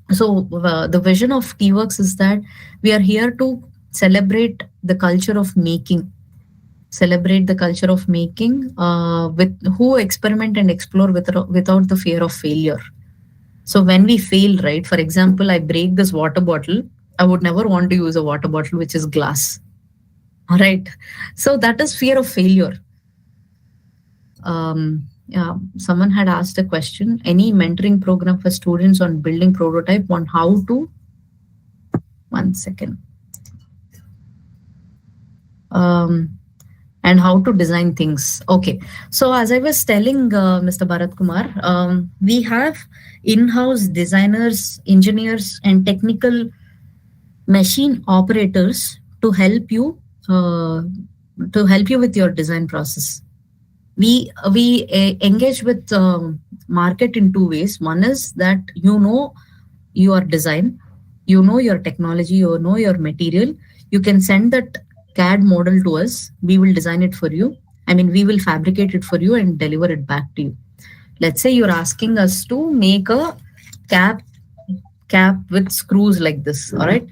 The vision of TWorks is that we are here to celebrate the culture of making. Celebrate the culture of making with who experiment and explore without the fear of failure. So when we fail, right? For example, I break this water bottle. I would never want to use a water bottle which is glass. All right. So that is fear of failure. Someone had asked a question. Any mentoring program for students on building prototype on how to? One second. And how to design things. Okay. So as I was telling Mr. Bharat Kumar, we have in-house designers, engineers, and technical machine operators to help you with your design process. We engage with market in two ways. One is that you know your design, you know your technology, you know your material. You can send that CAD model to us. We will design it for you. I mean, we will fabricate it for you and deliver it back to you. Let's say you're asking us to make a cap with screws like this. All right.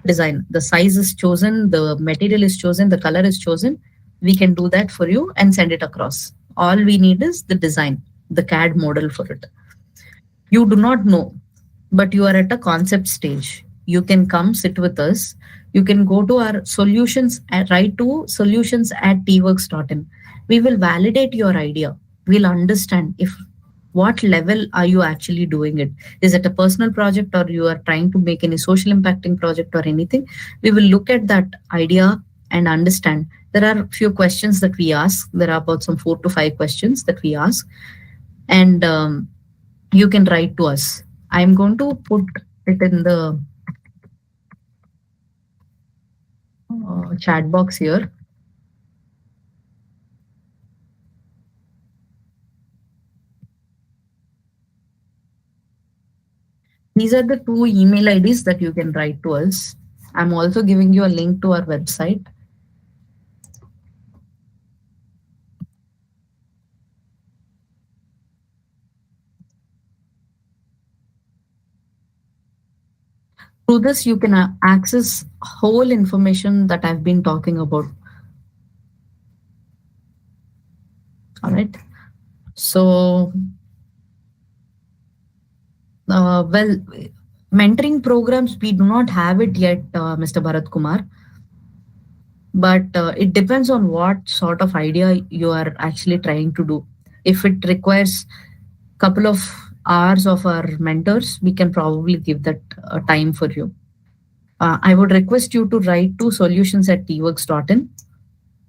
Design. The size is chosen, the material is chosen, the color is chosen. We can do that for you and send it across. All we need is the design, the CAD model for it. You do not know, but you are at a concept stage. You can come sit with us. You can go to our solutions, write to solutions@tworks.in. We will validate your idea. we'll understand if what level are you actually doing it. Is it a personal project, or you are trying to make any social impacting project or anything? We will look at that idea and understand. There are a few questions that we ask. There are about some 4 to 5 questions that we ask, and you can write to us. I'm going to put it in the chat box here. These are the 2 email IDs that you can write to us. I'm also giving you a link to our website. Through this, you can access whole information that I've been talking about. All right. So, well, mentoring programs, we do not have it yet, Mr. Bharat Kumar. But it depends on what sort of idea you are actually trying to do. If it requires a couple of hours of our mentors, we can probably give that time for you. I would request you to write to solutions@tworks.in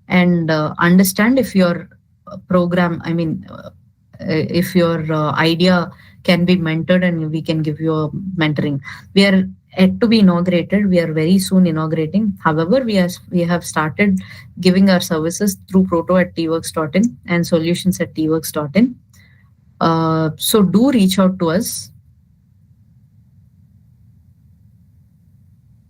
and understand if your program, if your idea can be mentored and we can give you a mentoring. We are yet to be inaugurated. We are very soon inaugurating. However, we have started giving our services through proto@tworks.in and solutions@tworks.in. So do reach out to us.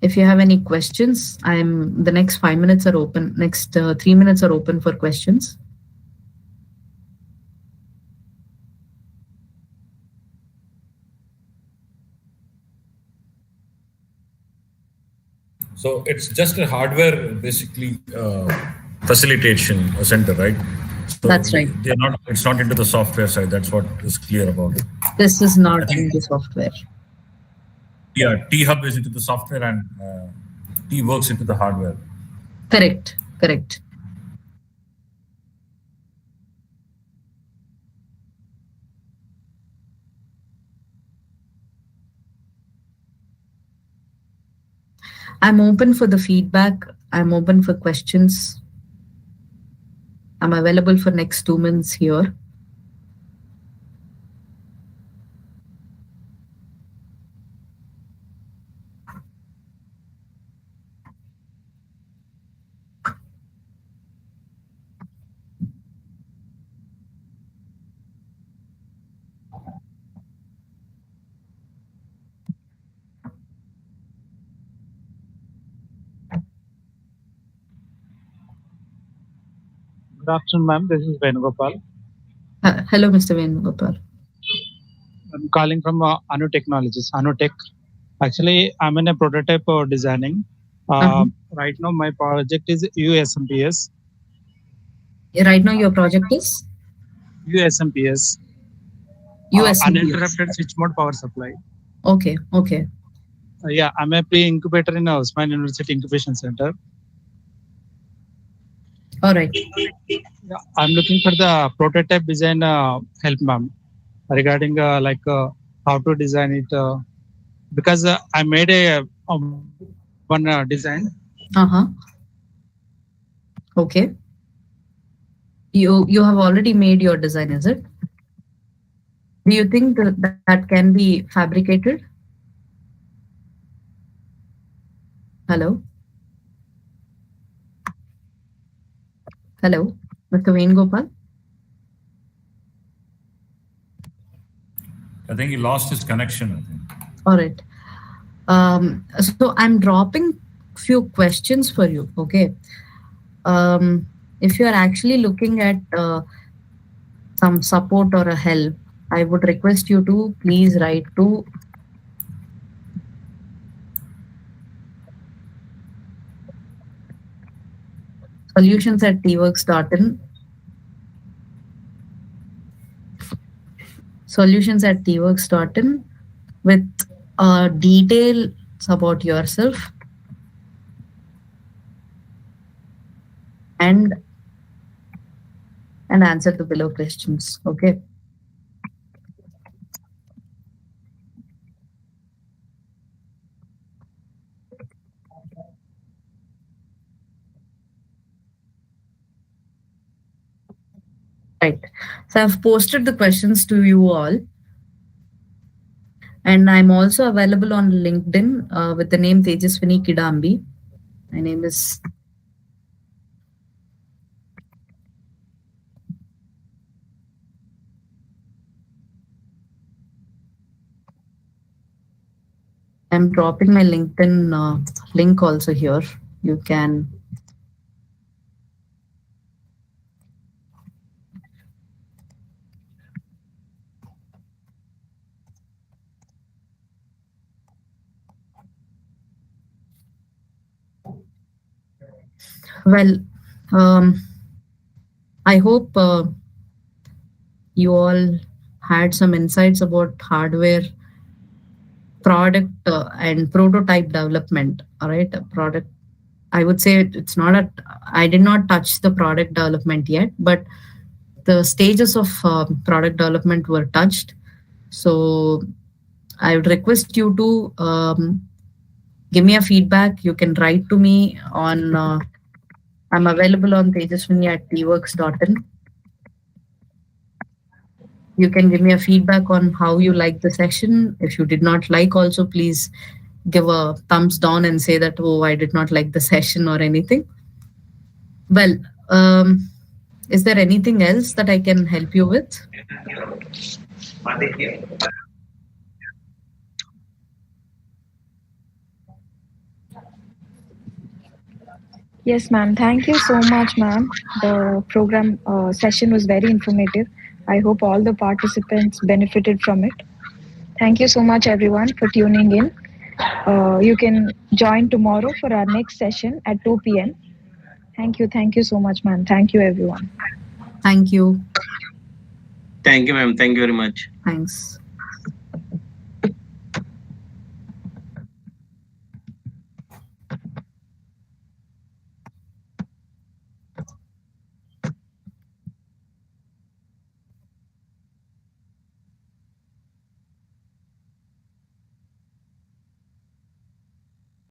If you have any questions, the next 5 minutes are open. Next 3 minutes are open for questions. So it's just a hardware, basically, facilitation center, right? So that's right. They're not. It's not into the software side. That's what is clear about it. This is not into software. Yeah, T-Hub is into the software and T-Works into the hardware. Correct. Correct. I'm open for the feedback. I'm open for questions. I'm available for next 2 minutes here. Good afternoon, ma'am. This is Venugopal. Hello, Mr. Venugopal. I'm calling from Anu Technologies, Anu Tech. Actually, I'm in a prototype designing. Right now, my project is USMPS. Right now, your project is? USMPS. Uninterrupted switch mode power supply. Okay, okay. Yeah, I'm a pre-incubator in Osmania University Incubation Center. All right. Yeah, I'm looking for the prototype design help, ma'am, regarding how to design it. Because I made one design. Okay. You have already made your design, is it? Do you think that can be fabricated? Hello? Hello, Mr. Venugopal? I think he lost his connection, I think. All right. So I'm dropping few questions for you, okay? If you're actually looking at some support or a help, I would request you to please write to solutions@tworks.in. Solutions@tworks.in with details about yourself and and answer the below questions. Okay. Right. So I've posted the questions to you all. And I'm also available on LinkedIn with the name Tejaswini Kidambi. My name is I'm dropping my LinkedIn link also here. You can well, I hope you all had some insights about hardware product and prototype development. All right, product. I would say it's not a. I did not touch the product development yet, but the stages of product development were touched. So I would request you to give me a feedback. You can write to me on. I'm available on tejaswini@tworks.in. You can give me a feedback on how you like the session. If you did not like, also please give a thumbs down and say that, oh, I did not like the session or anything. Well, is there anything else that I can help you with? Yes, ma'am. Thank you so much, ma'am. The program session was very informative. I hope all the participants benefited from it. Thank you so much, everyone, for tuning in. You can join tomorrow for our next session at 2 p.m. Thank you. Thank you so much, ma'am. Thank you, everyone. Thank you. Thank you, ma'am. Thank you very much. Thanks.